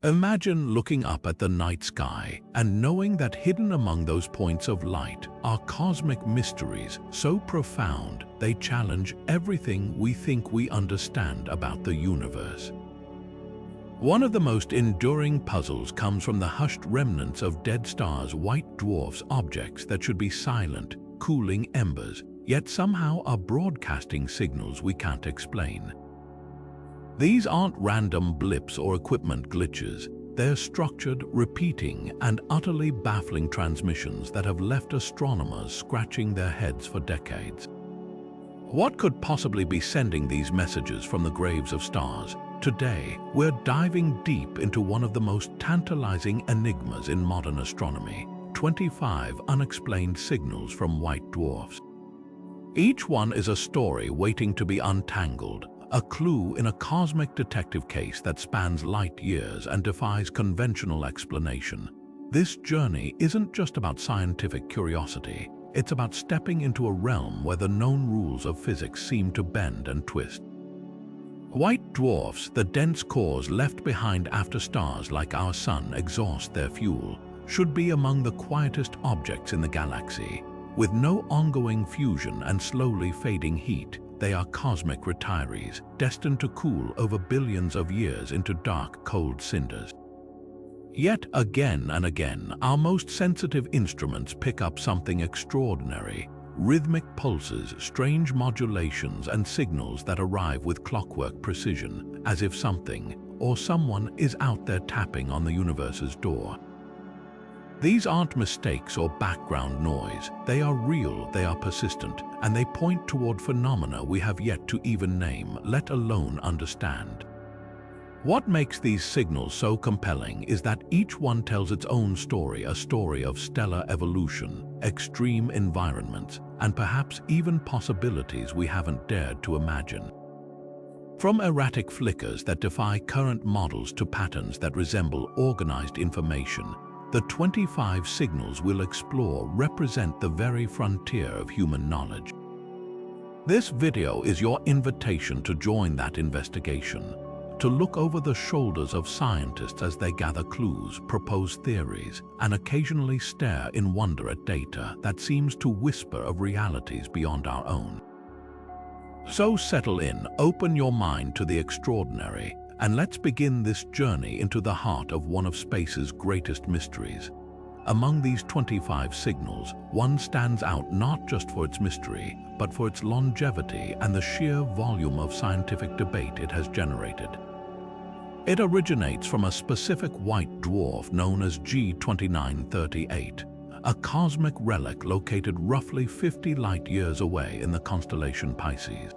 Imagine looking up at the night sky and knowing that hidden among those points of light are cosmic mysteries so profound they challenge everything we think we understand about the universe. One of the most enduring puzzles comes from the hushed remnants of dead stars, white dwarfs, objects that should be silent, cooling embers, yet somehow are broadcasting signals we can't explain. These aren't random blips or equipment glitches. They're structured, repeating, and utterly baffling transmissions that have left astronomers scratching their heads for decades. What could possibly be sending these messages from the graves of stars? Today, we're diving deep into one of the most tantalizing enigmas in modern astronomy: 25 unexplained signals from white dwarfs. Each one is a story waiting to be untangled, a clue in a cosmic detective case that spans light years and defies conventional explanation. This journey isn't just about scientific curiosity. It's about stepping into a realm where the known rules of physics seem to bend and twist. White dwarfs, the dense cores left behind after stars like our Sun exhaust their fuel, should be among the quietest objects in the galaxy. With no ongoing fusion and slowly fading heat, they are cosmic retirees, destined to cool over billions of years into dark, cold cinders. Yet again and again, our most sensitive instruments pick up something extraordinary: rhythmic pulses, strange modulations, and signals that arrive with clockwork precision, as if something or someone is out there tapping on the universe's door. These aren't mistakes or background noise. They are real, they are persistent, and they point toward phenomena we have yet to even name, let alone understand. What makes these signals so compelling is that each one tells its own story, a story of stellar evolution, extreme environments, and perhaps even possibilities we haven't dared to imagine. From erratic flickers that defy current models to patterns that resemble organized information, the 25 signals we'll explore represent the very frontier of human knowledge. This video is your invitation to join that investigation, to look over the shoulders of scientists as they gather clues, propose theories, and occasionally stare in wonder at data that seems to whisper of realities beyond our own. So settle in, open your mind to the extraordinary, and let's begin this journey into the heart of one of space's greatest mysteries. Among these 25 signals, one stands out not just for its mystery, but for its longevity and the sheer volume of scientific debate it has generated. It originates from a specific white dwarf known as G2938, a cosmic relic located roughly 50 light-years away in the constellation Pisces.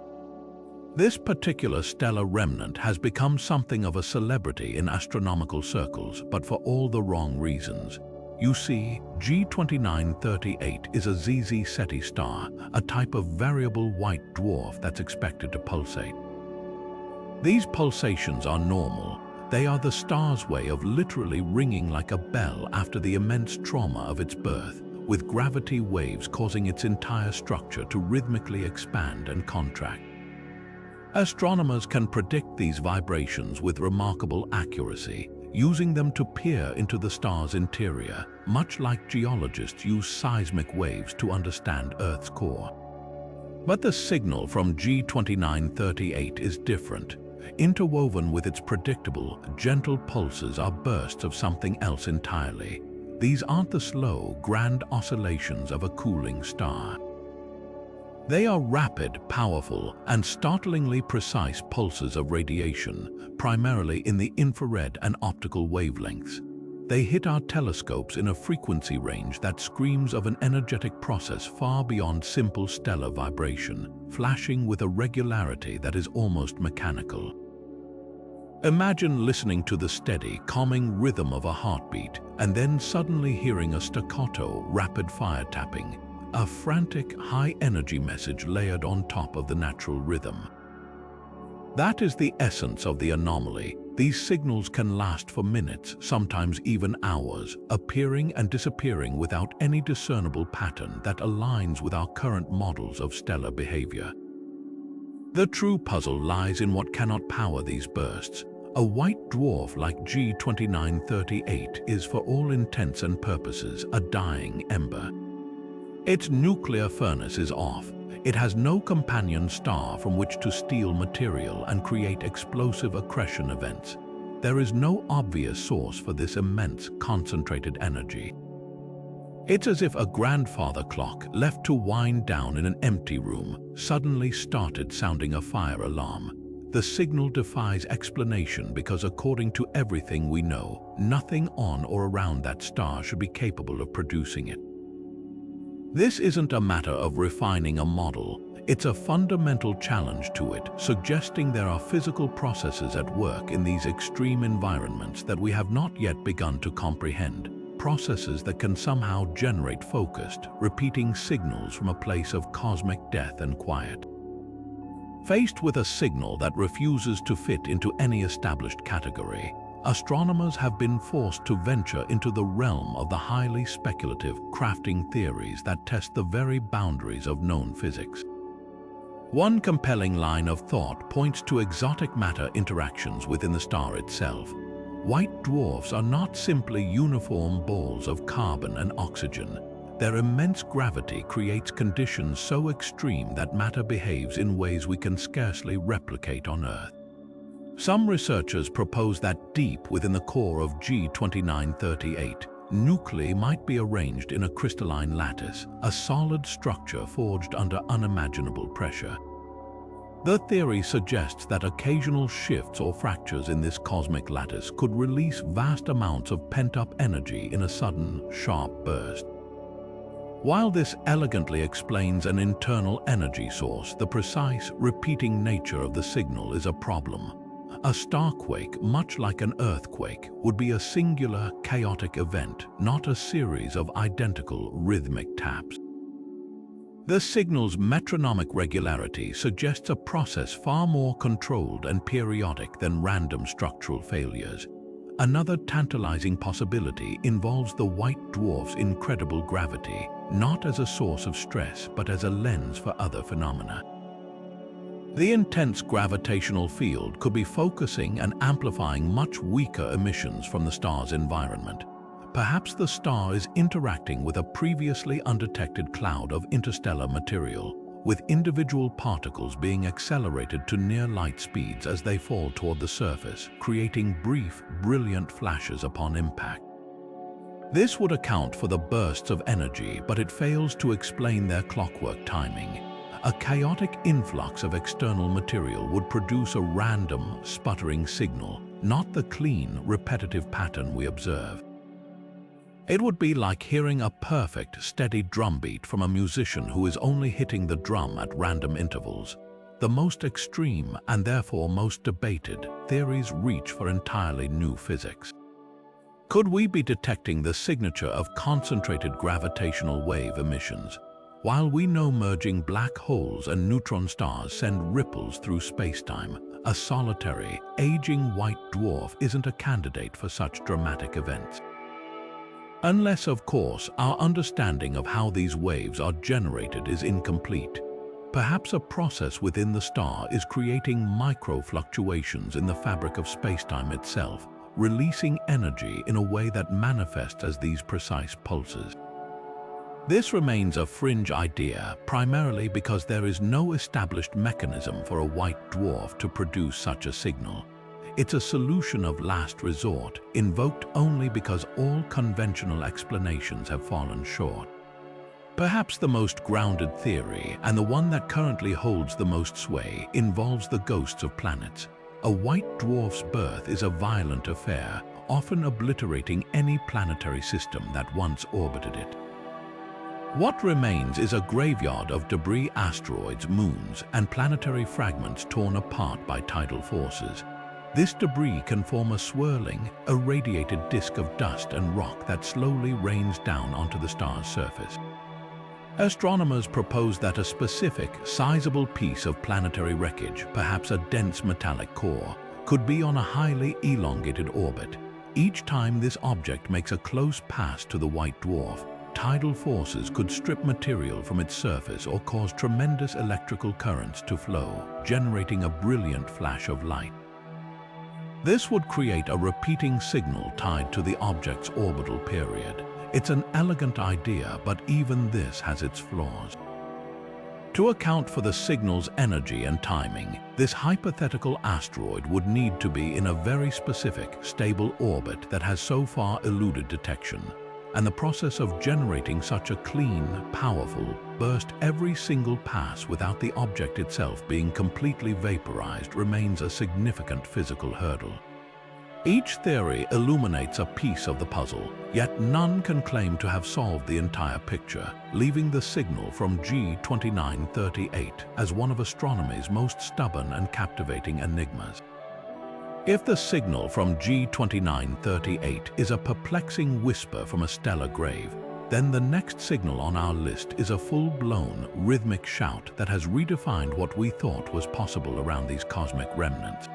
This particular stellar remnant has become something of a celebrity in astronomical circles, but for all the wrong reasons. You see, G2938 is a ZZ Ceti star, a type of variable white dwarf that's expected to pulsate. These pulsations are normal. They are the star's way of literally ringing like a bell after the immense trauma of its birth, with gravity waves causing its entire structure to rhythmically expand and contract. Astronomers can predict these vibrations with remarkable accuracy, using them to peer into the star's interior, much like geologists use seismic waves to understand Earth's core. But the signal from G2938 is different. Interwoven with its predictable, gentle pulses are bursts of something else entirely. These aren't the slow, grand oscillations of a cooling star. They are rapid, powerful, and startlingly precise pulses of radiation, primarily in the infrared and optical wavelengths. They hit our telescopes in a frequency range that screams of an energetic process far beyond simple stellar vibration, flashing with a regularity that is almost mechanical. Imagine listening to the steady, calming rhythm of a heartbeat, and then suddenly hearing a staccato, rapid-fire tapping, a frantic, high-energy message layered on top of the natural rhythm. That is the essence of the anomaly. These signals can last for minutes, sometimes even hours, appearing and disappearing without any discernible pattern that aligns with our current models of stellar behavior. The true puzzle lies in what cannot power these bursts. A white dwarf like G2938 is, for all intents and purposes, a dying ember. Its nuclear furnace is off. It has no companion star from which to steal material and create explosive accretion events. There is no obvious source for this immense concentrated energy. It's as if a grandfather clock left to wind down in an empty room suddenly started sounding a fire alarm. The signal defies explanation because, according to everything we know, nothing on or around that star should be capable of producing it. This isn't a matter of refining a model. It's a fundamental challenge to it, suggesting there are physical processes at work in these extreme environments that we have not yet begun to comprehend. Processes that can somehow generate focused, repeating signals from a place of cosmic death and quiet. Faced with a signal that refuses to fit into any established category, astronomers have been forced to venture into the realm of the highly speculative, crafting theories that test the very boundaries of known physics. One compelling line of thought points to exotic matter interactions within the star itself. White dwarfs are not simply uniform balls of carbon and oxygen. Their immense gravity creates conditions so extreme that matter behaves in ways we can scarcely replicate on Earth. Some researchers propose that deep within the core of G2938, nuclei might be arranged in a crystalline lattice, a solid structure forged under unimaginable pressure. The theory suggests that occasional shifts or fractures in this cosmic lattice could release vast amounts of pent-up energy in a sudden, sharp burst. While this elegantly explains an internal energy source, the precise, repeating nature of the signal is a problem. A starquake, much like an earthquake, would be a singular, chaotic event, not a series of identical, rhythmic taps. The signal's metronomic regularity suggests a process far more controlled and periodic than random structural failures. Another tantalizing possibility involves the white dwarf's incredible gravity, not as a source of stress but as a lens for other phenomena. The intense gravitational field could be focusing and amplifying much weaker emissions from the star's environment. Perhaps the star is interacting with a previously undetected cloud of interstellar material, with individual particles being accelerated to near light speeds as they fall toward the surface, creating brief, brilliant flashes upon impact. This would account for the bursts of energy, but it fails to explain their clockwork timing. A chaotic influx of external material would produce a random, sputtering signal, not the clean, repetitive pattern we observe. It would be like hearing a perfect, steady drumbeat from a musician who is only hitting the drum at random intervals. The most extreme, and therefore most debated, theories reach for entirely new physics. Could we be detecting the signature of concentrated gravitational wave emissions? While we know merging black holes and neutron stars send ripples through spacetime, a solitary, aging white dwarf isn't a candidate for such dramatic events. Unless, of course, our understanding of how these waves are generated is incomplete. Perhaps a process within the star is creating micro-fluctuations in the fabric of spacetime itself, releasing energy in a way that manifests as these precise pulses. This remains a fringe idea, primarily because there is no established mechanism for a white dwarf to produce such a signal. It's a solution of last resort, invoked only because all conventional explanations have fallen short. Perhaps the most grounded theory, and the one that currently holds the most sway, involves the ghosts of planets. A white dwarf's birth is a violent affair, often obliterating any planetary system that once orbited it. What remains is a graveyard of debris, asteroids, moons, and planetary fragments torn apart by tidal forces. This debris can form a swirling, irradiated disk of dust and rock that slowly rains down onto the star's surface. Astronomers propose that a specific, sizable piece of planetary wreckage, perhaps a dense metallic core, could be on a highly elongated orbit. Each time this object makes a close pass to the white dwarf, tidal forces could strip material from its surface or cause tremendous electrical currents to flow, generating a brilliant flash of light. This would create a repeating signal tied to the object's orbital period. It's an elegant idea, but even this has its flaws. To account for the signal's energy and timing, this hypothetical asteroid would need to be in a very specific, stable orbit that has so far eluded detection. And the process of generating such a clean, powerful burst every single pass without the object itself being completely vaporized remains a significant physical hurdle. Each theory illuminates a piece of the puzzle, yet none can claim to have solved the entire picture, leaving the signal from G2938 as one of astronomy's most stubborn and captivating enigmas. If the signal from G2938 is a perplexing whisper from a stellar grave, then the next signal on our list is a full-blown, rhythmic shout that has redefined what we thought was possible around these cosmic remnants.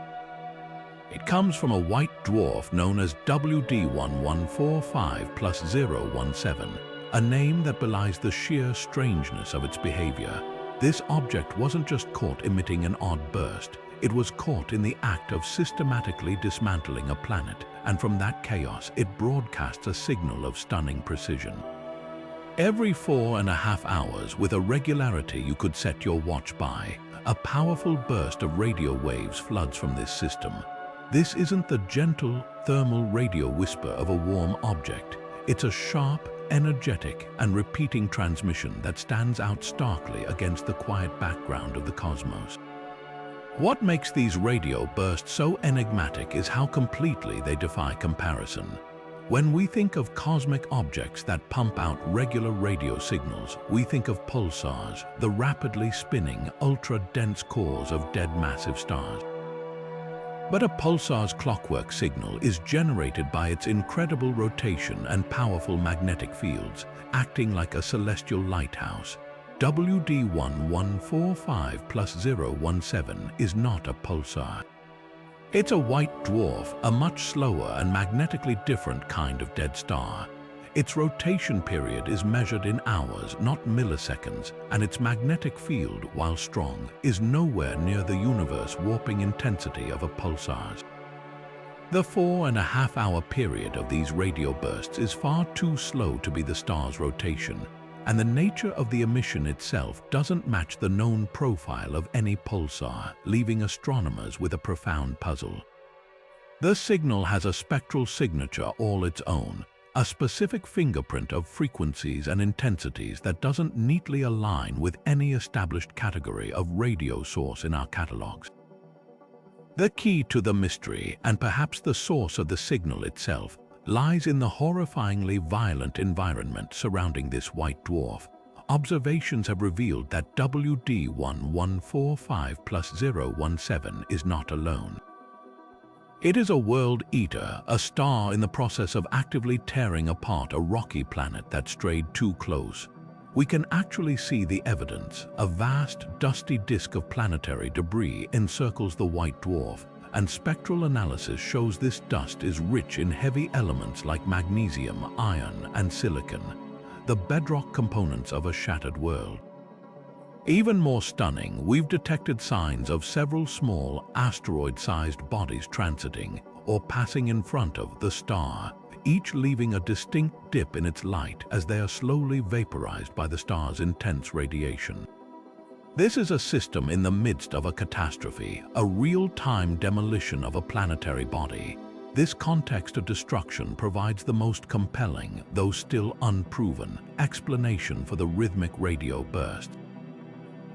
It comes from a white dwarf known as WD1145+017, a name that belies the sheer strangeness of its behavior. This object wasn't just caught emitting an odd burst, it was caught in the act of systematically dismantling a planet, and from that chaos it broadcasts a signal of stunning precision. Every 4.5 hours, with a regularity you could set your watch by, a powerful burst of radio waves floods from this system. This isn't the gentle, thermal radio whisper of a warm object. It's a sharp, energetic, and repeating transmission that stands out starkly against the quiet background of the cosmos. What makes these radio bursts so enigmatic is how completely they defy comparison. When we think of cosmic objects that pump out regular radio signals, we think of pulsars, the rapidly spinning, ultra-dense cores of dead massive stars. But a pulsar's clockwork signal is generated by its incredible rotation and powerful magnetic fields, acting like a celestial lighthouse. WD1145+017 is not a pulsar. It's a white dwarf, a much slower and magnetically different kind of dead star. Its rotation period is measured in hours, not milliseconds, and its magnetic field, while strong, is nowhere near the universe warping intensity of a pulsar's. The 4.5-hour period of these radio bursts is far too slow to be the star's rotation, and the nature of the emission itself doesn't match the known profile of any pulsar, leaving astronomers with a profound puzzle. The signal has a spectral signature all its own, a specific fingerprint of frequencies and intensities that doesn't neatly align with any established category of radio source in our catalogs. The key to the mystery, and perhaps the source of the signal itself, lies in the horrifyingly violent environment surrounding this white dwarf. Observations have revealed that WD1145+017 is not alone. It is a world eater, a star in the process of actively tearing apart a rocky planet that strayed too close. We can actually see the evidence. A vast, dusty disk of planetary debris encircles the white dwarf, and spectral analysis shows this dust is rich in heavy elements like magnesium, iron, and silicon, the bedrock components of a shattered world. Even more stunning, we've detected signs of several small, asteroid-sized bodies transiting or passing in front of the star, each leaving a distinct dip in its light as they are slowly vaporized by the star's intense radiation. This is a system in the midst of a catastrophe, a real-time demolition of a planetary body. This context of destruction provides the most compelling, though still unproven, explanation for the rhythmic radio burst.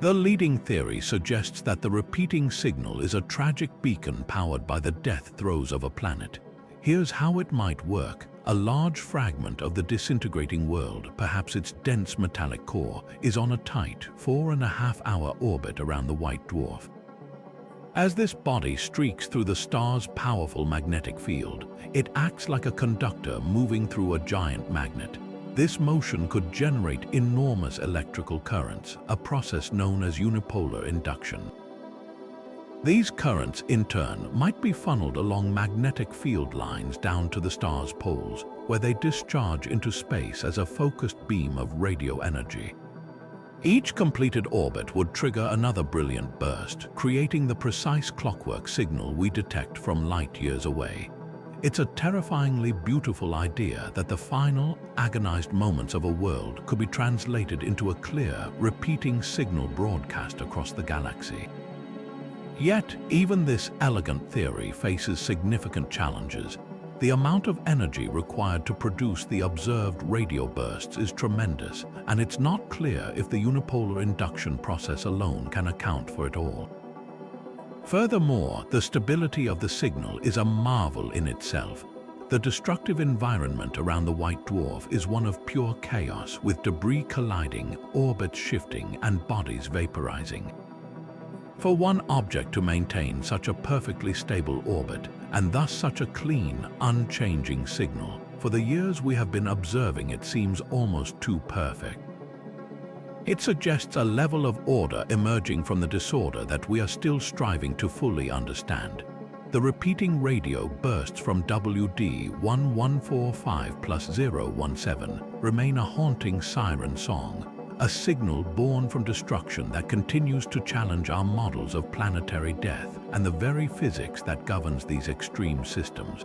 The leading theory suggests that the repeating signal is a tragic beacon powered by the death throes of a planet. Here's how it might work. A large fragment of the disintegrating world, perhaps its dense metallic core, is on a tight 4.5-hour orbit around the white dwarf. As this body streaks through the star's powerful magnetic field, it acts like a conductor moving through a giant magnet. This motion could generate enormous electrical currents, a process known as unipolar induction. These currents, in turn, might be funneled along magnetic field lines down to the star's poles, where they discharge into space as a focused beam of radio energy. Each completed orbit would trigger another brilliant burst, creating the precise clockwork signal we detect from light years away. It's a terrifyingly beautiful idea that the final, agonized moments of a world could be translated into a clear, repeating signal broadcast across the galaxy. Yet, even this elegant theory faces significant challenges. The amount of energy required to produce the observed radio bursts is tremendous, and it's not clear if the unipolar induction process alone can account for it all. Furthermore, the stability of the signal is a marvel in itself. The destructive environment around the White Dwarf is one of pure chaos, with debris colliding, orbits shifting, and bodies vaporizing. For one object to maintain such a perfectly stable orbit, and thus such a clean, unchanging signal, for the years we have been observing it seems almost too perfect. It suggests a level of order emerging from the disorder that we are still striving to fully understand. The repeating radio bursts from WD1145+017 remain a haunting siren song, a signal born from destruction that continues to challenge our models of planetary death and the very physics that governs these extreme systems.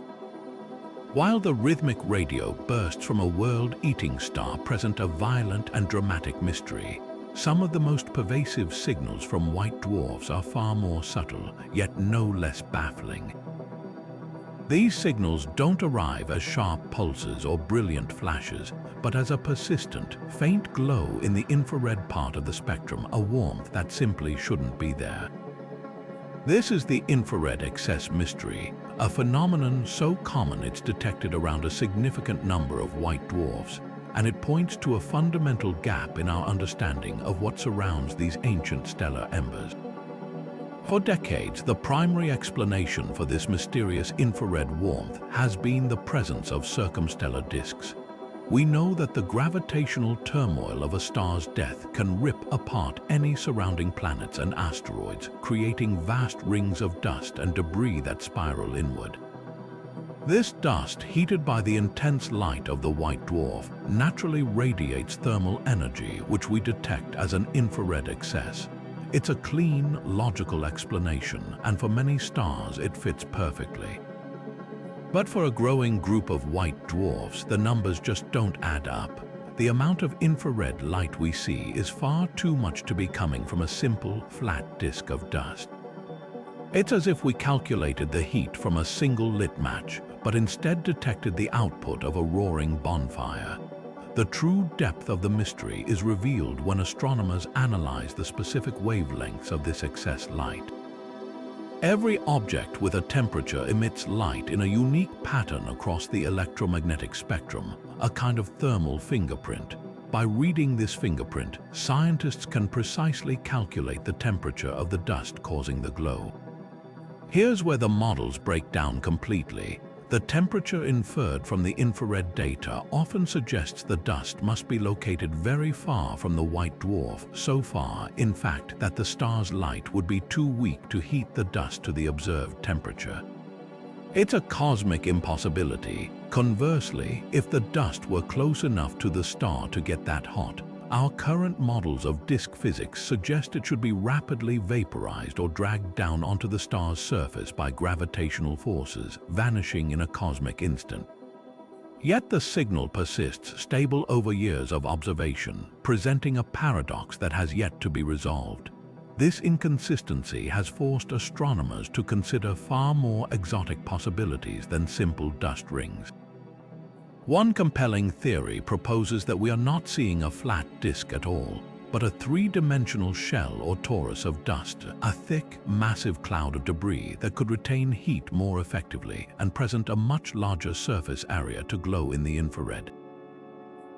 While the rhythmic radio bursts from a world-eating star present a violent and dramatic mystery, some of the most pervasive signals from white dwarfs are far more subtle, yet no less baffling. These signals don't arrive as sharp pulses or brilliant flashes, but as a persistent, faint glow in the infrared part of the spectrum, a warmth that simply shouldn't be there. This is the infrared excess mystery, a phenomenon so common it's detected around a significant number of white dwarfs, and it points to a fundamental gap in our understanding of what surrounds these ancient stellar embers. For decades, the primary explanation for this mysterious infrared warmth has been the presence of circumstellar disks. We know that the gravitational turmoil of a star's death can rip apart any surrounding planets and asteroids, creating vast rings of dust and debris that spiral inward. This dust, heated by the intense light of the white dwarf, naturally radiates thermal energy, which we detect as an infrared excess. It's a clean, logical explanation, and for many stars it fits perfectly. But for a growing group of white dwarfs, the numbers just don't add up. The amount of infrared light we see is far too much to be coming from a simple, flat disk of dust. It's as if we calculated the heat from a single lit match, but instead detected the output of a roaring bonfire. The true depth of the mystery is revealed when astronomers analyze the specific wavelengths of this excess light. Every object with a temperature emits light in a unique pattern across the electromagnetic spectrum, a kind of thermal fingerprint. By reading this fingerprint, scientists can precisely calculate the temperature of the dust causing the glow. Here's where the models break down completely. The temperature inferred from the infrared data often suggests the dust must be located very far from the white dwarf, so far, in fact, that the star's light would be too weak to heat the dust to the observed temperature. It's a cosmic impossibility. Conversely, if the dust were close enough to the star to get that hot, our current models of disk physics suggest it should be rapidly vaporized or dragged down onto the star's surface by gravitational forces, vanishing in a cosmic instant. Yet the signal persists stable over years of observation, presenting a paradox that has yet to be resolved. This inconsistency has forced astronomers to consider far more exotic possibilities than simple dust rings. One compelling theory proposes that we are not seeing a flat disk at all, but a three-dimensional shell or torus of dust, a thick, massive cloud of debris that could retain heat more effectively and present a much larger surface area to glow in the infrared.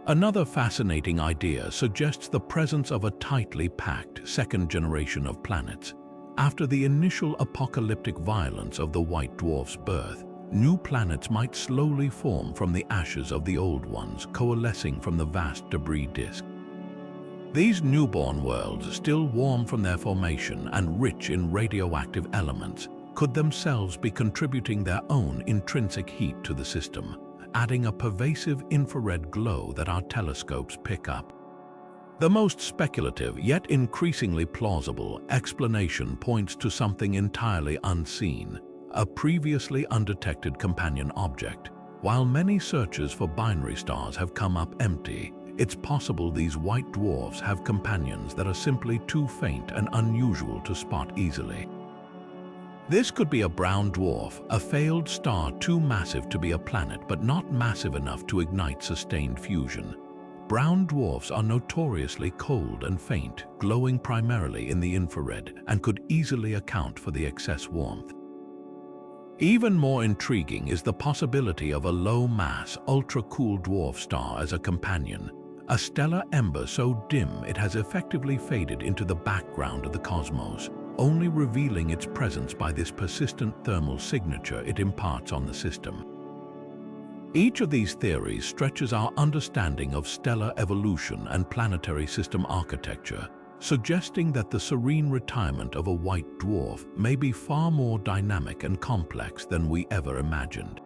Another fascinating idea suggests the presence of a tightly packed second generation of planets. After the initial apocalyptic violence of the white dwarf's birth, new planets might slowly form from the ashes of the old ones, coalescing from the vast debris disk. These newborn worlds, still warm from their formation and rich in radioactive elements, could themselves be contributing their own intrinsic heat to the system, adding a pervasive infrared glow that our telescopes pick up. The most speculative, yet increasingly plausible, explanation points to something entirely unseen, a previously undetected companion object. While many searches for binary stars have come up empty, it's possible these white dwarfs have companions that are simply too faint and unusual to spot easily. This could be a brown dwarf, a failed star too massive to be a planet but not massive enough to ignite sustained fusion. Brown dwarfs are notoriously cold and faint, glowing primarily in the infrared, and could easily account for the excess warmth. Even more intriguing is the possibility of a low-mass, ultra-cool dwarf star as a companion, a stellar ember so dim it has effectively faded into the background of the cosmos, only revealing its presence by this persistent thermal signature it imparts on the system. Each of these theories stretches our understanding of stellar evolution and planetary system architecture, suggesting that the serene retirement of a white dwarf may be far more dynamic and complex than we ever imagined.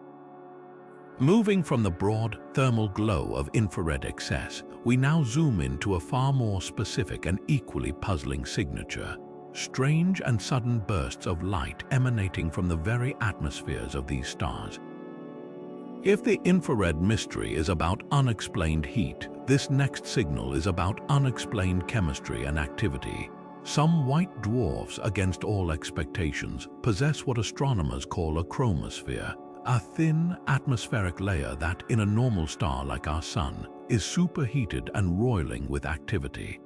Moving from the broad thermal glow of infrared excess, we now zoom into a far more specific and equally puzzling signature: strange and sudden bursts of light emanating from the very atmospheres of these stars. If the infrared mystery is about unexplained heat, this next signal is about unexplained chemistry and activity. Some white dwarfs, against all expectations, possess what astronomers call a chromosphere, a thin atmospheric layer that, in a normal star like our Sun, is superheated and roiling with activity.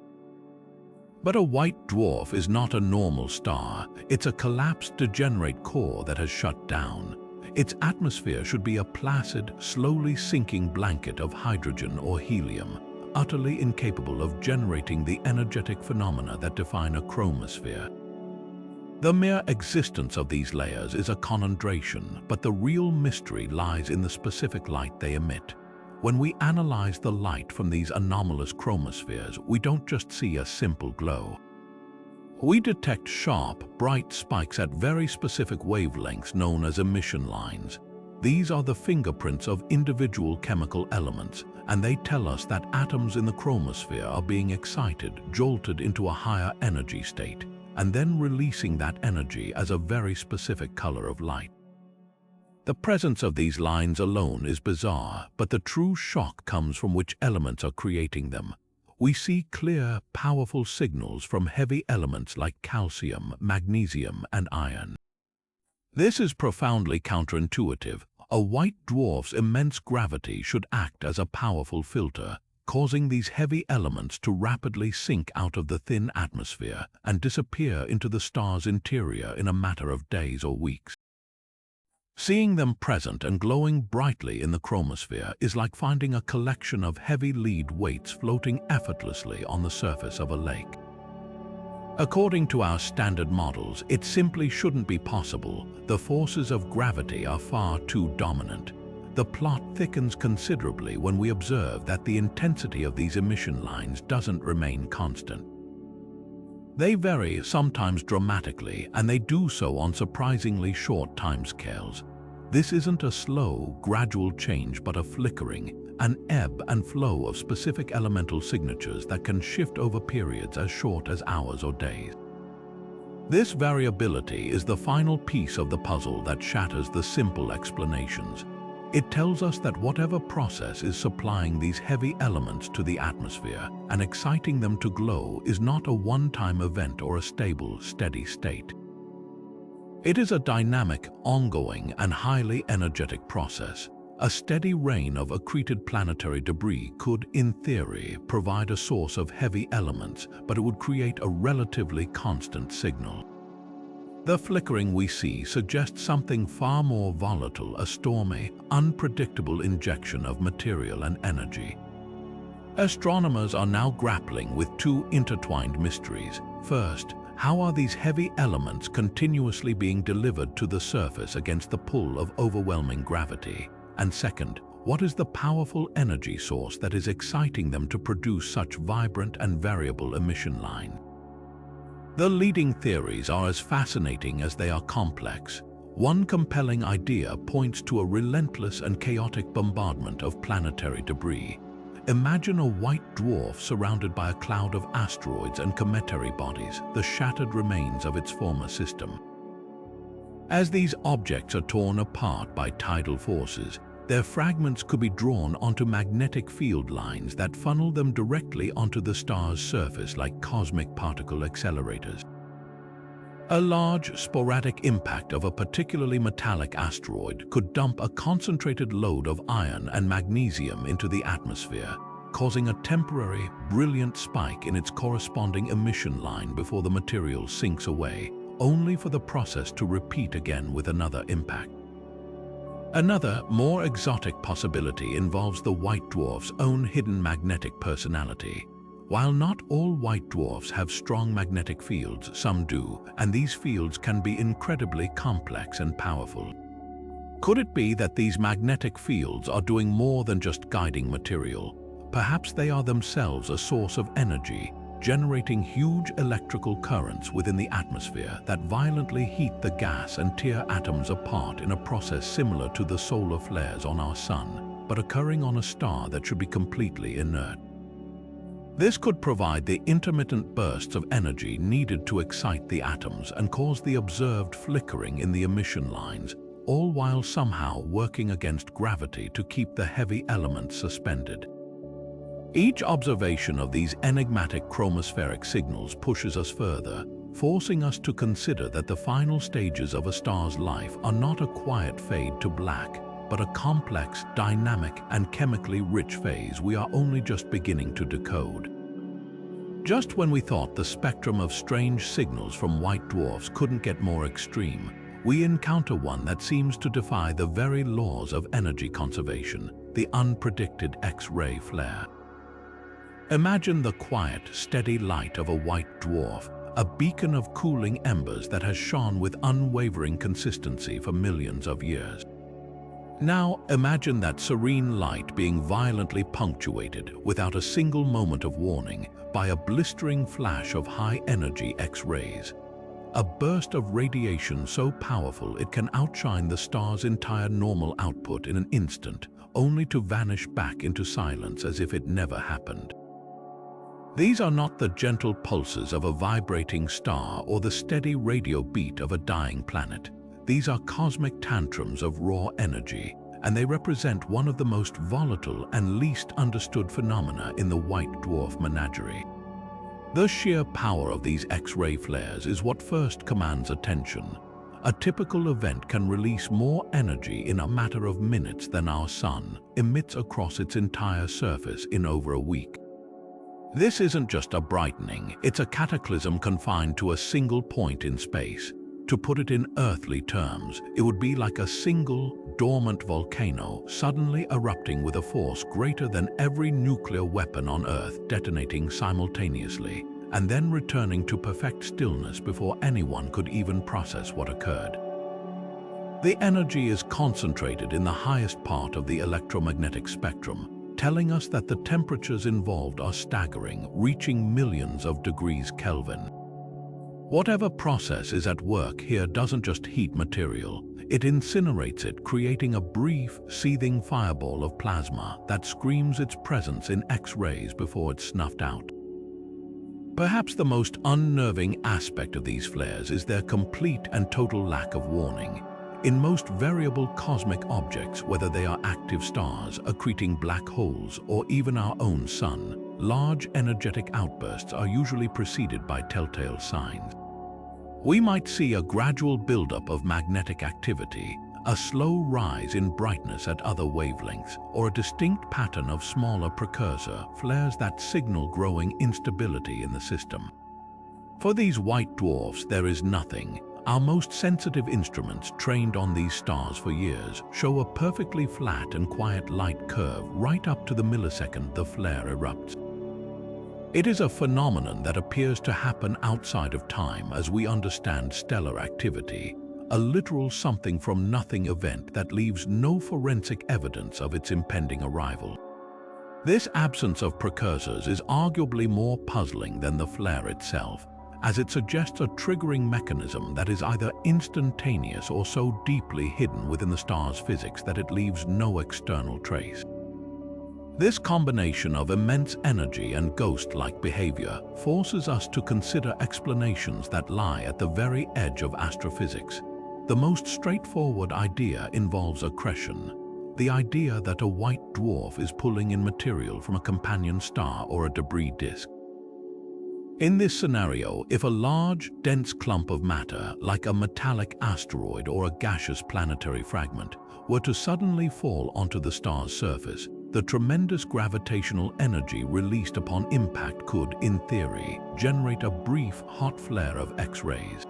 But a white dwarf is not a normal star. It's a collapsed, degenerate core that has shut down. Its atmosphere should be a placid, slowly sinking blanket of hydrogen or helium, utterly incapable of generating the energetic phenomena that define a chromosphere. The mere existence of these layers is a conundrum, but the real mystery lies in the specific light they emit. When we analyze the light from these anomalous chromospheres, we don't just see a simple glow. We detect sharp, bright spikes at very specific wavelengths known as emission lines. These are the fingerprints of individual chemical elements, and they tell us that atoms in the chromosphere are being excited, jolted into a higher energy state, and then releasing that energy as a very specific color of light. The presence of these lines alone is bizarre, but the true shock comes from which elements are creating them. We see clear, powerful signals from heavy elements like calcium, magnesium, and iron. This is profoundly counterintuitive. A white dwarf's immense gravity should act as a powerful filter, causing these heavy elements to rapidly sink out of the thin atmosphere and disappear into the star's interior in a matter of days or weeks. Seeing them present and glowing brightly in the chromosphere is like finding a collection of heavy lead weights floating effortlessly on the surface of a lake. According to our standard models, it simply shouldn't be possible. The forces of gravity are far too dominant. The plot thickens considerably when we observe that the intensity of these emission lines doesn't remain constant. They vary, sometimes dramatically, and they do so on surprisingly short timescales. This isn't a slow, gradual change but a flickering, an ebb and flow of specific elemental signatures that can shift over periods as short as hours or days. This variability is the final piece of the puzzle that shatters the simple explanations. It tells us that whatever process is supplying these heavy elements to the atmosphere and exciting them to glow is not a one-time event or a stable, steady state. It is a dynamic, ongoing, and highly energetic process. A steady rain of accreted planetary debris could, in theory, provide a source of heavy elements, but it would create a relatively constant signal. The flickering we see suggests something far more volatile, a stormy, unpredictable injection of material and energy. Astronomers are now grappling with two intertwined mysteries. First, how are these heavy elements continuously being delivered to the surface against the pull of overwhelming gravity? And second, what is the powerful energy source that is exciting them to produce such vibrant and variable emission lines? The leading theories are as fascinating as they are complex. One compelling idea points to a relentless and chaotic bombardment of planetary debris. Imagine a white dwarf surrounded by a cloud of asteroids and cometary bodies, the shattered remains of its former system. As these objects are torn apart by tidal forces, their fragments could be drawn onto magnetic field lines that funnel them directly onto the star's surface like cosmic particle accelerators. A large, sporadic impact of a particularly metallic asteroid could dump a concentrated load of iron and magnesium into the atmosphere, causing a temporary, brilliant spike in its corresponding emission line before the material sinks away, only for the process to repeat again with another impact. Another, more exotic possibility involves the white dwarf's own hidden magnetic personality. While not all white dwarfs have strong magnetic fields, some do, and these fields can be incredibly complex and powerful. Could it be that these magnetic fields are doing more than just guiding material? Perhaps they are themselves a source of energy, generating huge electrical currents within the atmosphere that violently heat the gas and tear atoms apart in a process similar to the solar flares on our sun, but occurring on a star that should be completely inert. This could provide the intermittent bursts of energy needed to excite the atoms and cause the observed flickering in the emission lines, all while somehow working against gravity to keep the heavy elements suspended. Each observation of these enigmatic chromospheric signals pushes us further, forcing us to consider that the final stages of a star's life are not a quiet fade to black, but a complex, dynamic, and chemically rich phase we are only just beginning to decode. Just when we thought the spectrum of strange signals from white dwarfs couldn't get more extreme, we encounter one that seems to defy the very laws of energy conservation, the unpredicted X-ray flare. Imagine the quiet, steady light of a white dwarf, a beacon of cooling embers that has shone with unwavering consistency for millions of years. Now imagine that serene light being violently punctuated, without a single moment of warning, by a blistering flash of high-energy X-rays. A burst of radiation so powerful it can outshine the star's entire normal output in an instant, only to vanish back into silence as if it never happened. These are not the gentle pulses of a vibrating star or the steady radio beat of a dying planet. These are cosmic tantrums of raw energy, and they represent one of the most volatile and least understood phenomena in the white dwarf menagerie. The sheer power of these X-ray flares is what first commands attention. A typical event can release more energy in a matter of minutes than our sun emits across its entire surface in over a week. This isn't just a brightening, it's a cataclysm confined to a single point in space. To put it in earthly terms, it would be like a single, dormant volcano suddenly erupting with a force greater than every nuclear weapon on Earth detonating simultaneously, and then returning to perfect stillness before anyone could even process what occurred. The energy is concentrated in the highest part of the electromagnetic spectrum, telling us that the temperatures involved are staggering, reaching millions of degrees Kelvin. Whatever process is at work here doesn't just heat material, it incinerates it, creating a brief, seething fireball of plasma that screams its presence in X-rays before it's snuffed out. Perhaps the most unnerving aspect of these flares is their complete and total lack of warning. In most variable cosmic objects, whether they are active stars, accreting black holes, or even our own sun, large energetic outbursts are usually preceded by telltale signs. We might see a gradual buildup of magnetic activity, a slow rise in brightness at other wavelengths, or a distinct pattern of smaller precursor flares that signal growing instability in the system. For these white dwarfs, there is nothing. Our most sensitive instruments, trained on these stars for years, show a perfectly flat and quiet light curve right up to the millisecond the flare erupts. It is a phenomenon that appears to happen outside of time as we understand stellar activity, a literal something-from-nothing event that leaves no forensic evidence of its impending arrival. This absence of precursors is arguably more puzzling than the flare itself, as it suggests a triggering mechanism that is either instantaneous or so deeply hidden within the star's physics that it leaves no external trace. This combination of immense energy and ghost-like behavior forces us to consider explanations that lie at the very edge of astrophysics. The most straightforward idea involves accretion, the idea that a white dwarf is pulling in material from a companion star or a debris disk. In this scenario, if a large, dense clump of matter, like a metallic asteroid or a gaseous planetary fragment, were to suddenly fall onto the star's surface, the tremendous gravitational energy released upon impact could, in theory, generate a brief, hot flare of X-rays.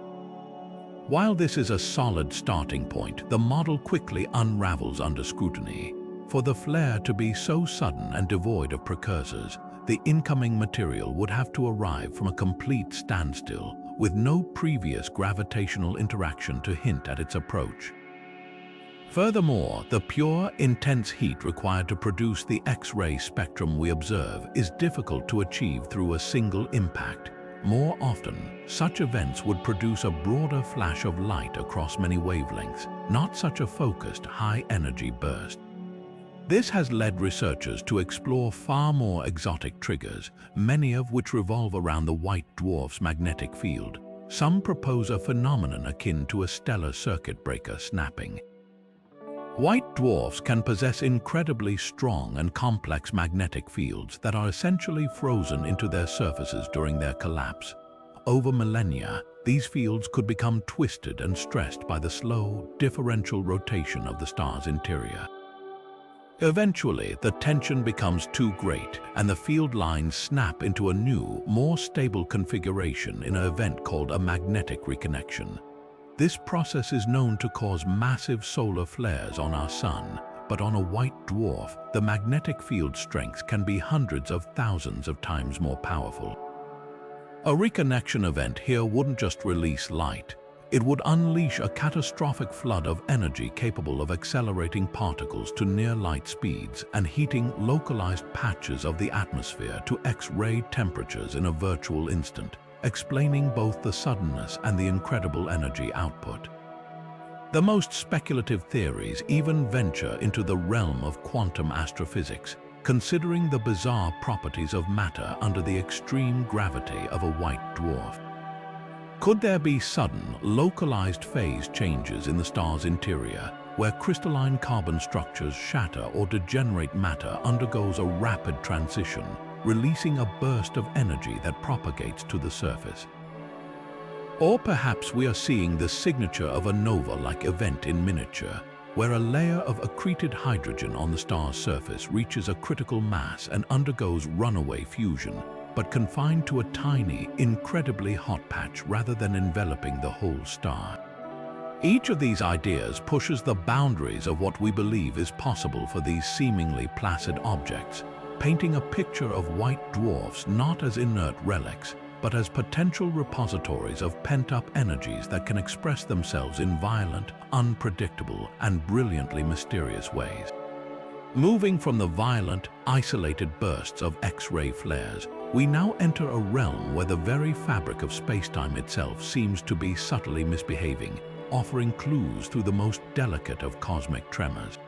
While this is a solid starting point, the model quickly unravels under scrutiny. For the flare to be so sudden and devoid of precursors, the incoming material would have to arrive from a complete standstill, with no previous gravitational interaction to hint at its approach. Furthermore, the pure, intense heat required to produce the X-ray spectrum we observe is difficult to achieve through a single impact. More often, such events would produce a broader flash of light across many wavelengths, not such a focused, high-energy burst. This has led researchers to explore far more exotic triggers, many of which revolve around the white dwarf's magnetic field. Some propose a phenomenon akin to a stellar circuit breaker snapping. White dwarfs can possess incredibly strong and complex magnetic fields that are essentially frozen into their surfaces during their collapse. Over millennia, these fields could become twisted and stressed by the slow, differential rotation of the star's interior. Eventually, the tension becomes too great, and the field lines snap into a new, more stable configuration in an event called a magnetic reconnection. This process is known to cause massive solar flares on our Sun, but on a white dwarf, the magnetic field strength can be hundreds of thousands of times more powerful. A reconnection event here wouldn't just release light. It would unleash a catastrophic flood of energy capable of accelerating particles to near-light speeds and heating localized patches of the atmosphere to X-ray temperatures in a virtual instant, explaining both the suddenness and the incredible energy output. The most speculative theories even venture into the realm of quantum astrophysics, considering the bizarre properties of matter under the extreme gravity of a white dwarf. Could there be sudden, localized phase changes in the star's interior, where crystalline carbon structures shatter or degenerate matter undergoes a rapid transition, releasing a burst of energy that propagates to the surface? Or perhaps we are seeing the signature of a nova-like event in miniature, where a layer of accreted hydrogen on the star's surface reaches a critical mass and undergoes runaway fusion, but confined to a tiny, incredibly hot patch rather than enveloping the whole star. Each of these ideas pushes the boundaries of what we believe is possible for these seemingly placid objects, painting a picture of white dwarfs not as inert relics, but as potential repositories of pent-up energies that can express themselves in violent, unpredictable, and brilliantly mysterious ways. Moving from the violent, isolated bursts of X-ray flares, we now enter a realm where the very fabric of space-time itself seems to be subtly misbehaving, offering clues through the most delicate of cosmic tremors.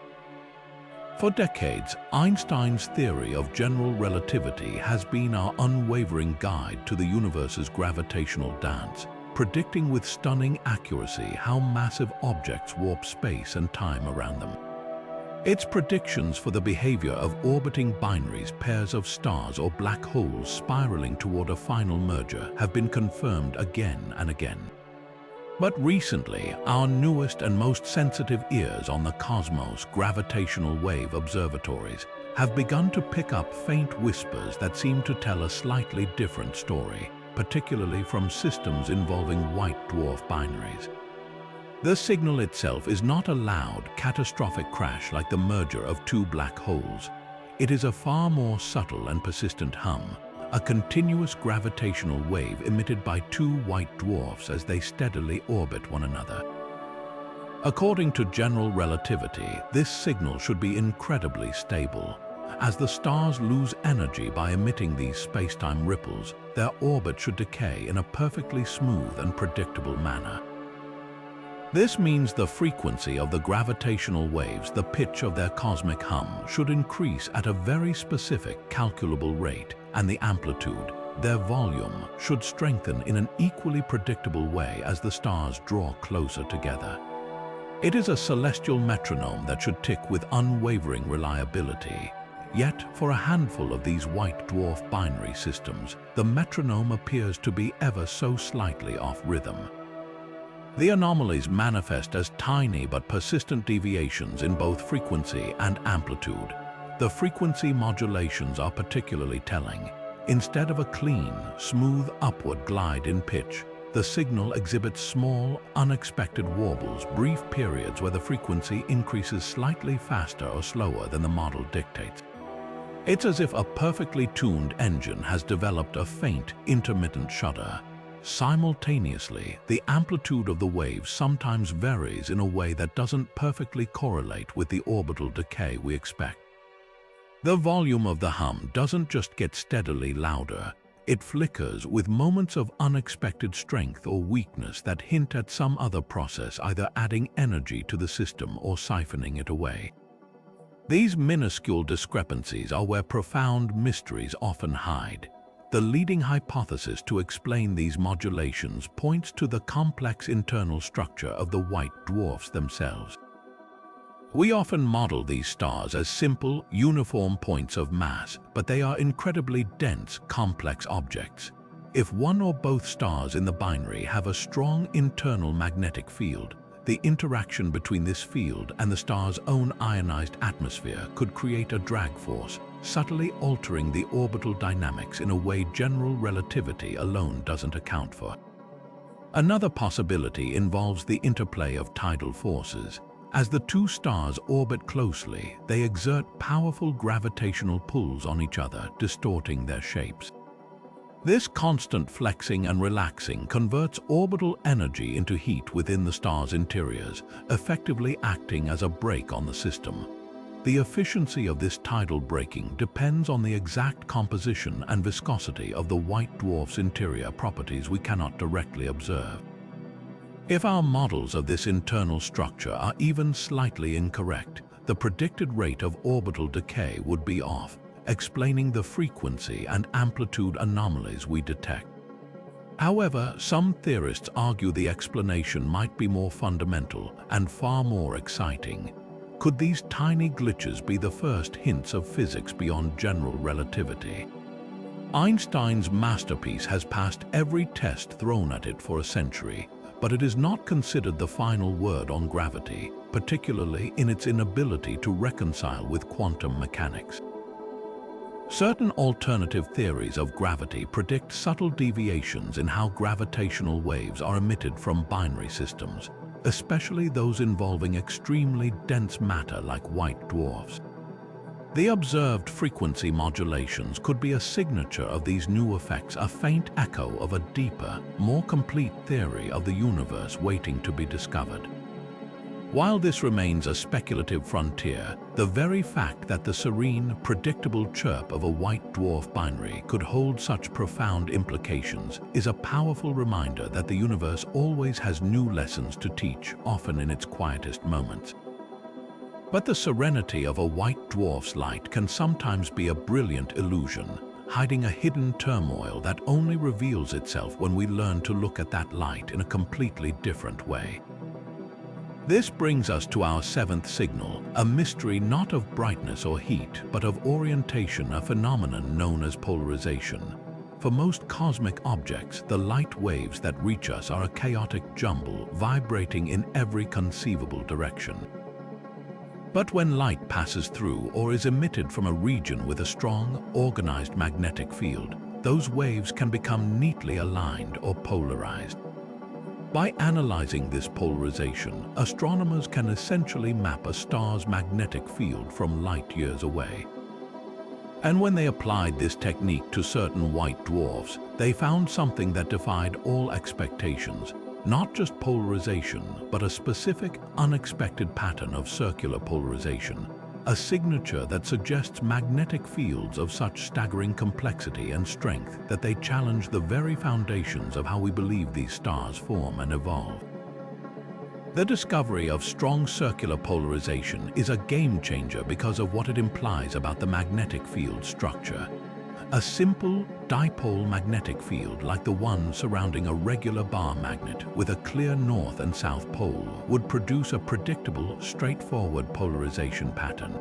For decades, Einstein's theory of general relativity has been our unwavering guide to the universe's gravitational dance, predicting with stunning accuracy how massive objects warp space and time around them. Its predictions for the behavior of orbiting binaries, pairs of stars, or black holes spiraling toward a final merger have been confirmed again and again. But recently, our newest and most sensitive ears on the cosmos' gravitational wave observatories have begun to pick up faint whispers that seem to tell a slightly different story, particularly from systems involving white dwarf binaries. The signal itself is not a loud, catastrophic crash like the merger of two black holes. It is a far more subtle and persistent hum, a continuous gravitational wave emitted by two white dwarfs as they steadily orbit one another. According to general relativity, this signal should be incredibly stable. As the stars lose energy by emitting these space-time ripples, their orbit should decay in a perfectly smooth and predictable manner. This means the frequency of the gravitational waves, the pitch of their cosmic hum, should increase at a very specific calculable rate, and the amplitude, their volume, should strengthen in an equally predictable way as the stars draw closer together. It is a celestial metronome that should tick with unwavering reliability. Yet, for a handful of these white dwarf binary systems, the metronome appears to be ever so slightly off rhythm. The anomalies manifest as tiny but persistent deviations in both frequency and amplitude. The frequency modulations are particularly telling. Instead of a clean, smooth upward glide in pitch, the signal exhibits small, unexpected warbles, brief periods where the frequency increases slightly faster or slower than the model dictates. It's as if a perfectly tuned engine has developed a faint, intermittent shudder. Simultaneously, the amplitude of the waves sometimes varies in a way that doesn't perfectly correlate with the orbital decay we expect. The volume of the hum doesn't just get steadily louder, it flickers with moments of unexpected strength or weakness that hint at some other process either adding energy to the system or siphoning it away. These minuscule discrepancies are where profound mysteries often hide. The leading hypothesis to explain these modulations points to the complex internal structure of the white dwarfs themselves. We often model these stars as simple, uniform points of mass, but they are incredibly dense, complex objects. If one or both stars in the binary have a strong internal magnetic field, the interaction between this field and the star's own ionized atmosphere could create a drag force, subtly altering the orbital dynamics in a way general relativity alone doesn't account for. Another possibility involves the interplay of tidal forces. As the two stars orbit closely, they exert powerful gravitational pulls on each other, distorting their shapes. This constant flexing and relaxing converts orbital energy into heat within the star's interiors, effectively acting as a brake on the system. The efficiency of this tidal braking depends on the exact composition and viscosity of the white dwarf's interior properties we cannot directly observe. If our models of this internal structure are even slightly incorrect, the predicted rate of orbital decay would be off, explaining the frequency and amplitude anomalies we detect. However, some theorists argue the explanation might be more fundamental and far more exciting. Could these tiny glitches be the first hints of physics beyond general relativity? Einstein's masterpiece has passed every test thrown at it for a century, but it is not considered the final word on gravity, particularly in its inability to reconcile with quantum mechanics. Certain alternative theories of gravity predict subtle deviations in how gravitational waves are emitted from binary systems, especially those involving extremely dense matter like white dwarfs. The observed frequency modulations could be a signature of these new effects, a faint echo of a deeper, more complete theory of the universe waiting to be discovered. While this remains a speculative frontier, the very fact that the serene, predictable chirp of a white dwarf binary could hold such profound implications is a powerful reminder that the universe always has new lessons to teach, often in its quietest moments. But the serenity of a white dwarf's light can sometimes be a brilliant illusion, hiding a hidden turmoil that only reveals itself when we learn to look at that light in a completely different way. This brings us to our seventh signal, a mystery not of brightness or heat, but of orientation, a phenomenon known as polarization. For most cosmic objects, the light waves that reach us are a chaotic jumble, vibrating in every conceivable direction. But when light passes through or is emitted from a region with a strong, organized magnetic field, those waves can become neatly aligned or polarized. By analyzing this polarization, astronomers can essentially map a star's magnetic field from light years away. And when they applied this technique to certain white dwarfs, they found something that defied all expectations. Not just polarization, but a specific, unexpected pattern of circular polarization, a signature that suggests magnetic fields of such staggering complexity and strength that they challenge the very foundations of how we believe these stars form and evolve. The discovery of strong circular polarization is a game-changer because of what it implies about the magnetic field structure. A simple dipole magnetic field like the one surrounding a regular bar magnet with a clear north and south pole would produce a predictable, straightforward polarization pattern.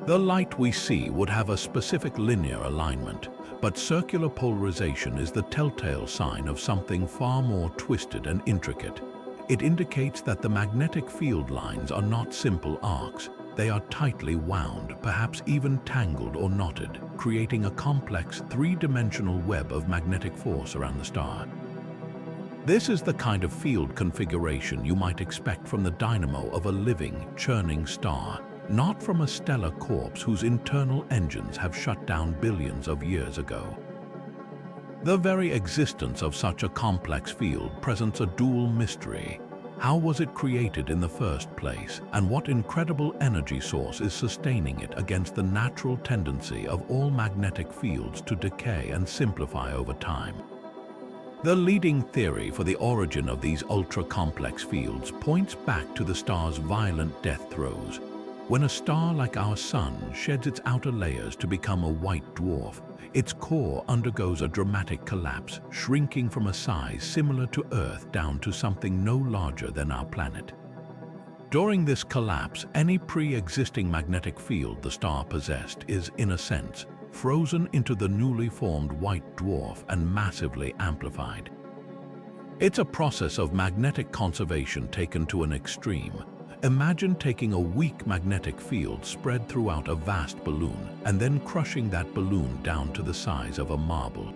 The light we see would have a specific linear alignment, but circular polarization is the telltale sign of something far more twisted and intricate. It indicates that the magnetic field lines are not simple arcs. They are tightly wound, perhaps even tangled or knotted, creating a complex three-dimensional web of magnetic force around the star. This is the kind of field configuration you might expect from the dynamo of a living, churning star, not from a stellar corpse whose internal engines have shut down billions of years ago. The very existence of such a complex field presents a dual mystery. How was it created in the first place, and what incredible energy source is sustaining it against the natural tendency of all magnetic fields to decay and simplify over time? The leading theory for the origin of these ultra-complex fields points back to the star's violent death throes. When a star like our Sun sheds its outer layers to become a white dwarf, its core undergoes a dramatic collapse, shrinking from a size similar to Earth down to something no larger than our planet. During this collapse, any pre-existing magnetic field the star possessed is, in a sense, frozen into the newly formed white dwarf and massively amplified. It's a process of magnetic conservation taken to an extreme. Imagine taking a weak magnetic field spread throughout a vast balloon and then crushing that balloon down to the size of a marble.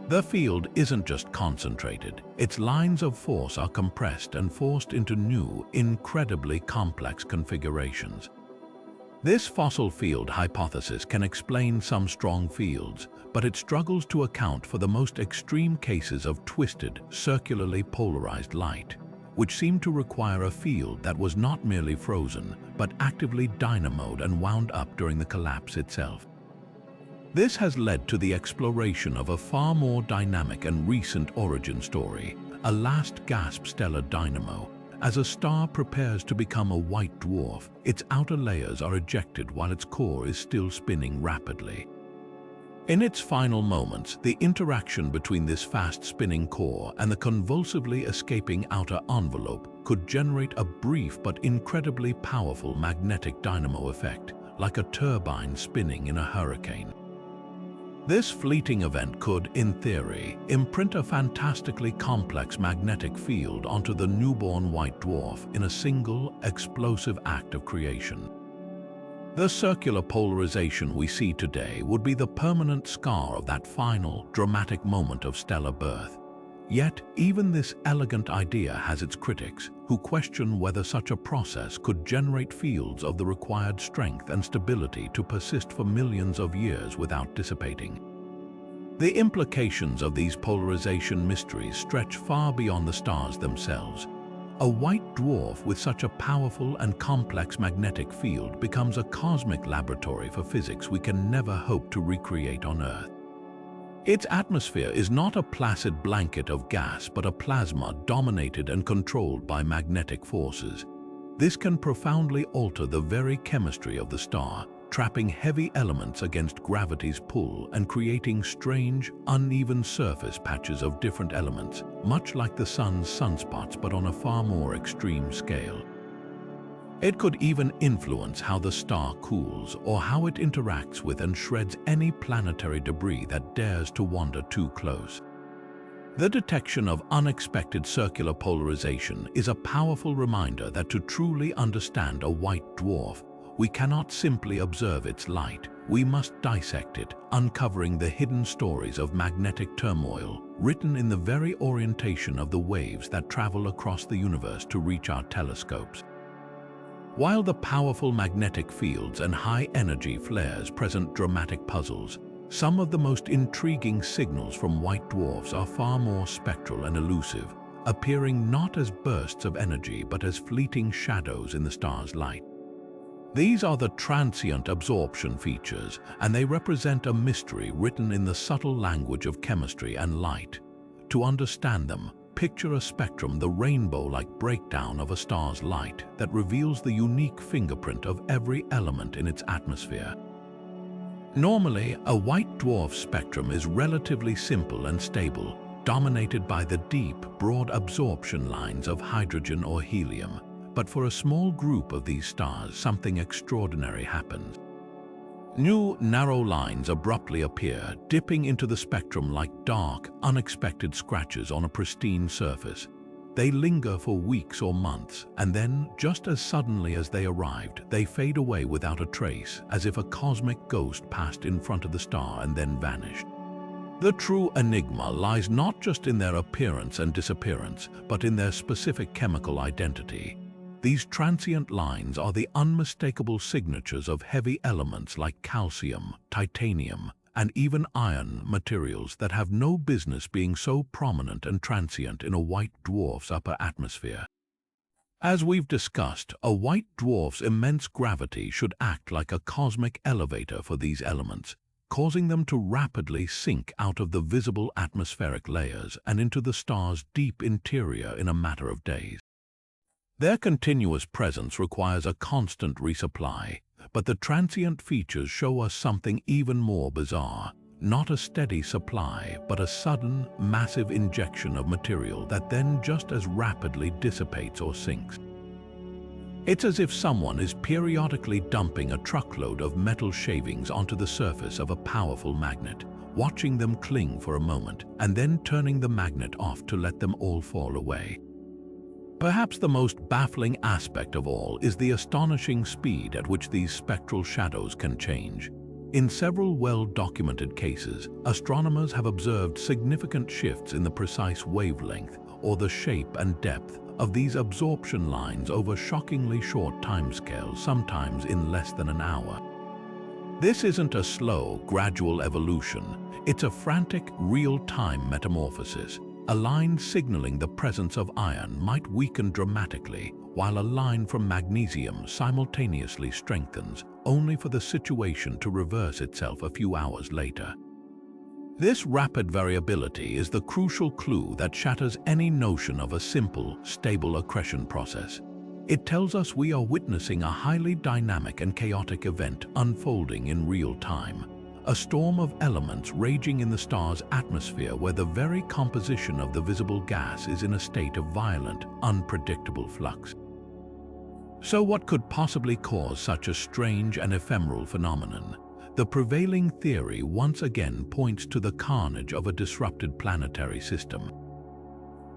The field isn't just concentrated. Its lines of force are compressed and forced into new, incredibly complex configurations. This fossil field hypothesis can explain some strong fields, but it struggles to account for the most extreme cases of twisted, circularly polarized light, which seemed to require a field that was not merely frozen, but actively dynamoed and wound up during the collapse itself. This has led to the exploration of a far more dynamic and recent origin story, a last gasp stellar dynamo. As a star prepares to become a white dwarf, its outer layers are ejected while its core is still spinning rapidly. In its final moments, the interaction between this fast-spinning core and the convulsively escaping outer envelope could generate a brief but incredibly powerful magnetic dynamo effect, like a turbine spinning in a hurricane. This fleeting event could, in theory, imprint a fantastically complex magnetic field onto the newborn white dwarf in a single, explosive act of creation. The circular polarization we see today would be the permanent scar of that final, dramatic moment of stellar birth. Yet, even this elegant idea has its critics, who question whether such a process could generate fields of the required strength and stability to persist for millions of years without dissipating. The implications of these polarization mysteries stretch far beyond the stars themselves. A white dwarf with such a powerful and complex magnetic field becomes a cosmic laboratory for physics we can never hope to recreate on Earth. Its atmosphere is not a placid blanket of gas, but a plasma dominated and controlled by magnetic forces. This can profoundly alter the very chemistry of the star, trapping heavy elements against gravity's pull and creating strange, uneven surface patches of different elements, much like the Sun's sunspots but on a far more extreme scale. It could even influence how the star cools or how it interacts with and shreds any planetary debris that dares to wander too close. The detection of unexpected circular polarization is a powerful reminder that to truly understand a white dwarf, we cannot simply observe its light. We must dissect it, uncovering the hidden stories of magnetic turmoil, written in the very orientation of the waves that travel across the universe to reach our telescopes. While the powerful magnetic fields and high-energy flares present dramatic puzzles, some of the most intriguing signals from white dwarfs are far more spectral and elusive, appearing not as bursts of energy but as fleeting shadows in the star's light. These are the transient absorption features, and they represent a mystery written in the subtle language of chemistry and light. To understand them, picture a spectrum, the rainbow-like breakdown of a star's light that reveals the unique fingerprint of every element in its atmosphere. Normally, a white dwarf spectrum is relatively simple and stable, dominated by the deep, broad absorption lines of hydrogen or helium. But for a small group of these stars, something extraordinary happens. New, narrow lines abruptly appear, dipping into the spectrum like dark, unexpected scratches on a pristine surface. They linger for weeks or months, and then, just as suddenly as they arrived, they fade away without a trace, as if a cosmic ghost passed in front of the star and then vanished. The true enigma lies not just in their appearance and disappearance, but in their specific chemical identity. These transient lines are the unmistakable signatures of heavy elements like calcium, titanium, and even iron materials that have no business being so prominent and transient in a white dwarf's upper atmosphere. As we've discussed, a white dwarf's immense gravity should act like a cosmic elevator for these elements, causing them to rapidly sink out of the visible atmospheric layers and into the star's deep interior in a matter of days. Their continuous presence requires a constant resupply, but the transient features show us something even more bizarre. Not a steady supply, but a sudden, massive injection of material that then just as rapidly dissipates or sinks. It's as if someone is periodically dumping a truckload of metal shavings onto the surface of a powerful magnet, watching them cling for a moment, and then turning the magnet off to let them all fall away. Perhaps the most baffling aspect of all is the astonishing speed at which these spectral shadows can change. In several well-documented cases, astronomers have observed significant shifts in the precise wavelength or the shape and depth of these absorption lines over shockingly short timescales, sometimes in less than an hour. This isn't a slow, gradual evolution. It's a frantic, real-time metamorphosis. A line signaling the presence of iron might weaken dramatically, while a line from magnesium simultaneously strengthens, only for the situation to reverse itself a few hours later. This rapid variability is the crucial clue that shatters any notion of a simple, stable accretion process. It tells us we are witnessing a highly dynamic and chaotic event unfolding in real time. A storm of elements raging in the star's atmosphere where the very composition of the visible gas is in a state of violent, unpredictable flux. So what could possibly cause such a strange and ephemeral phenomenon? The prevailing theory once again points to the carnage of a disrupted planetary system.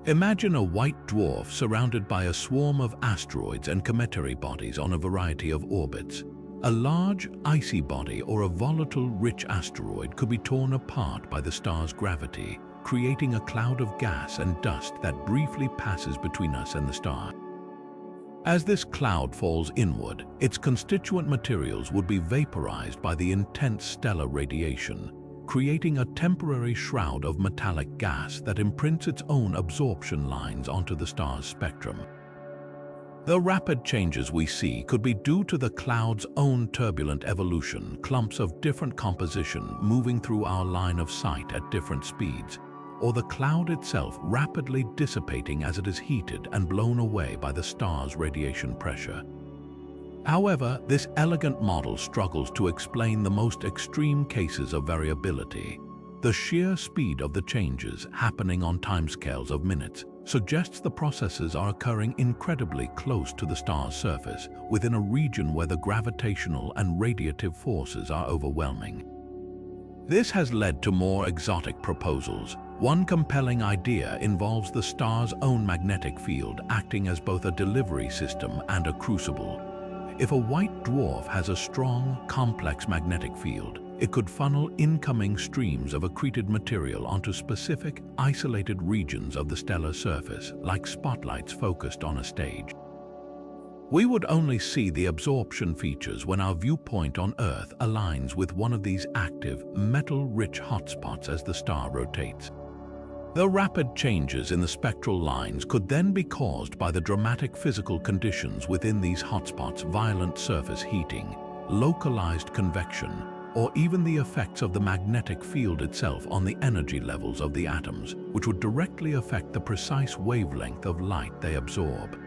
Imagine a white dwarf surrounded by a swarm of asteroids and cometary bodies on a variety of orbits. A large, icy body or a volatile, rich asteroid could be torn apart by the star's gravity, creating a cloud of gas and dust that briefly passes between us and the star. As this cloud falls inward, its constituent materials would be vaporized by the intense stellar radiation, creating a temporary shroud of metallic gas that imprints its own absorption lines onto the star's spectrum. The rapid changes we see could be due to the cloud's own turbulent evolution, clumps of different composition moving through our line of sight at different speeds, or the cloud itself rapidly dissipating as it is heated and blown away by the star's radiation pressure. However, this elegant model struggles to explain the most extreme cases of variability. The sheer speed of the changes, happening on timescales of minutes, suggests the processes are occurring incredibly close to the star's surface, within a region where the gravitational and radiative forces are overwhelming. This has led to more exotic proposals. One compelling idea involves the star's own magnetic field acting as both a delivery system and a crucible. If a white dwarf has a strong, complex magnetic field, it could funnel incoming streams of accreted material onto specific, isolated regions of the stellar surface, like spotlights focused on a stage. We would only see the absorption features when our viewpoint on Earth aligns with one of these active, metal-rich hotspots as the star rotates. The rapid changes in the spectral lines could then be caused by the dramatic physical conditions within these hotspots: violent surface heating, localized convection, or even the effects of the magnetic field itself on the energy levels of the atoms, which would directly affect the precise wavelength of light they absorb.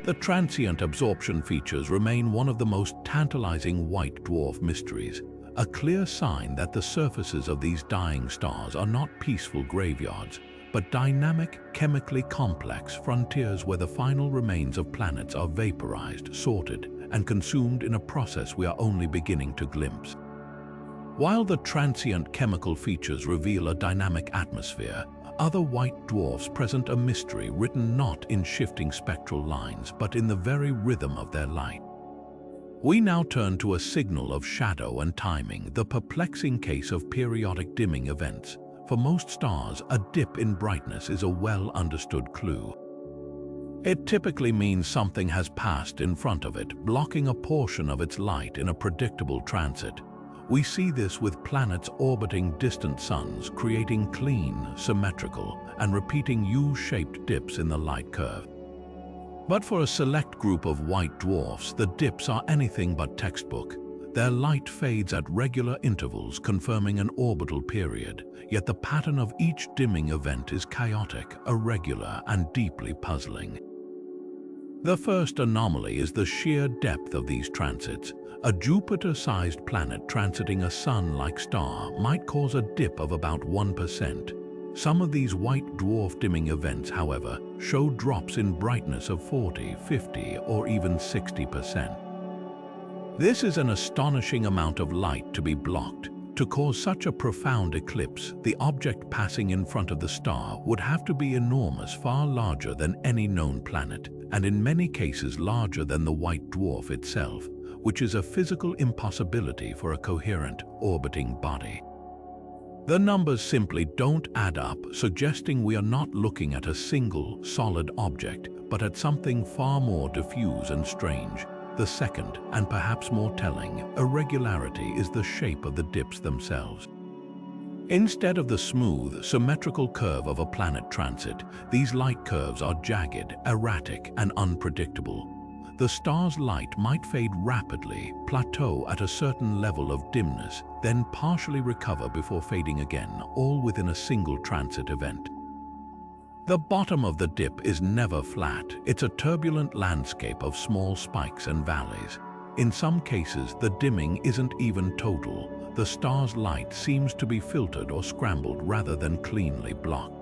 The transient absorption features remain one of the most tantalizing white dwarf mysteries, a clear sign that the surfaces of these dying stars are not peaceful graveyards, but dynamic, chemically complex frontiers where the final remains of planets are vaporized, sorted, and consumed in a process we are only beginning to glimpse. While the transient chemical features reveal a dynamic atmosphere, other white dwarfs present a mystery written not in shifting spectral lines, but in the very rhythm of their light. We now turn to a signal of shadow and timing, the perplexing case of periodic dimming events. For most stars, a dip in brightness is a well-understood clue. It typically means something has passed in front of it, blocking a portion of its light in a predictable transit. We see this with planets orbiting distant suns, creating clean, symmetrical, and repeating U-shaped dips in the light curve. But for a select group of white dwarfs, the dips are anything but textbook. Their light fades at regular intervals, confirming an orbital period, yet the pattern of each dimming event is chaotic, irregular, and deeply puzzling. The first anomaly is the sheer depth of these transits. A Jupiter-sized planet transiting a Sun-like star might cause a dip of about 1%. Some of these white dwarf dimming events, however, show drops in brightness of 40, 50, or even 60%. This is an astonishing amount of light to be blocked. To cause such a profound eclipse, the object passing in front of the star would have to be enormous, far larger than any known planet, and in many cases larger than the white dwarf itself, which is a physical impossibility for a coherent, orbiting body. The numbers simply don't add up, suggesting we are not looking at a single, solid object, but at something far more diffuse and strange. The second, and perhaps more telling, irregularity is the shape of the dips themselves. Instead of the smooth, symmetrical curve of a planet transit, these light curves are jagged, erratic, and unpredictable. The star's light might fade rapidly, plateau at a certain level of dimness, then partially recover before fading again, all within a single transit event. The bottom of the dip is never flat. It's a turbulent landscape of small spikes and valleys. In some cases, the dimming isn't even total. The star's light seems to be filtered or scrambled rather than cleanly blocked.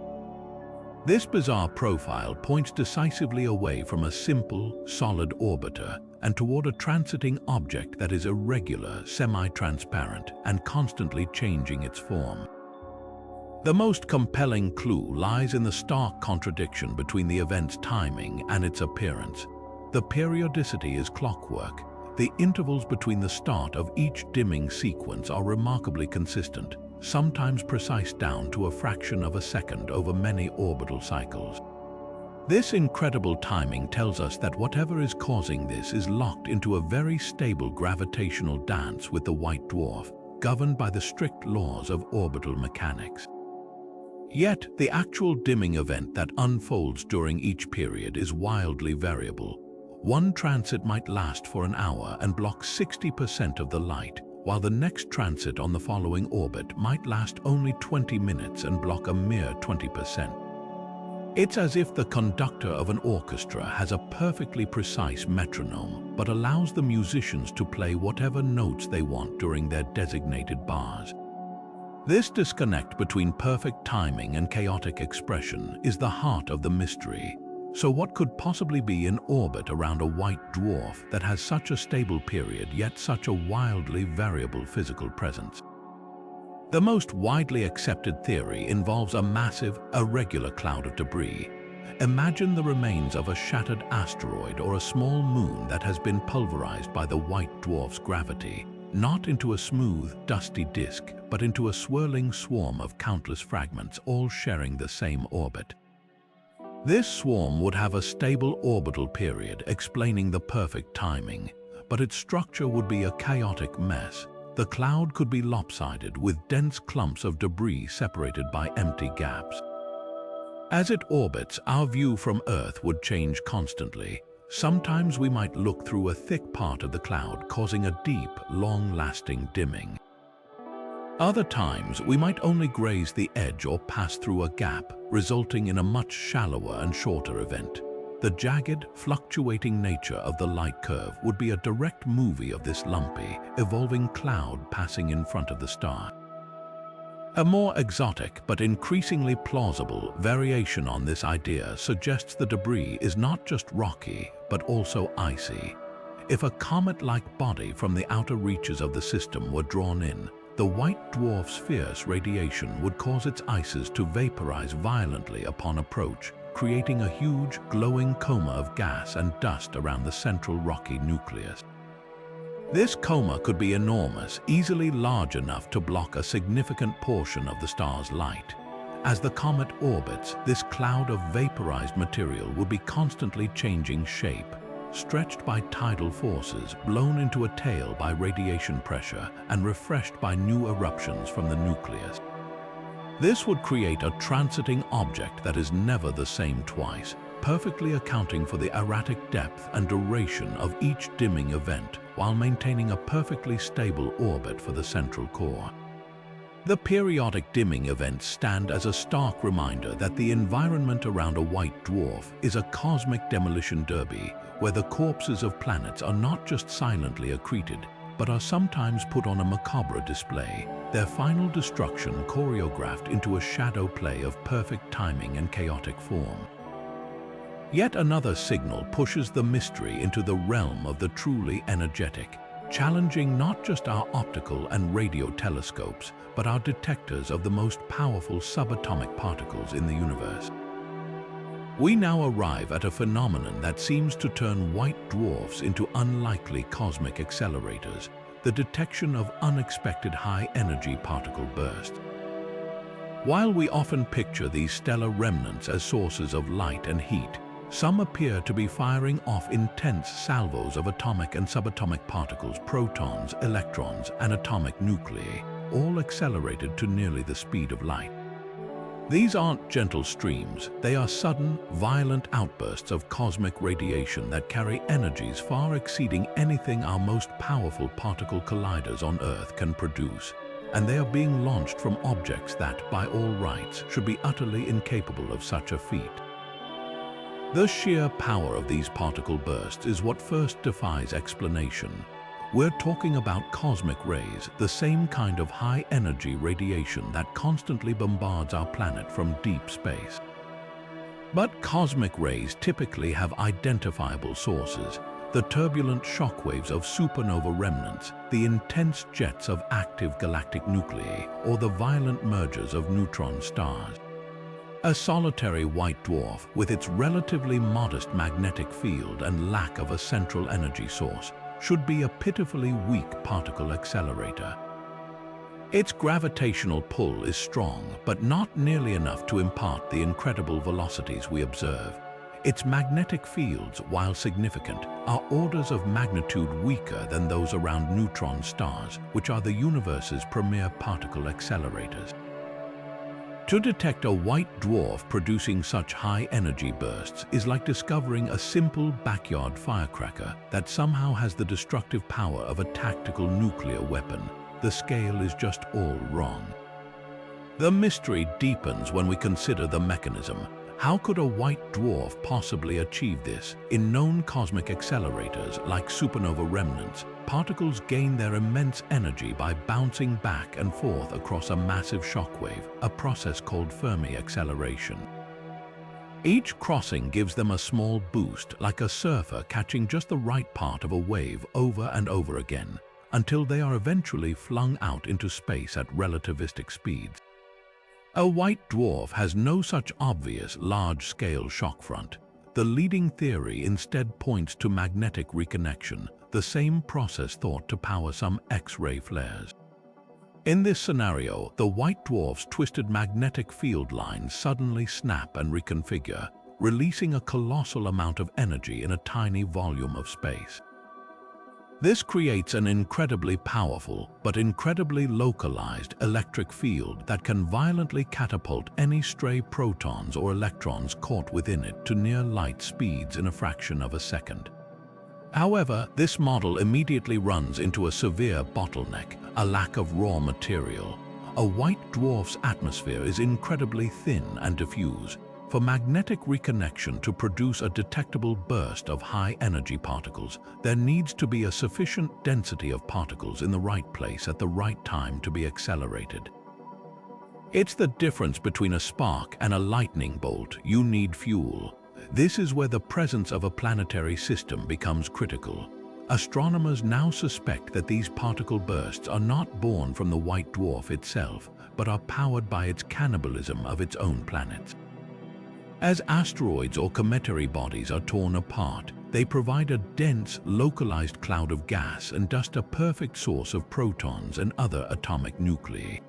This bizarre profile points decisively away from a simple, solid orbiter and toward a transiting object that is irregular, semi-transparent, and constantly changing its form. The most compelling clue lies in the stark contradiction between the event's timing and its appearance. The periodicity is clockwork. The intervals between the start of each dimming sequence are remarkably consistent, sometimes precise down to a fraction of a second over many orbital cycles. This incredible timing tells us that whatever is causing this is locked into a very stable gravitational dance with the white dwarf, governed by the strict laws of orbital mechanics. Yet, the actual dimming event that unfolds during each period is wildly variable. One transit might last for an hour and block 60% of the light, while the next transit on the following orbit might last only 20 minutes and block a mere 20%. It's as if the conductor of an orchestra has a perfectly precise metronome, but allows the musicians to play whatever notes they want during their designated bars. This disconnect between perfect timing and chaotic expression is the heart of the mystery. So what could possibly be in orbit around a white dwarf that has such a stable period yet such a wildly variable physical presence? The most widely accepted theory involves a massive, irregular cloud of debris. Imagine the remains of a shattered asteroid or a small moon that has been pulverized by the white dwarf's gravity, not into a smooth, dusty disk, but into a swirling swarm of countless fragments, all sharing the same orbit. This swarm would have a stable orbital period, explaining the perfect timing, but its structure would be a chaotic mess. The cloud could be lopsided, with dense clumps of debris separated by empty gaps. As it orbits, our view from Earth would change constantly. Sometimes we might look through a thick part of the cloud, causing a deep, long-lasting dimming. Other times, we might only graze the edge or pass through a gap, resulting in a much shallower and shorter event. The jagged, fluctuating nature of the light curve would be a direct movie of this lumpy, evolving cloud passing in front of the star. A more exotic but increasingly plausible variation on this idea suggests the debris is not just rocky, but also icy. If a comet-like body from the outer reaches of the system were drawn in, the white dwarf's fierce radiation would cause its ices to vaporize violently upon approach, creating a huge, glowing coma of gas and dust around the central rocky nucleus. This coma could be enormous, easily large enough to block a significant portion of the star's light. As the comet orbits, this cloud of vaporized material would be constantly changing shape, stretched by tidal forces, blown into a tail by radiation pressure, and refreshed by new eruptions from the nucleus. This would create a transiting object that is never the same twice, perfectly accounting for the erratic depth and duration of each dimming event, while maintaining a perfectly stable orbit for the central core. The periodic dimming events stand as a stark reminder that the environment around a white dwarf is a cosmic demolition derby, where the corpses of planets are not just silently accreted, but are sometimes put on a macabre display, their final destruction choreographed into a shadow play of perfect timing and chaotic form. Yet another signal pushes the mystery into the realm of the truly energetic, challenging not just our optical and radio telescopes, but our detectors of the most powerful subatomic particles in the universe. We now arrive at a phenomenon that seems to turn white dwarfs into unlikely cosmic accelerators, the detection of unexpected high-energy particle bursts. While we often picture these stellar remnants as sources of light and heat, some appear to be firing off intense salvos of atomic and subatomic particles, protons, electrons, and atomic nuclei, all accelerated to nearly the speed of light. These aren't gentle streams, they are sudden, violent outbursts of cosmic radiation that carry energies far exceeding anything our most powerful particle colliders on Earth can produce, and they are being launched from objects that, by all rights, should be utterly incapable of such a feat. The sheer power of these particle bursts is what first defies explanation. We're talking about cosmic rays, the same kind of high-energy radiation that constantly bombards our planet from deep space. But cosmic rays typically have identifiable sources: the turbulent shockwaves of supernova remnants, the intense jets of active galactic nuclei, or the violent mergers of neutron stars. A solitary white dwarf, with its relatively modest magnetic field and lack of a central energy source, should be a pitifully weak particle accelerator. Its gravitational pull is strong, but not nearly enough to impart the incredible velocities we observe. Its magnetic fields, while significant, are orders of magnitude weaker than those around neutron stars, which are the universe's premier particle accelerators. To detect a white dwarf producing such high-energy bursts is like discovering a simple backyard firecracker that somehow has the destructive power of a tactical nuclear weapon. The scale is just all wrong. The mystery deepens when we consider the mechanism. How could a white dwarf possibly achieve this? In known cosmic accelerators like supernova remnants, particles gain their immense energy by bouncing back and forth across a massive shockwave, a process called Fermi acceleration. Each crossing gives them a small boost, like a surfer catching just the right part of a wave over and over again, until they are eventually flung out into space at relativistic speeds. A white dwarf has no such obvious large-scale shock front. The leading theory instead points to magnetic reconnection, the same process thought to power some X-ray flares. In this scenario, the white dwarf's twisted magnetic field lines suddenly snap and reconfigure, releasing a colossal amount of energy in a tiny volume of space. This creates an incredibly powerful, but incredibly localized electric field that can violently catapult any stray protons or electrons caught within it to near light speeds in a fraction of a second. However, this model immediately runs into a severe bottleneck, a lack of raw material. A white dwarf's atmosphere is incredibly thin and diffuse. For magnetic reconnection to produce a detectable burst of high-energy particles, there needs to be a sufficient density of particles in the right place at the right time to be accelerated. It's the difference between a spark and a lightning bolt. You need fuel. This is where the presence of a planetary system becomes critical. Astronomers now suspect that these particle bursts are not born from the white dwarf itself, but are powered by its cannibalism of its own planets. As asteroids or cometary bodies are torn apart, they provide a dense, localized cloud of gas and dust, a perfect source of protons and other atomic nuclei.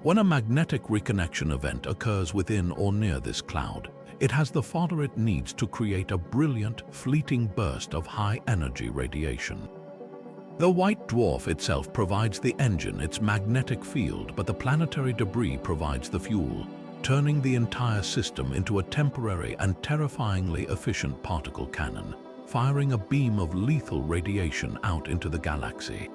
When a magnetic reconnection event occurs within or near this cloud, it has the fodder it needs to create a brilliant, fleeting burst of high-energy radiation. The white dwarf itself provides the engine, its magnetic field, but the planetary debris provides the fuel, turning the entire system into a temporary and terrifyingly efficient particle cannon, firing a beam of lethal radiation out into the galaxy.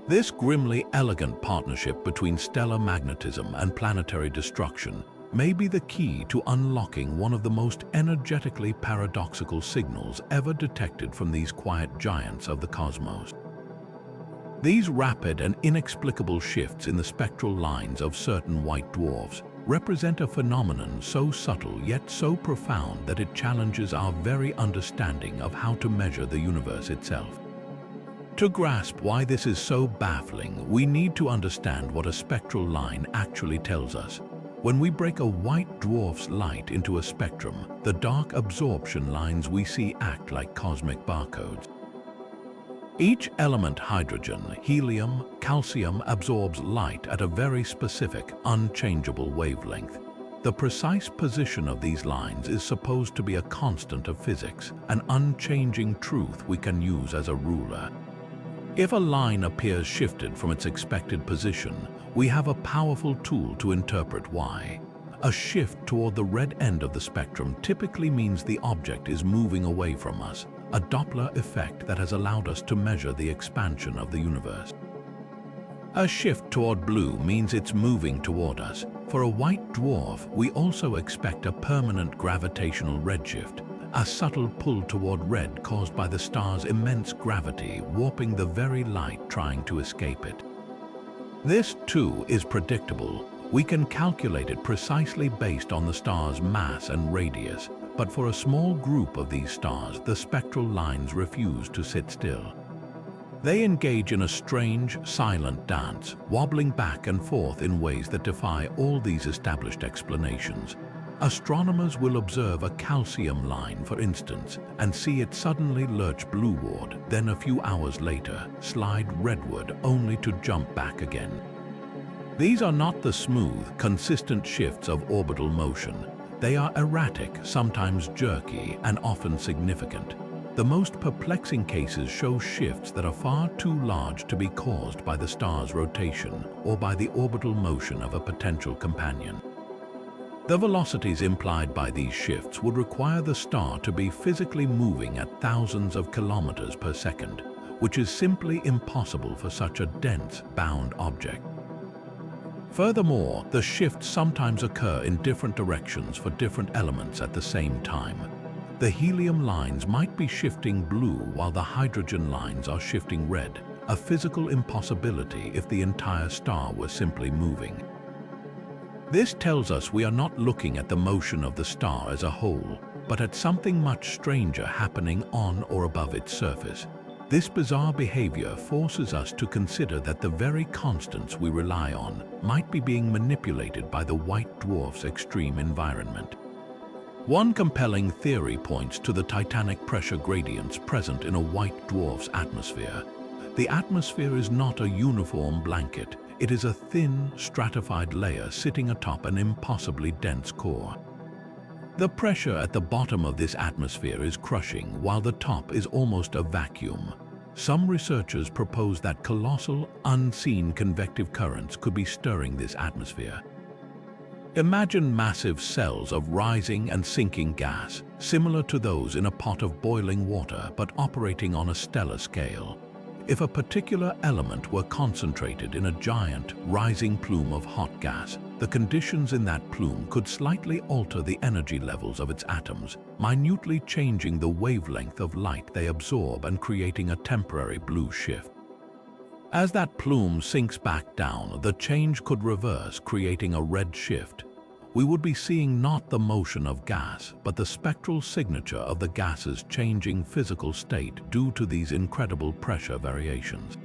This grimly elegant partnership between stellar magnetism and planetary destruction may be the key to unlocking one of the most energetically paradoxical signals ever detected from these quiet giants of the cosmos. These rapid and inexplicable shifts in the spectral lines of certain white dwarfs represent a phenomenon so subtle yet so profound that it challenges our very understanding of how to measure the universe itself. To grasp why this is so baffling, we need to understand what a spectral line actually tells us. When we break a white dwarf's light into a spectrum, the dark absorption lines we see act like cosmic barcodes. Each element, hydrogen, helium, calcium, absorbs light at a very specific, unchangeable wavelength. The precise position of these lines is supposed to be a constant of physics, an unchanging truth we can use as a ruler. If a line appears shifted from its expected position, we have a powerful tool to interpret why. A shift toward the red end of the spectrum typically means the object is moving away from us, a Doppler effect that has allowed us to measure the expansion of the universe. A shift toward blue means it's moving toward us. For a white dwarf, we also expect a permanent gravitational redshift, a subtle pull toward red caused by the star's immense gravity warping the very light trying to escape it. This, too, is predictable. We can calculate it precisely based on the star's mass and radius, but for a small group of these stars, the spectral lines refuse to sit still. They engage in a strange, silent dance, wobbling back and forth in ways that defy all these established explanations. Astronomers will observe a calcium line, for instance, and see it suddenly lurch blueward, then a few hours later slide redward, only to jump back again. These are not the smooth, consistent shifts of orbital motion. They are erratic, sometimes jerky, and often significant. The most perplexing cases show shifts that are far too large to be caused by the star's rotation or by the orbital motion of a potential companion. The velocities implied by these shifts would require the star to be physically moving at thousands of kilometers per second, which is simply impossible for such a dense, bound object. Furthermore, the shifts sometimes occur in different directions for different elements at the same time. The helium lines might be shifting blue while the hydrogen lines are shifting red, a physical impossibility if the entire star were simply moving. This tells us we are not looking at the motion of the star as a whole, but at something much stranger happening on or above its surface. This bizarre behavior forces us to consider that the very constants we rely on might be being manipulated by the white dwarf's extreme environment. One compelling theory points to the titanic pressure gradients present in a white dwarf's atmosphere. The atmosphere is not a uniform blanket. It is a thin, stratified layer sitting atop an impossibly dense core. The pressure at the bottom of this atmosphere is crushing, while the top is almost a vacuum. Some researchers propose that colossal, unseen convective currents could be stirring this atmosphere. Imagine massive cells of rising and sinking gas, similar to those in a pot of boiling water but operating on a stellar scale. If a particular element were concentrated in a giant, rising plume of hot gas, the conditions in that plume could slightly alter the energy levels of its atoms, minutely changing the wavelength of light they absorb and creating a temporary blue shift. As that plume sinks back down, the change could reverse, creating a red shift. We would be seeing not the motion of gas, but the spectral signature of the gas's changing physical state due to these incredible pressure variations.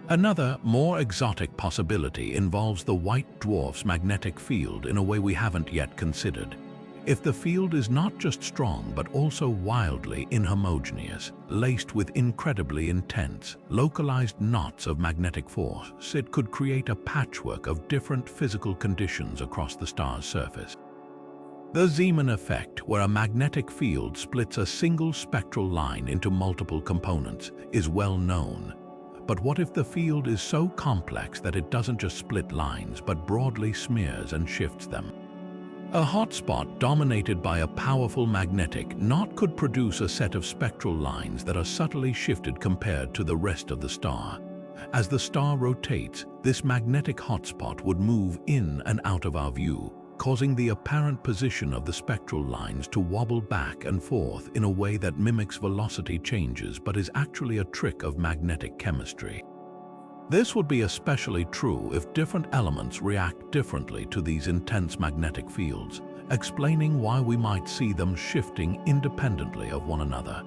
Another, more exotic possibility involves the white dwarf's magnetic field in a way we haven't yet considered. If the field is not just strong but also wildly inhomogeneous, laced with incredibly intense, localized knots of magnetic force, it could create a patchwork of different physical conditions across the star's surface. The Zeeman effect, where a magnetic field splits a single spectral line into multiple components, is well known. But what if the field is so complex that it doesn't just split lines but broadly smears and shifts them? A hotspot dominated by a powerful magnetic knot could produce a set of spectral lines that are subtly shifted compared to the rest of the star. As the star rotates, this magnetic hotspot would move in and out of our view, causing the apparent position of the spectral lines to wobble back and forth in a way that mimics velocity changes but is actually a trick of magnetic chemistry. This would be especially true if different elements react differently to these intense magnetic fields, explaining why we might see them shifting independently of one another.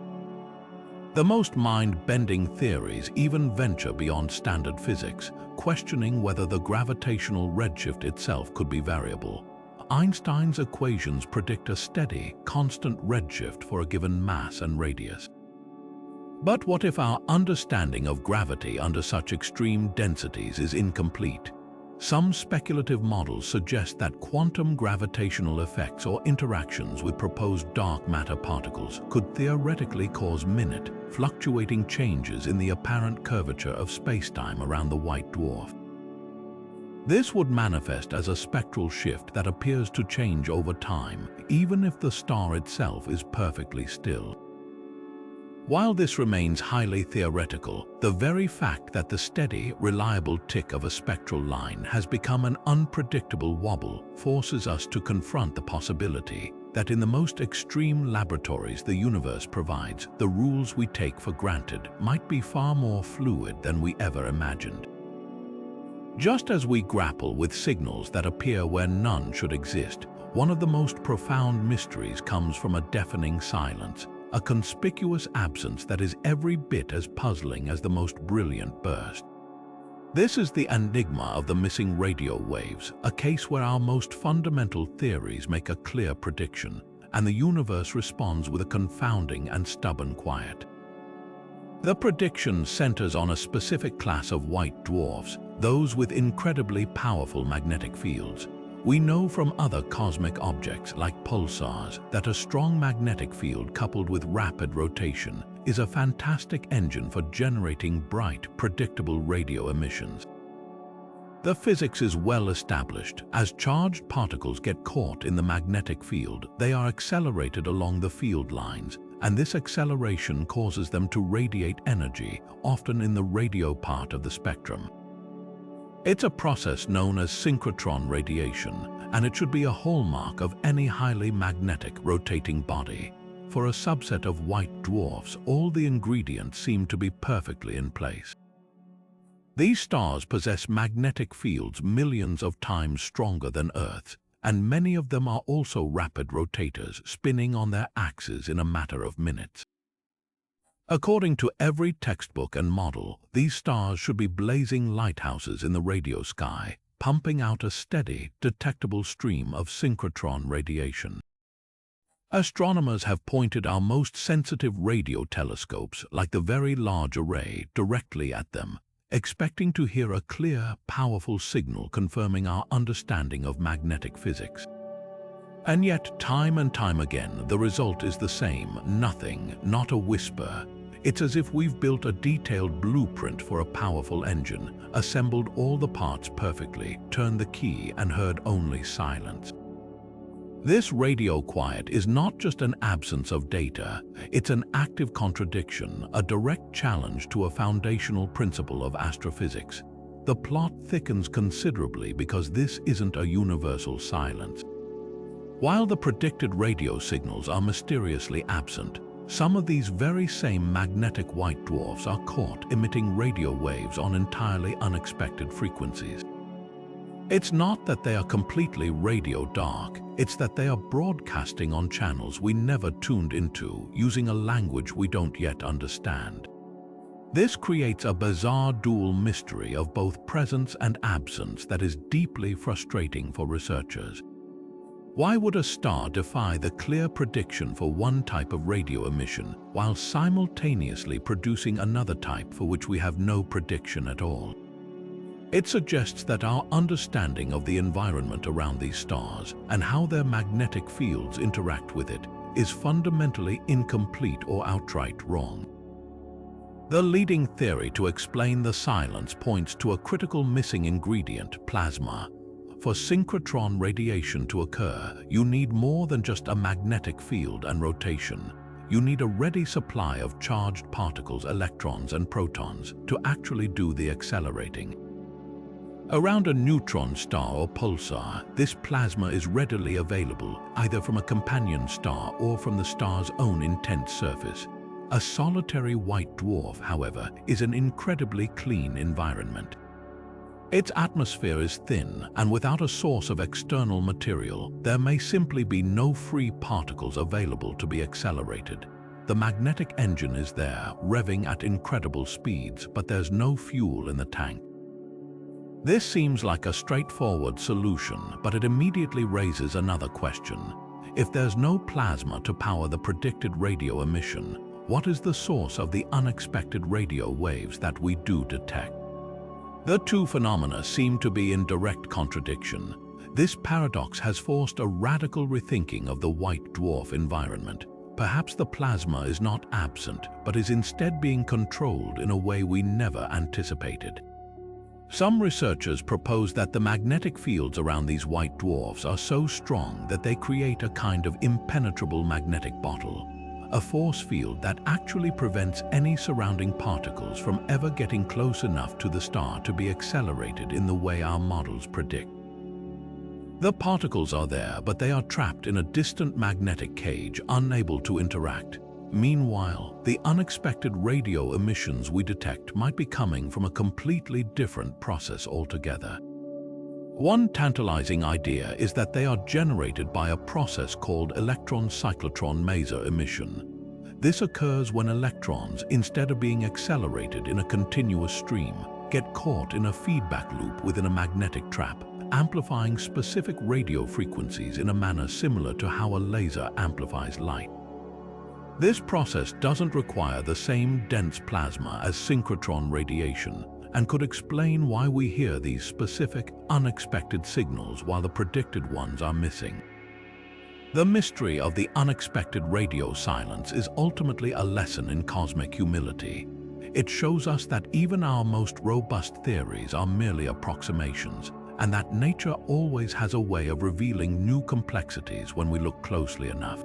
The most mind-bending theories even venture beyond standard physics, questioning whether the gravitational redshift itself could be variable. Einstein's equations predict a steady, constant redshift for a given mass and radius. But what if our understanding of gravity under such extreme densities is incomplete? Some speculative models suggest that quantum gravitational effects or interactions with proposed dark matter particles could theoretically cause minute, fluctuating changes in the apparent curvature of spacetime around the white dwarf. This would manifest as a spectral shift that appears to change over time, even if the star itself is perfectly still. While this remains highly theoretical, the very fact that the steady, reliable tick of a spectral line has become an unpredictable wobble forces us to confront the possibility that in the most extreme laboratories the universe provides, the rules we take for granted might be far more fluid than we ever imagined. Just as we grapple with signals that appear where none should exist, one of the most profound mysteries comes from a deafening silence, a conspicuous absence that is every bit as puzzling as the most brilliant burst. This is the enigma of the missing radio waves, a case where our most fundamental theories make a clear prediction, and the universe responds with a confounding and stubborn quiet. The prediction centers on a specific class of white dwarfs, those with incredibly powerful magnetic fields. We know from other cosmic objects like pulsars that a strong magnetic field coupled with rapid rotation is a fantastic engine for generating bright, predictable radio emissions. The physics is well established. As charged particles get caught in the magnetic field, they are accelerated along the field lines, and this acceleration causes them to radiate energy, often in the radio part of the spectrum. It's a process known as synchrotron radiation, and it should be a hallmark of any highly magnetic rotating body. For a subset of white dwarfs, all the ingredients seem to be perfectly in place. These stars possess magnetic fields millions of times stronger than Earth's, and many of them are also rapid rotators, spinning on their axes in a matter of minutes. According to every textbook and model, these stars should be blazing lighthouses in the radio sky, pumping out a steady, detectable stream of synchrotron radiation. Astronomers have pointed our most sensitive radio telescopes, like the Very Large Array, directly at them, expecting to hear a clear, powerful signal confirming our understanding of magnetic physics. And yet, time and time again, the result is the same: nothing, not a whisper. It's as if we've built a detailed blueprint for a powerful engine, assembled all the parts perfectly, turned the key, and heard only silence. This radio quiet is not just an absence of data, it's an active contradiction, a direct challenge to a foundational principle of astrophysics. The plot thickens considerably because this isn't a universal silence. While the predicted radio signals are mysteriously absent, some of these very same magnetic white dwarfs are caught emitting radio waves on entirely unexpected frequencies. It's not that they are completely radio dark, it's that they are broadcasting on channels we never tuned into, using a language we don't yet understand. This creates a bizarre dual mystery of both presence and absence that is deeply frustrating for researchers. Why would a star defy the clear prediction for one type of radio emission while simultaneously producing another type for which we have no prediction at all? It suggests that our understanding of the environment around these stars and how their magnetic fields interact with it is fundamentally incomplete or outright wrong. The leading theory to explain the silence points to a critical missing ingredient, plasma. For synchrotron radiation to occur, you need more than just a magnetic field and rotation. You need a ready supply of charged particles, electrons and protons, to actually do the accelerating. Around a neutron star or pulsar, this plasma is readily available, either from a companion star or from the star's own intense surface. A solitary white dwarf, however, is an incredibly clean environment. Its atmosphere is thin, and without a source of external material, there may simply be no free particles available to be accelerated. The magnetic engine is there, revving at incredible speeds, but there's no fuel in the tank. This seems like a straightforward solution, but it immediately raises another question. If there's no plasma to power the predicted radio emission, what is the source of the unexpected radio waves that we do detect? The two phenomena seem to be in direct contradiction. This paradox has forced a radical rethinking of the white dwarf environment. Perhaps the plasma is not absent, but is instead being controlled in a way we never anticipated. Some researchers propose that the magnetic fields around these white dwarfs are so strong that they create a kind of impenetrable magnetic bottle, a force field that actually prevents any surrounding particles from ever getting close enough to the star to be accelerated in the way our models predict. The particles are there, but they are trapped in a distant magnetic cage, unable to interact. Meanwhile, the unexpected radio emissions we detect might be coming from a completely different process altogether. One tantalizing idea is that they are generated by a process called electron-cyclotron maser emission. This occurs when electrons, instead of being accelerated in a continuous stream, get caught in a feedback loop within a magnetic trap, amplifying specific radio frequencies in a manner similar to how a laser amplifies light. This process doesn't require the same dense plasma as synchrotron radiation and could explain why we hear these specific, unexpected signals while the predicted ones are missing. The mystery of the unexpected radio silence is ultimately a lesson in cosmic humility. It shows us that even our most robust theories are merely approximations, and that nature always has a way of revealing new complexities when we look closely enough.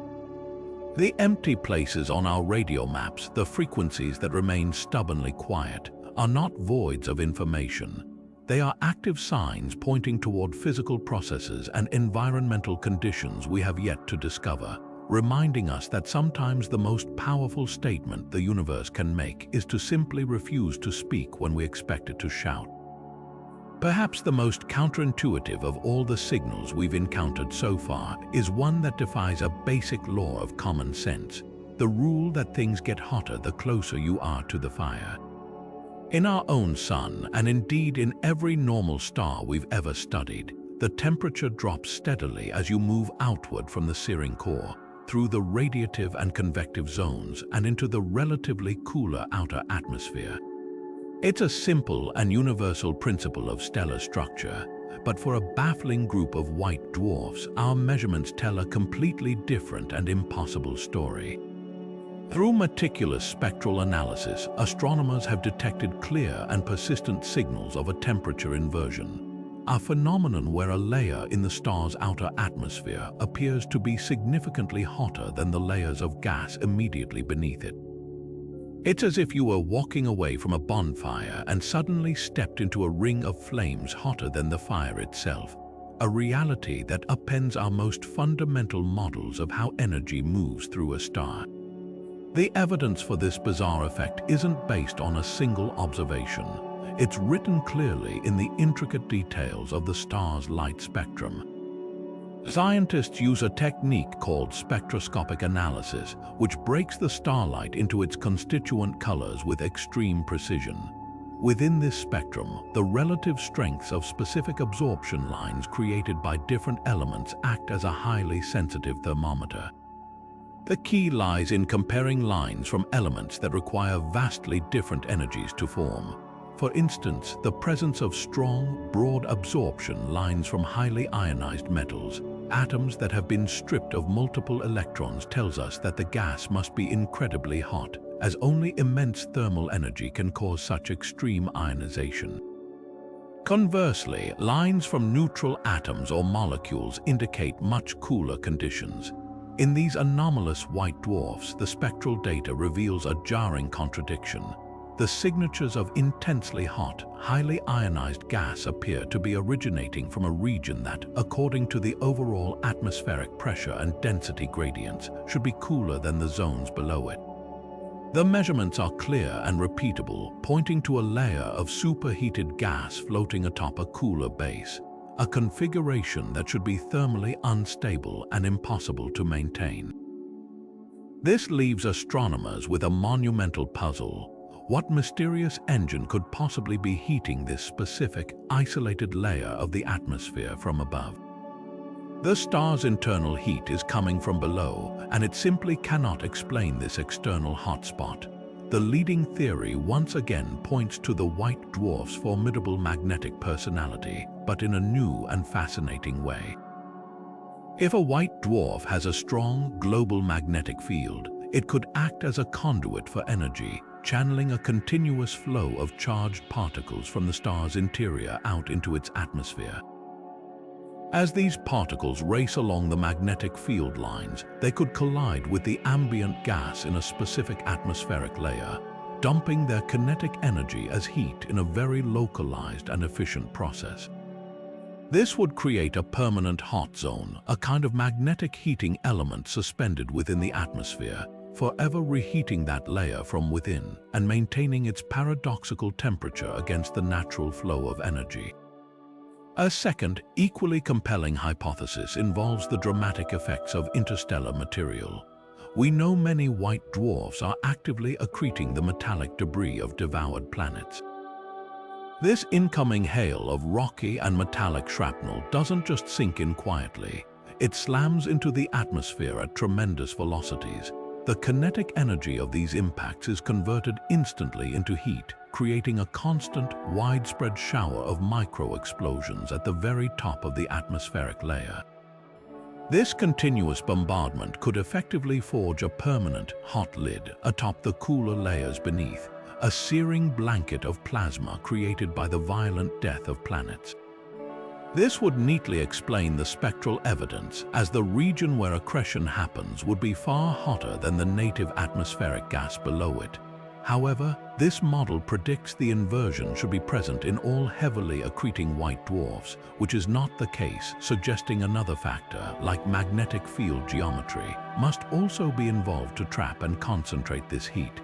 The empty places on our radio maps, the frequencies that remain stubbornly quiet, are not voids of information. They are active signs pointing toward physical processes and environmental conditions we have yet to discover, reminding us that sometimes the most powerful statement the universe can make is to simply refuse to speak when we expect it to shout. Perhaps the most counterintuitive of all the signals we've encountered so far is one that defies a basic law of common sense, the rule that things get hotter the closer you are to the fire. In our own sun, and indeed in every normal star we've ever studied, the temperature drops steadily as you move outward from the searing core, through the radiative and convective zones and into the relatively cooler outer atmosphere. It's a simple and universal principle of stellar structure, but for a baffling group of white dwarfs, our measurements tell a completely different and impossible story. Through meticulous spectral analysis, astronomers have detected clear and persistent signals of a temperature inversion. a phenomenon where a layer in the star's outer atmosphere appears to be significantly hotter than the layers of gas immediately beneath it. It's as if you were walking away from a bonfire and suddenly stepped into a ring of flames hotter than the fire itself, a reality that upends our most fundamental models of how energy moves through a star. The evidence for this bizarre effect isn't based on a single observation. It's written clearly in the intricate details of the star's light spectrum. Scientists use a technique called spectroscopic analysis, which breaks the starlight into its constituent colors with extreme precision. Within this spectrum, the relative strengths of specific absorption lines created by different elements act as a highly sensitive thermometer. The key lies in comparing lines from elements that require vastly different energies to form. For instance, the presence of strong, broad absorption lines from highly ionized metals, atoms that have been stripped of multiple electrons, tells us that the gas must be incredibly hot, as only immense thermal energy can cause such extreme ionization. Conversely, lines from neutral atoms or molecules indicate much cooler conditions. In these anomalous white dwarfs, the spectral data reveals a jarring contradiction. The signatures of intensely hot, highly ionized gas appear to be originating from a region that, according to the overall atmospheric pressure and density gradients, should be cooler than the zones below it. The measurements are clear and repeatable, pointing to a layer of superheated gas floating atop a cooler base, a configuration that should be thermally unstable and impossible to maintain. This leaves astronomers with a monumental puzzle. What mysterious engine could possibly be heating this specific, isolated layer of the atmosphere from above? The star's internal heat is coming from below, and it simply cannot explain this external hotspot. The leading theory once again points to the white dwarf's formidable magnetic personality, but in a new and fascinating way. If a white dwarf has a strong global magnetic field, it could act as a conduit for energy, channeling a continuous flow of charged particles from the star's interior out into its atmosphere. As these particles race along the magnetic field lines, they could collide with the ambient gas in a specific atmospheric layer, dumping their kinetic energy as heat in a very localized and efficient process. This would create a permanent hot zone, a kind of magnetic heating element suspended within the atmosphere, forever reheating that layer from within and maintaining its paradoxical temperature against the natural flow of energy. A second, equally compelling hypothesis involves the dramatic effects of interstellar material. We know many white dwarfs are actively accreting the metallic debris of devoured planets. This incoming hail of rocky and metallic shrapnel doesn't just sink in quietly. It slams into the atmosphere at tremendous velocities. The kinetic energy of these impacts is converted instantly into heat, creating a constant, widespread shower of micro-explosions at the very top of the atmospheric layer. This continuous bombardment could effectively forge a permanent, hot lid atop the cooler layers beneath, a searing blanket of plasma created by the violent death of planets. This would neatly explain the spectral evidence, as the region where accretion happens would be far hotter than the native atmospheric gas below it. However, this model predicts the inversion should be present in all heavily accreting white dwarfs, which is not the case, suggesting another factor, like magnetic field geometry, must also be involved to trap and concentrate this heat.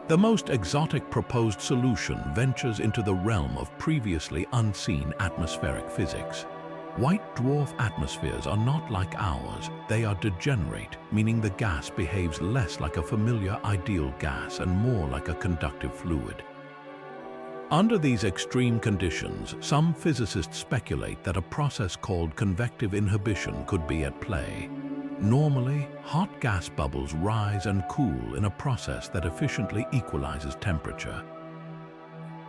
The most exotic proposed solution ventures into the realm of previously unseen atmospheric physics. White dwarf atmospheres are not like ours, they are degenerate, meaning the gas behaves less like a familiar ideal gas and more like a conductive fluid. Under these extreme conditions, some physicists speculate that a process called convective inhibition could be at play. Normally, hot gas bubbles rise and cool in a process that efficiently equalizes temperature.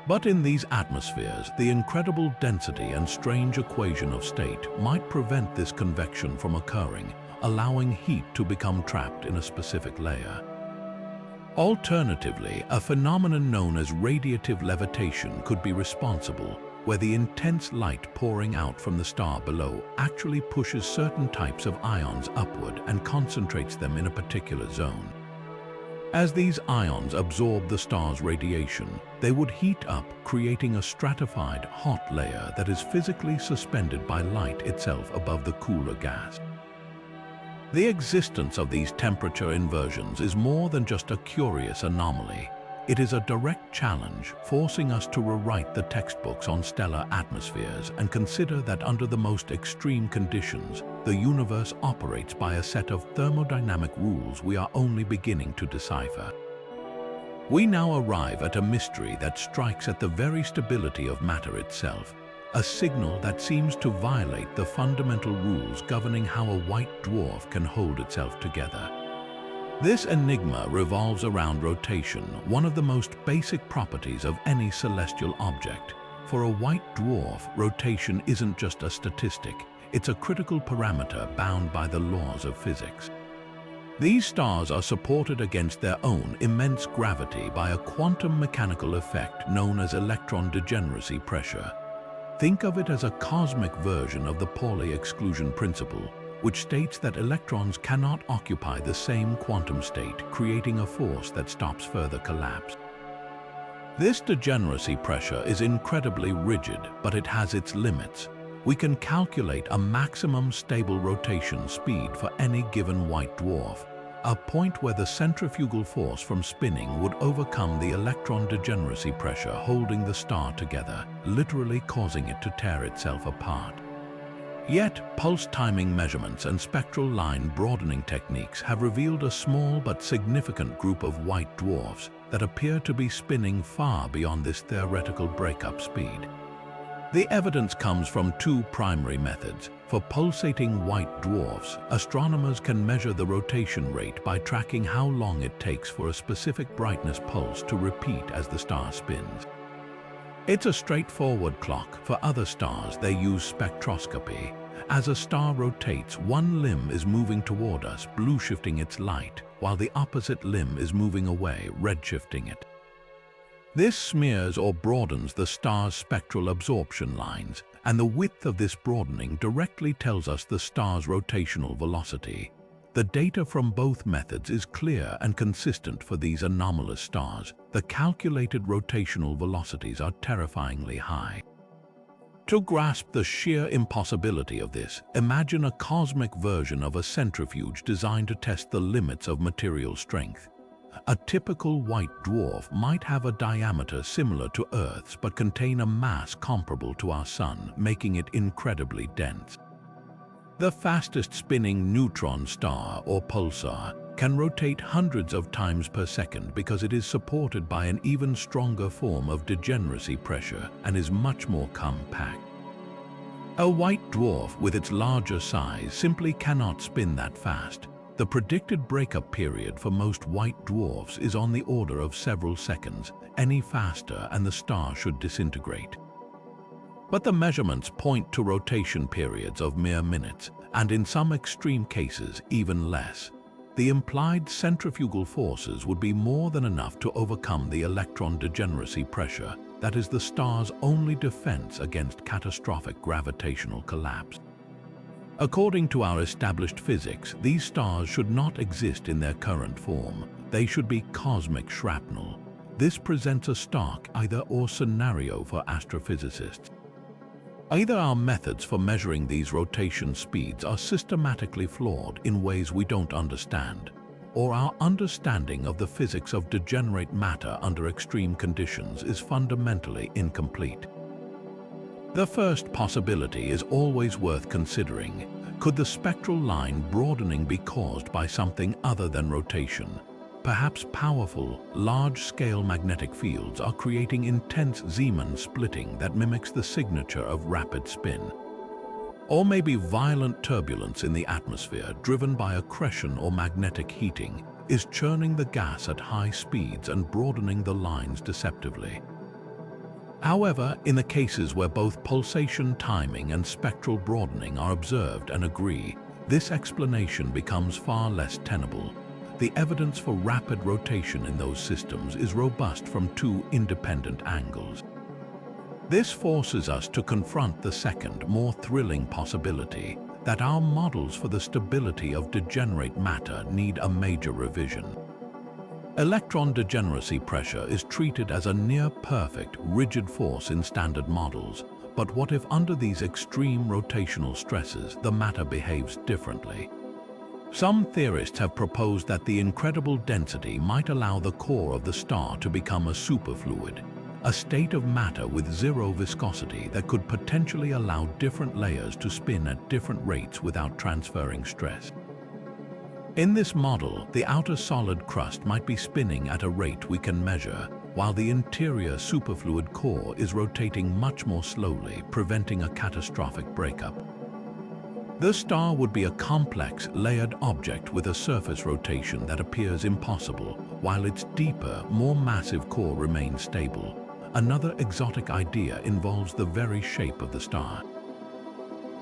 But in these atmospheres, the incredible density and strange equation of state might prevent this convection from occurring, allowing heat to become trapped in a specific layer. Alternatively, a phenomenon known as radiative levitation could be responsible, where the intense light pouring out from the star below actually pushes certain types of ions upward and concentrates them in a particular zone. As these ions absorb the star's radiation, they would heat up, creating a stratified, hot layer that is physically suspended by light itself above the cooler gas. The existence of these temperature inversions is more than just a curious anomaly. It is a direct challenge, forcing us to rewrite the textbooks on stellar atmospheres and consider that under the most extreme conditions, the universe operates by a set of thermodynamic rules we are only beginning to decipher. We now arrive at a mystery that strikes at the very stability of matter itself, a signal that seems to violate the fundamental rules governing how a white dwarf can hold itself together. This enigma revolves around rotation, one of the most basic properties of any celestial object. For a white dwarf, rotation isn't just a statistic, it's a critical parameter bound by the laws of physics. These stars are supported against their own immense gravity by a quantum mechanical effect known as electron degeneracy pressure. Think of it as a cosmic version of the Pauli exclusion principle, which states that electrons cannot occupy the same quantum state, creating a force that stops further collapse. This degeneracy pressure is incredibly rigid, but it has its limits. We can calculate a maximum stable rotation speed for any given white dwarf, a point where the centrifugal force from spinning would overcome the electron degeneracy pressure holding the star together, literally causing it to tear itself apart. Yet, pulse timing measurements and spectral line broadening techniques have revealed a small but significant group of white dwarfs that appear to be spinning far beyond this theoretical breakup speed. The evidence comes from two primary methods. For pulsating white dwarfs, astronomers can measure the rotation rate by tracking how long it takes for a specific brightness pulse to repeat as the star spins. It's a straightforward clock. For other stars, they use spectroscopy. As a star rotates, one limb is moving toward us, blue shifting its light, while the opposite limb is moving away, red shifting it. This smears or broadens the star's spectral absorption lines, and the width of this broadening directly tells us the star's rotational velocity. The data from both methods is clear and consistent for these anomalous stars. The calculated rotational velocities are terrifyingly high. To grasp the sheer impossibility of this, imagine a cosmic version of a centrifuge designed to test the limits of material strength. A typical white dwarf might have a diameter similar to Earth's but contain a mass comparable to our Sun, making it incredibly dense. The fastest spinning neutron star, or pulsar, can rotate hundreds of times per second because it is supported by an even stronger form of degeneracy pressure and is much more compact. A white dwarf with its larger size simply cannot spin that fast. The predicted breakup period for most white dwarfs is on the order of several seconds. Any faster and the star should disintegrate. But the measurements point to rotation periods of mere minutes, and in some extreme cases, even less. The implied centrifugal forces would be more than enough to overcome the electron degeneracy pressure that is the star's only defense against catastrophic gravitational collapse. According to our established physics, these stars should not exist in their current form. They should be cosmic shrapnel. This presents a stark either-or scenario for astrophysicists. Either our methods for measuring these rotation speeds are systematically flawed in ways we don't understand, or our understanding of the physics of degenerate matter under extreme conditions is fundamentally incomplete. The first possibility is always worth considering. Could the spectral line broadening be caused by something other than rotation? Perhaps powerful, large-scale magnetic fields are creating intense Zeeman splitting that mimics the signature of rapid spin. Or maybe violent turbulence in the atmosphere, driven by accretion or magnetic heating, is churning the gas at high speeds and broadening the lines deceptively. However, in the cases where both pulsation timing and spectral broadening are observed and agree, this explanation becomes far less tenable. The evidence for rapid rotation in those systems is robust from two independent angles. This forces us to confront the second, more thrilling possibility, that our models for the stability of degenerate matter need a major revision. Electron degeneracy pressure is treated as a near-perfect, rigid force in standard models, but what if under these extreme rotational stresses the matter behaves differently? Some theorists have proposed that the incredible density might allow the core of the star to become a superfluid, a state of matter with zero viscosity that could potentially allow different layers to spin at different rates without transferring stress. In this model, the outer solid crust might be spinning at a rate we can measure, while the interior superfluid core is rotating much more slowly, preventing a catastrophic breakup. The star would be a complex, layered object with a surface rotation that appears impossible, while its deeper, more massive core remains stable. Another exotic idea involves the very shape of the star.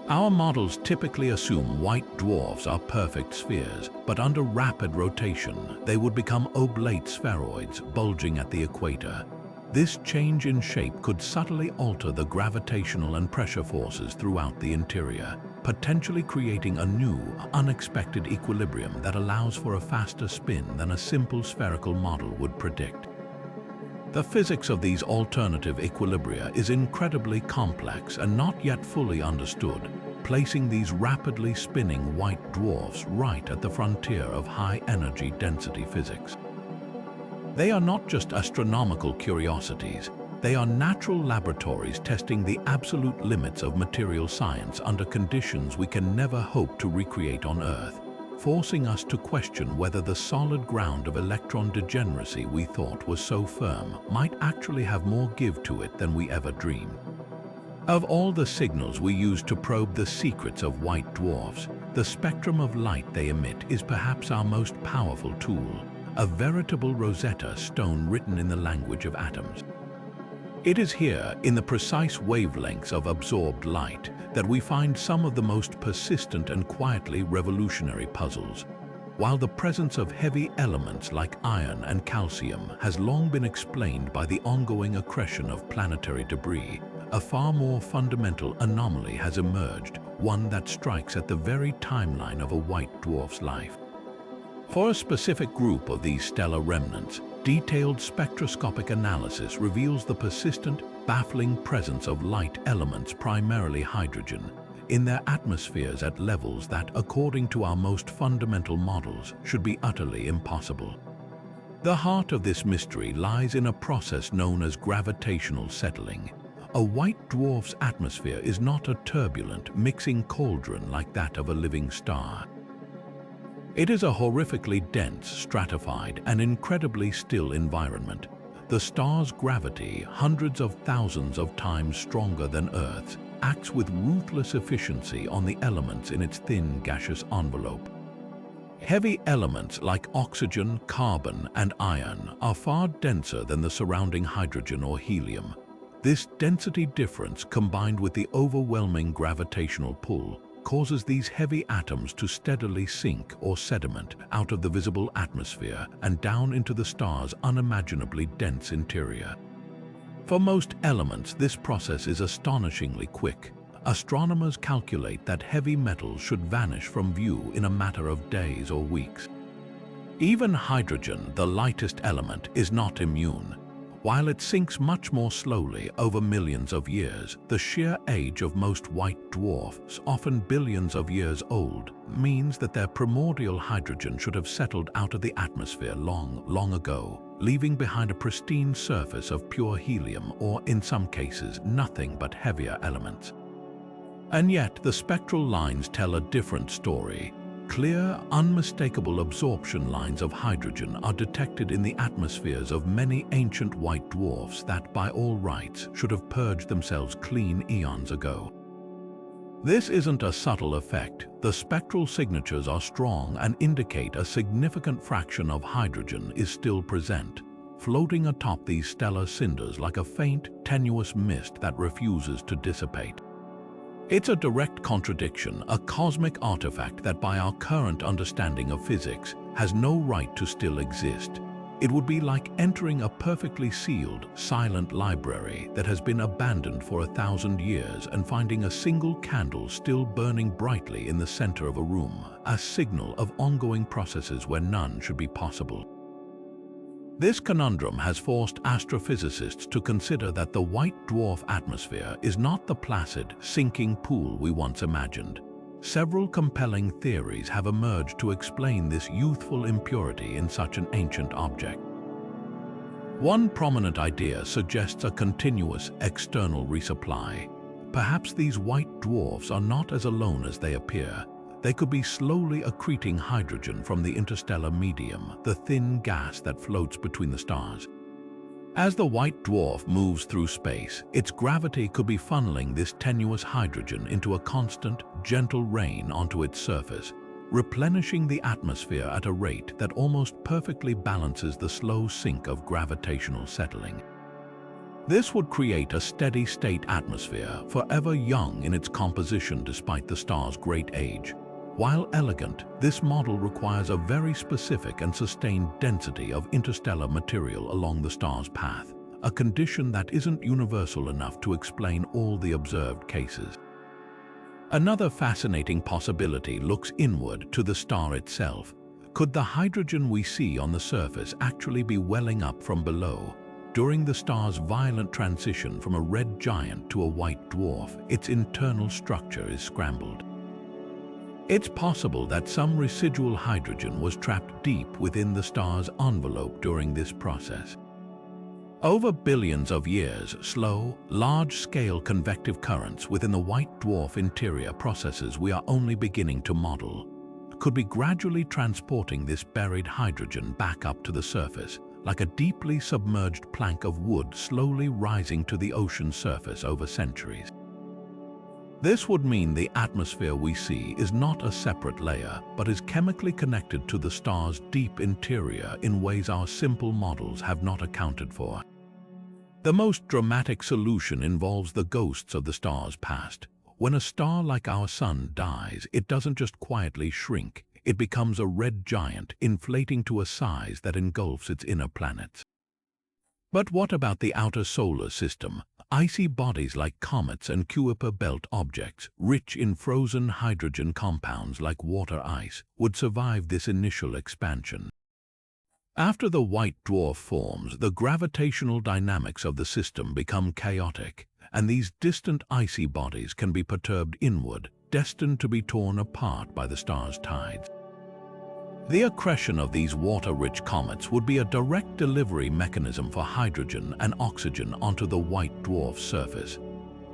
Our models typically assume white dwarfs are perfect spheres, but under rapid rotation, they would become oblate spheroids bulging at the equator. This change in shape could subtly alter the gravitational and pressure forces throughout the interior, potentially creating a new, unexpected equilibrium that allows for a faster spin than a simple spherical model would predict. The physics of these alternative equilibria is incredibly complex and not yet fully understood, placing these rapidly spinning white dwarfs right at the frontier of high-energy density physics. They are not just astronomical curiosities, they are natural laboratories testing the absolute limits of material science under conditions we can never hope to recreate on Earth, forcing us to question whether the solid ground of electron degeneracy we thought was so firm might actually have more give to it than we ever dreamed. Of all the signals we use to probe the secrets of white dwarfs, the spectrum of light they emit is perhaps our most powerful tool, a veritable Rosetta Stone written in the language of atoms. It is here, in the precise wavelengths of absorbed light, that we find some of the most persistent and quietly revolutionary puzzles. While the presence of heavy elements like iron and calcium has long been explained by the ongoing accretion of planetary debris, a far more fundamental anomaly has emerged, one that strikes at the very timeline of a white dwarf's life. For a specific group of these stellar remnants, detailed spectroscopic analysis reveals the persistent, baffling presence of light elements, primarily hydrogen, in their atmospheres at levels that, according to our most fundamental models, should be utterly impossible. The heart of this mystery lies in a process known as gravitational settling. A white dwarf's atmosphere is not a turbulent, mixing cauldron like that of a living star. It is a horrifically dense, stratified, and incredibly still environment. The star's gravity, hundreds of thousands of times stronger than Earth's, acts with ruthless efficiency on the elements in its thin gaseous envelope. Heavy elements like oxygen, carbon, and iron are far denser than the surrounding hydrogen or helium. This density difference, combined with the overwhelming gravitational pull, causes these heavy atoms to steadily sink or sediment out of the visible atmosphere and down into the star's unimaginably dense interior. For most elements, this process is astonishingly quick. Astronomers calculate that heavy metals should vanish from view in a matter of days or weeks. Even hydrogen, the lightest element, is not immune. While it sinks much more slowly over millions of years, the sheer age of most white dwarfs, often billions of years old, means that their primordial hydrogen should have settled out of the atmosphere long, long ago, leaving behind a pristine surface of pure helium or, in some cases, nothing but heavier elements. And yet, the spectral lines tell a different story. Clear, unmistakable absorption lines of hydrogen are detected in the atmospheres of many ancient white dwarfs that, by all rights, should have purged themselves clean eons ago. This isn't a subtle effect. The spectral signatures are strong and indicate a significant fraction of hydrogen is still present, floating atop these stellar cinders like a faint, tenuous mist that refuses to dissipate. It's a direct contradiction, a cosmic artifact that by our current understanding of physics has no right to still exist. It would be like entering a perfectly sealed, silent library that has been abandoned for 1,000 years and finding a single candle still burning brightly in the center of a room, a signal of ongoing processes where none should be possible. This conundrum has forced astrophysicists to consider that the white dwarf atmosphere is not the placid, sinking pool we once imagined. Several compelling theories have emerged to explain this youthful impurity in such an ancient object. One prominent idea suggests a continuous external resupply. Perhaps these white dwarfs are not as alone as they appear. They could be slowly accreting hydrogen from the interstellar medium, the thin gas that floats between the stars. As the white dwarf moves through space, its gravity could be funneling this tenuous hydrogen into a constant, gentle rain onto its surface, replenishing the atmosphere at a rate that almost perfectly balances the slow sink of gravitational settling. This would create a steady-state atmosphere, forever young in its composition despite the star's great age. While elegant, this model requires a very specific and sustained density of interstellar material along the star's path, a condition that isn't universal enough to explain all the observed cases. Another fascinating possibility looks inward to the star itself. Could the hydrogen we see on the surface actually be welling up from below? During the star's violent transition from a red giant to a white dwarf, its internal structure is scrambled. It's possible that some residual hydrogen was trapped deep within the star's envelope during this process. Over billions of years, slow, large-scale convective currents within the white dwarf interior processes we are only beginning to model could be gradually transporting this buried hydrogen back up to the surface, like a deeply submerged plank of wood slowly rising to the ocean surface over centuries. This would mean the atmosphere we see is not a separate layer, but is chemically connected to the star's deep interior in ways our simple models have not accounted for. The most dramatic solution involves the ghosts of the star's past. When a star like our Sun dies, it doesn't just quietly shrink, it becomes a red giant, inflating to a size that engulfs its inner planets. But what about the outer solar system? Icy bodies like comets and Kuiper belt objects, rich in frozen hydrogen compounds like water ice, would survive this initial expansion. After the white dwarf forms, the gravitational dynamics of the system become chaotic, and these distant icy bodies can be perturbed inward, destined to be torn apart by the star's tides. The accretion of these water-rich comets would be a direct delivery mechanism for hydrogen and oxygen onto the white dwarf's surface.